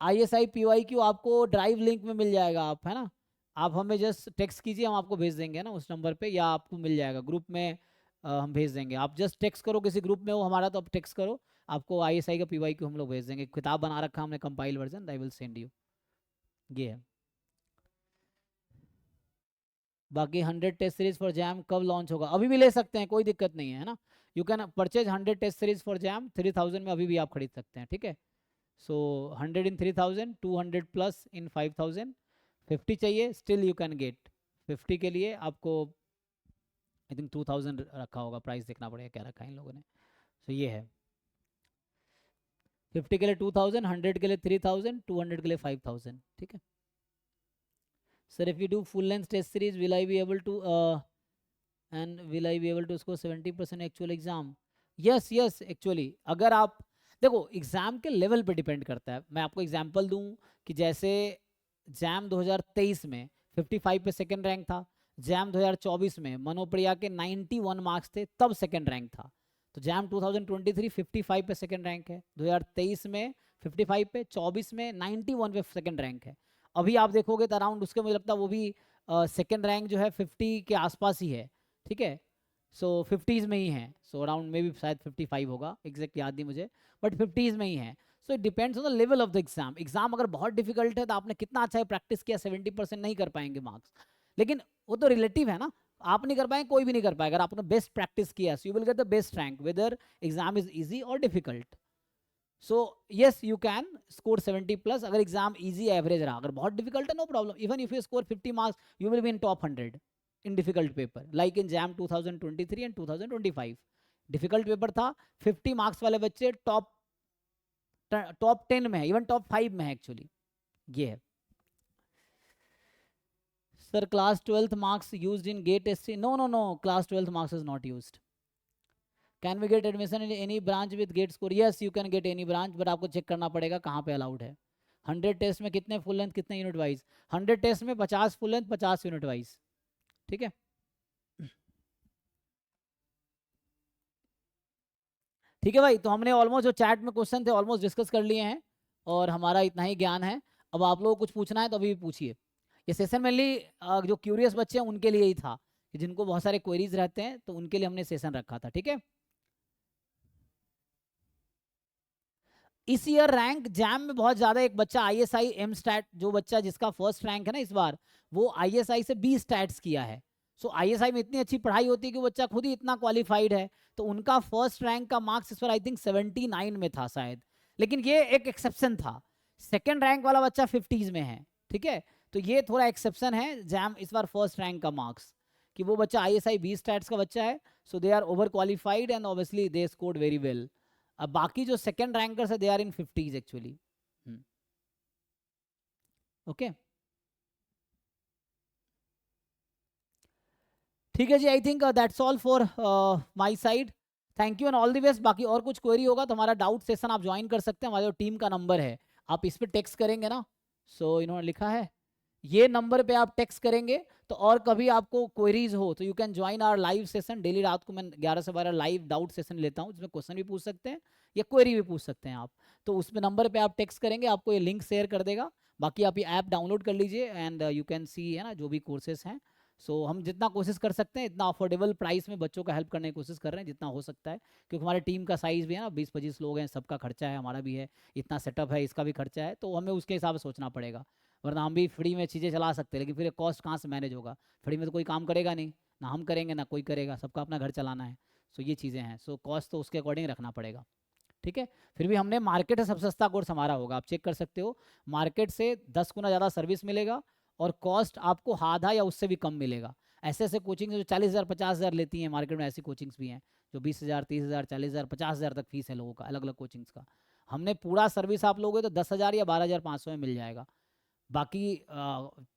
ISI PYQ आपको ड्राइव लिंक में मिल जाएगा, आप, है ना, आप हमें जस्ट टेक्स्ट कीजिए, हम आपको भेज देंगे ना उस नंबर पे, या आपको मिल जाएगा ग्रुप में, हम भेज देंगे. आप जस्ट टेक्स्ट करो किसी ग्रुप में हो हमारा, तो आप टेक्स्ट करो, आपको ISI का PYQ हम लोग भेज देंगे. किताब बना रखा हमने compile version, I will send you. ये है. बाकी 100 टेस्ट सीरीज फॉर जैम कब लॉन्च होगा? अभी भी ले सकते हैं, कोई दिक्कत नहीं है ना. You can purchase 100 test series for JAM 3,000 में, अभी भी आप खरीद सकते हैं, ठीक है. So 100 in 3,000, 200 plus in 5,000, 50 चाहिए, still you can get. 50 के लिए आपको I think 2,000 रखा होगा, प्राइस देखना पड़ेगा क्या रखा है इन लोगों ने. So ये है 50 के लिए 2,000, 100 के लिए 3,000, 200 के लिए 5,000, ठीक है. Sir, if you do full length test series, will I be able to score 70% actual exam? Yes, yes, actually अगर आप देखो, एग्जाम के लेवल पे डिपेंड करता है. मैं आपको एग्जांपल दूं कि जैसे जैम 2023 में 55 पे सेकंड रैंक था, जैम 2024 में मनोप्रिया के 91 मार्क्स थे तब सेकंड रैंक था. तो जैम 2023 55 पे सेकंड रैंक है, 2023 में 55 पे, 24 में 91 पे सेकंड रैंक है. अभी आप देखोगे तो अराउंड उसके, मुझे लगता है वो भी सेकंड रैंक जो है 50 के आसपास ही है, ठीक है. सो 50s में ही है, सो अराउंड मे भी शायद 55 होगा, एग्जैक्ट याद नहीं मुझे, बट 50s में ही है. So it depends on the level of the exam. Exam अगर बहुत डिफिकल्ट है तो आपने कितना अच्छा है प्रैक्टिस किया, 70% नहीं कर पाएंगे मार्क्स, लेकिन वो तो रिलेटिव है ना, आप नहीं कर पाएंगे, कोई भी नहीं कर पाएगा. अगर आपने बेस्ट प्रैक्टिस किया, so you will get the best rank whether exam is easy और difficult. So yes, you can score 70 plus अगर एग्जाम इजी एवरेज रहा. अगर बहुत डिफिकल्ट है, no problem, even if you score 50 marks, you will be in top 100 in difficult paper, like in JAM 2023 and 2025. difficult paper था, 50 marks वाले बच्चे top 10 में है, इवन टॉप 5 में है एक्चुअली. ये है. Sir, class 12th marks used in GATE SC? No no no, class 12th marks is not used. Can we get admission in any branch with GATE score? Yes, you can get any branch, but आपको check करना पड़ेगा कहाँ पे allowed है. 100 test में कितने full length, कितने unit wise? 100 test में 50 फुल लेंथ, 50 यूनिट वाइज, ठीक है. ठीक है भाई, तो हमने ऑलमोस्ट जो चैट में क्वेश्चन थे ऑलमोस्ट डिस्कस कर लिए हैं, और हमारा इतना ही ज्ञान है. अब आप लोगों को कुछ पूछना है तो अभी पूछिए. ये सेशन मेनली जो क्यूरियस बच्चे हैं उनके लिए ही था, कि जिनको बहुत सारे क्वेरीज रहते हैं, तो उनके लिए हमने सेशन रखा था, ठीक है. इस ईयर रैंक जैम में बहुत ज्यादा, एक बच्चा ISI M स्टैट, जो बच्चा जिसका फर्स्ट रैंक है ना इस बार, वो ISI से 20 स्टैट्स किया है. सो आईएसआई में इतनी अच्छी पढ़ाई होती है कि बच्चा खुद ही इतना क्वालिफाइड है, तो उनका फर्स्ट रैंक का मार्क्स इस बार आई थिंक 79 में था शायद, लेकिन ये एक एक्सेप्शन था। सेकेंड रैंक वाला बच्चा 50s में है, ठीक है, तो ये थोड़ा एक्सेप्शन है जैम इस बार फर्स्ट रैंक का मार्क्स, कि वो बच्चा आईएसआई 20 स्टैट्स का बच्चा है, so they are over qualified and obviously they scored very well. अब बाकी जो सेकेंड रैंकर्स है they are in 50s actually. Okay ठीक है जी, I think that's all for my side, thank you and all the best. बाकी और कुछ क्वेरी होगा तो हमारा डाउट सेशन आप ज्वाइन कर सकते हैं, हमारे टीम का नंबर है, आप इस पे टेक्स्ट करेंगे ना, सो इन्होंने लिखा है ये नंबर पे आप टेक्स्ट करेंगे, तो और कभी आपको क्वेरीज हो तो you can join our live session. Daily रात को मैं 11 से 12 लाइव डाउट सेशन लेता हूँ, जिसमें क्वेश्चन भी पूछ सकते हैं या क्वेरी भी पूछ सकते हैं आप, तो उसमें नंबर पे आप टेक्स्ट करेंगे, आपको ये लिंक शेयर कर देगा। बाकी आप ये ऐप डाउनलोड कर लीजिए एंड यू कैन सी है ना जो भी कोर्सेज हैं। सो हम जितना कोशिश कर सकते हैं इतना अफोर्डेबल प्राइस में बच्चों का हेल्प करने की कोशिश कर रहे हैं जितना हो सकता है, क्योंकि हमारी टीम का साइज़ भी है ना 20-25 लोग हैं, सबका खर्चा है, हमारा भी है, इतना सेटअप है, इसका भी खर्चा है, तो हमें उसके हिसाब से सोचना पड़ेगा, वरना हम भी फ्री में चीज़ें चला सकते हैं लेकिन फिर कॉस्ट कहाँ से मैनेज होगा, फ्री में तो कोई काम करेगा नहीं, ना हम करेंगे ना कोई करेगा, सबका अपना घर चलाना है। सो ये चीज़ें हैं, सो कॉस्ट तो उसके अकॉर्डिंग रखना पड़ेगा, ठीक है। फिर भी हमने मार्केट से सबसे सस्ता कोर्स हमारा होगा, आप चेक कर सकते हो, मार्केट से 10 गुना ज़्यादा सर्विस मिलेगा और कॉस्ट आपको आधा या उससे भी कम मिलेगा। ऐसे ऐसे कोचिंग जो 40,000 50,000 लेती हैं मार्केट में, ऐसी कोचिंग्स भी हैं जो 20,000 30,000 40,000 50,000 तक फीस है लोगों का अलग अलग कोचिंग्स का। हमने पूरा सर्विस आप लोगे तो 10,000 या 12,500 में मिल जाएगा। बाकी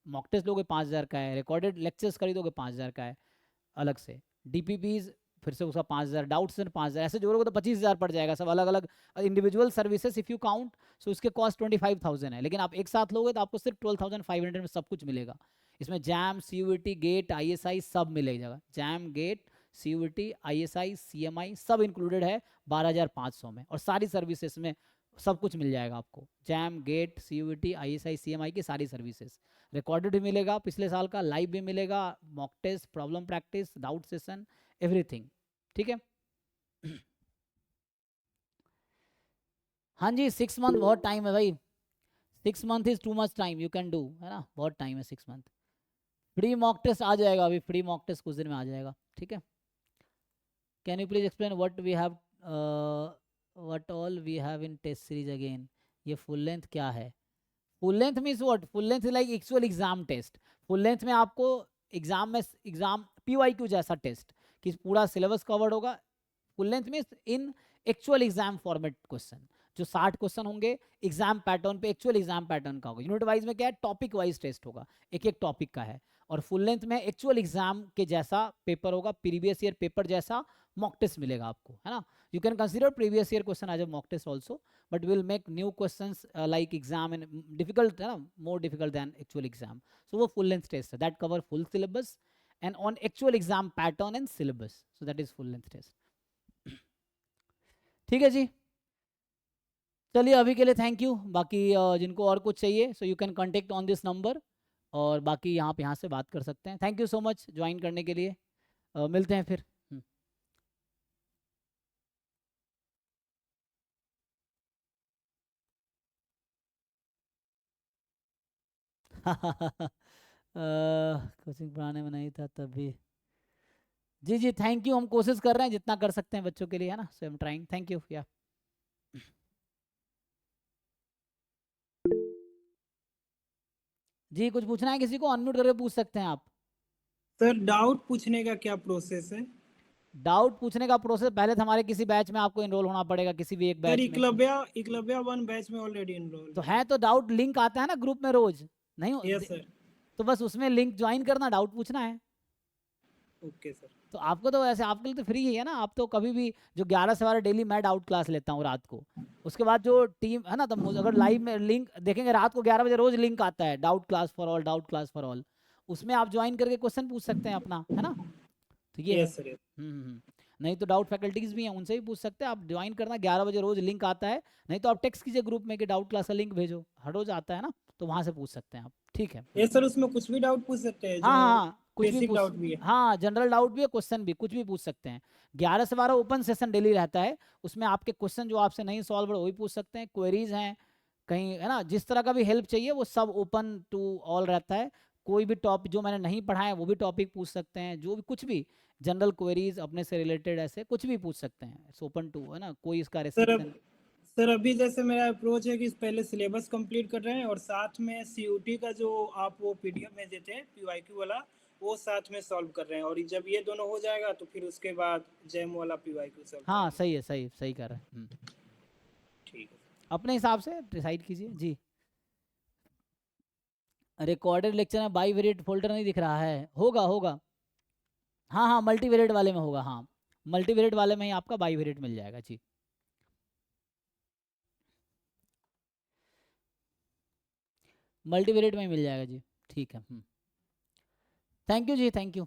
मॉक टेस्ट लोगे 5,000 का है, रिकॉर्डेड लेक्चर्स खरीदोगे 5,000 का है अलग से, डीपीपीज फिर से उसका 5,000, डाउट सेशन 5,000, ऐसे जोड़ोगे तो 25,000 पड़ जाएगा, सब अलग अलग individual services if you count, so इसके कॉस्ट 25,000 है, लेकिन आप एक साथ लोगे तो आपको सिर्फ 12,500 में सब कुछ मिलेगा। इसमें जैम CUET गेट ISI सब मिलेगा, JAM GATE CUET ISI CMI सब इंक्लूडेड है 12,500 में, और सारी सर्विसेज में सब कुछ मिल जाएगा आपको, JAM GATE CUET ISI CMI की सारी सर्विसेज, रिकॉर्डेड भी मिलेगा पिछले साल का, लाइव भी मिलेगा, mock test, problem practice, doubt session, everything, ठीक है। हाँ जी 6 मंथ बहुत टाइम है भाई, 6 month is too much time, you can do, है ना, बहुत टाइम है 6 मंथ। फ्री मॉक टेस्ट आ जाएगा, अभी फ्री मॉक टेस्ट कुछ दिन में आ जाएगा, ठीक है। Can you please explain what we have what all we have in test series again, ये फुल लेंथ क्या है? Full length means what? Full length is like actual exam test. Full length में आपको एग्जाम PYQ जैसा test कि पूरा syllabus covered होगा। Full length means in actual exam format question, जो 60 क्वेश्चन होंगे एग्जाम पैटर्न पे, एक्चुअल एग्जाम पैटर्न का होगा। यूनिट वाइज में क्या है, टॉपिक वाइज टेस्ट होगा, एक एक टॉपिक का है, और फुल लेंथ में एक्चुअल एग्जाम के जैसा पेपर होगा, प्रीवियस ईयर पेपर जैसा मॉक टेस्ट मिलेगा आपको, है ना। You can consider previous year question as a mock test also, but we'll make new questions like exam and difficult, more difficult than actual exam. So वो full length test है, that cover full syllabus and on actual exam pattern and syllabus, so that is full length test। ठीक है जी, चलिए अभी के लिए thank you. बाकी जिनको और कुछ चाहिए सो you can contact on this number, और बाकी यहाँ से बात कर सकते हैं। Thank you so much join करने के लिए, मिलते हैं फिर। कोचिंग पढ़ाने में नहीं था तभी। जी जी थैंक यू, हम कोशिश कर रहे हैं जितना कर सकते हैं बच्चों के लिए, है ना, so I am trying, thank you. या जी कुछ पूछना है किसी को, अनम्यूट करके पूछ सकते हैं आप। सर डाउट पूछने का क्या प्रोसेस है? डाउट पूछने का प्रोसेस, पहले तो हमारे किसी बैच में आपको एनरोल होना पड़ेगा, किसी भी एक बैच में। एकलव्य 1 बैच में ऑलरेडी एनरोल तो है, तो डाउट लिंक आता है ना ग्रुप में रोज, नहीं यस सर। तो बस उसमें लिंक ज्वाइन करना, डाउट पूछना है। Okay sir. तो आपको तो वैसे आपके लिए तो फ्री ही है ना, आप तो कभी भी, जो 11 से 12 डेली मैं डाउट क्लास लेता हूँ रात को, उसके बाद जो टीम है ना, तो अगर लाइव में लिंक देखेंगे रात को 11 बजे रोज लिंक आता है, doubt class for all, doubt class for all, उसमें आप ज्वाइन करके क्वेश्चन पूछ सकते हैं अपना, है ना। तो ये यस सर। नहीं तो डाउट फैकल्टीज भी हैं, उनसे भी पूछ सकते हैं आप, ज्वाइन करना, 11 बजे रोज लिंक आता है, नहीं तो आप टेक्स्ट कीजिए ग्रुप में कि डाउट क्लास का लिंक भेजो, हर रोज आता है ना, तो वहां से पूछ सकते हैं आप, ठीक है। यस सर, उसमें कुछ भी डाउट पूछ सकते हैं? हाँ हाँ कुछ भी बेसिक पूछ, डाउट भी है? हाँ जनरल डाउट भी है, क्वेश्चन भी, कुछ भी पूछ सकते हैं। 11 से 12 ओपन सेशन डेली रहता है, उसमें आपके क्वेश्चन जो आपसे नहीं सॉल्व हो वो भी पूछ सकते हैं, क्वेरीज हैं कहीं, है ना, जिस तरह का भी हेल्प चाहिए वो सब ओपन टू ऑल रहता है, कोई भी टॉपिक जो मैंने नहीं पढ़ा है वो भी टॉपिक पूछ सकते हैं, जो भी कुछ भी जनरल क्वेरीज अपने से रिलेटेड ऐसे कुछ भी पूछ सकते हैं, इट्स ओपन टू, है ना, कोई इसका सर रेस्ट्रिक्शन। सर अभी जैसे मेरा अप्रोच है कि पहले सिलेबस कंप्लीट कर रहे हैं और साथ में सीयूटी का जो आप वो पीडीएफ में देते हैं पीवाईक्यू वाला, वो साथ में सॉल्व कर रहे हैं, और जब ये दोनों हो जाएगा तो फिर उसके बाद जेम वाला पीवाईक्यू सॉल्व हाँ करेंगे। सही है, सही सही कर रहे हैं। ठीक है। अपने हिसाब से डिसाइड कीजिए जी। रिकॉर्डेड लेक्चर में बाई वेरिएट फोल्डर नहीं दिख रहा है, होगा होगा, हाँ हाँ मल्टीवेरिएट वाले में होगा, हाँ मल्टीवेरिएट वाले में ही आपका बाई वेरिएट मिल जाएगा जी। मल्टीवेरिएट में ही मिल जाएगा जी, ठीक है। थैंक यू जी, थैंक यू।